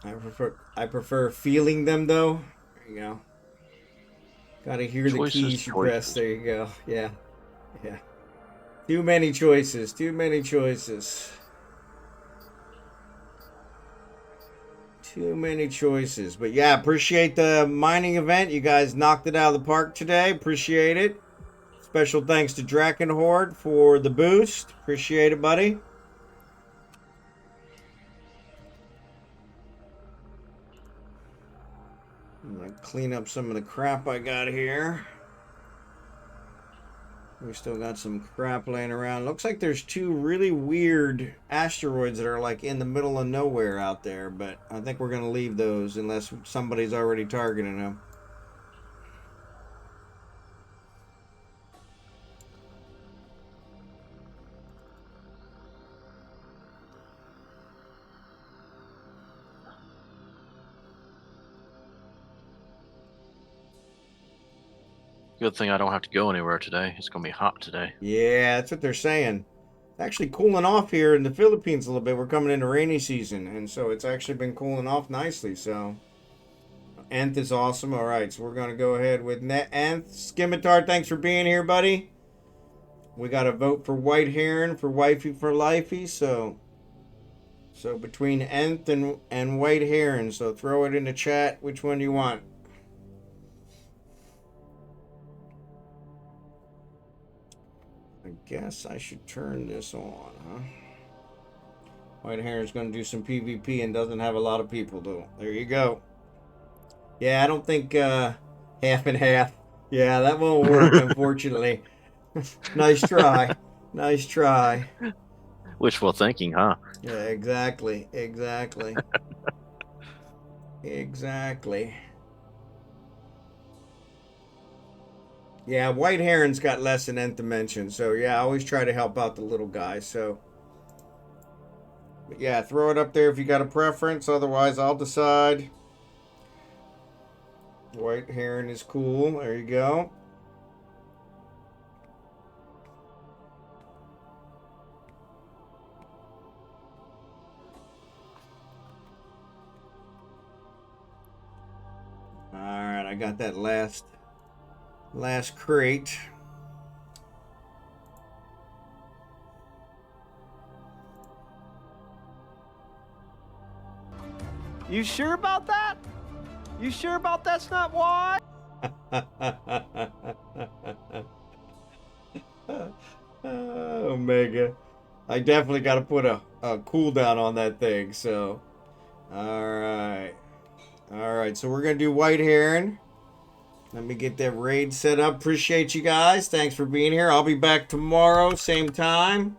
I prefer feeling them though. There you go. Gotta hear the keys you press. There you go. Yeah. Yeah. Too many choices. Too many choices. Too many choices. But yeah, appreciate the mining event. You guys knocked it out of the park today. Appreciate it. Special thanks to drachenhort for the boost. Appreciate it, buddy. I'm gonna clean up some of the crap I got here. We still got some crap laying around. Looks like there's two really weird asteroids that are like in the middle of nowhere out there, but I think we're going to leave those unless somebody's already targeting them. Good thing I don't have to go anywhere today. It's gonna be hot today. Yeah, that's what they're saying. It's actually cooling off here in the Philippines a little bit. We're coming into rainy season, and so it's actually been cooling off nicely. So, Nth is awesome. All right, so we're going to go ahead with Nth. Scimitar, thanks for being here, buddy. We got a vote for White Heron for Wifey for Lifey. So between Nth and White Heron. So throw it in the chat. Which one do you want? I guess I should turn this on, huh? White Heron's going to do some PvP and doesn't have a lot of people, though. There you go. Yeah, I don't think half and half. Yeah, that won't work, unfortunately. Nice try. Nice try. Wishful thinking, huh? Yeah, exactly. Exactly. Exactly. Yeah, White Heron's got less than Nth dimension, so yeah, I always try to help out the little guys, so. But yeah, throw it up there if you got a preference, otherwise I'll decide. White Heron is cool, there you go. Alright, I got that last crate. You sure about that? You sure about that's not why? Omega. I definitely got to put a cooldown on that thing, so. Alright. Alright, so we're going to do White Heron. Let me get that raid set up. Appreciate you guys. Thanks for being here. I'll be back tomorrow, same time.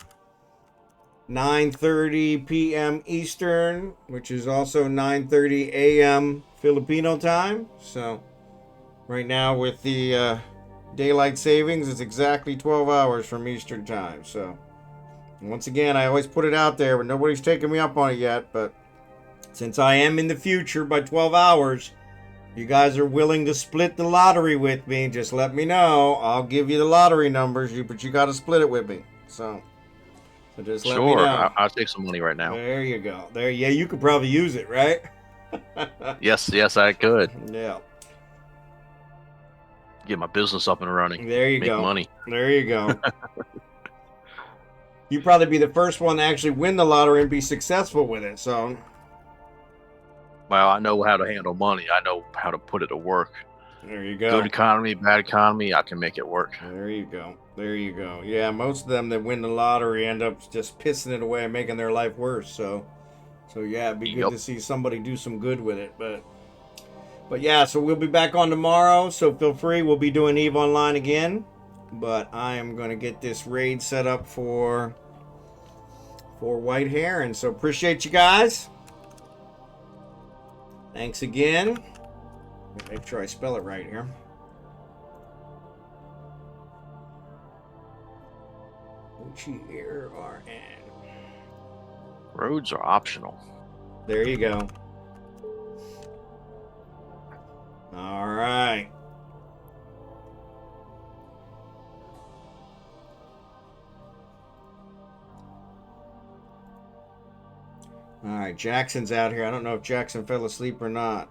9:30 p.m. Eastern, which is also 9:30 a.m. Filipino time. So, right now with the daylight savings, it's exactly 12 hours from Eastern time. So, once again, I always put it out there, but nobody's taken me up on it yet. But since I am in the future by 12 hours, you guys are willing to split the lottery with me, just let me know. I'll give you the lottery numbers, but you got to split it with me. So just let me know. Sure, I'll take some money right now. There you go. There, yeah, you could probably use it, right? Yes, I could. Yeah. Get my business up and running. There you Make go. money. There you go. You'd probably be the first one to actually win the lottery and be successful with it. So. Well, I know how to handle money. I know how to put it to work. There you go. Good economy, bad economy, I can make it work. There you go. There you go. Yeah, most of them that win the lottery end up just pissing it away and making their life worse. So yeah, it'd be good to see somebody do some good with it. But yeah, so we'll be back on tomorrow. So feel free. We'll be doing EVE Online again. But I am going to get this raid set up for White Heron. So appreciate you guys. Thanks again. Make sure I spell it right here. H-E-R-R-N. Roads are optional. There you go. All right. All right, Jackson's out here. I don't know if Jackson fell asleep or not.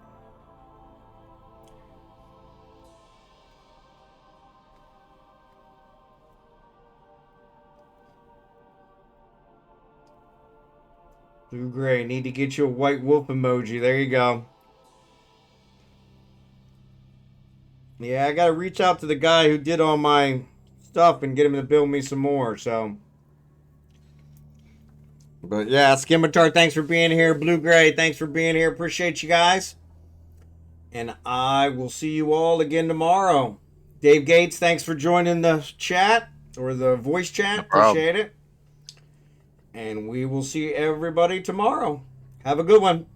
Blue Gray, need to get you a white wolf emoji. There you go. Yeah, I got to reach out to the guy who did all my stuff and get him to build me some more, so. But yeah, Scimitar, thanks for being here. Blue Gray, thanks for being here. Appreciate you guys. And I will see you all again tomorrow. Dave Gates, thanks for joining the chat. or the voice chat. problem. Appreciate it. And we will see everybody tomorrow. Have a good one.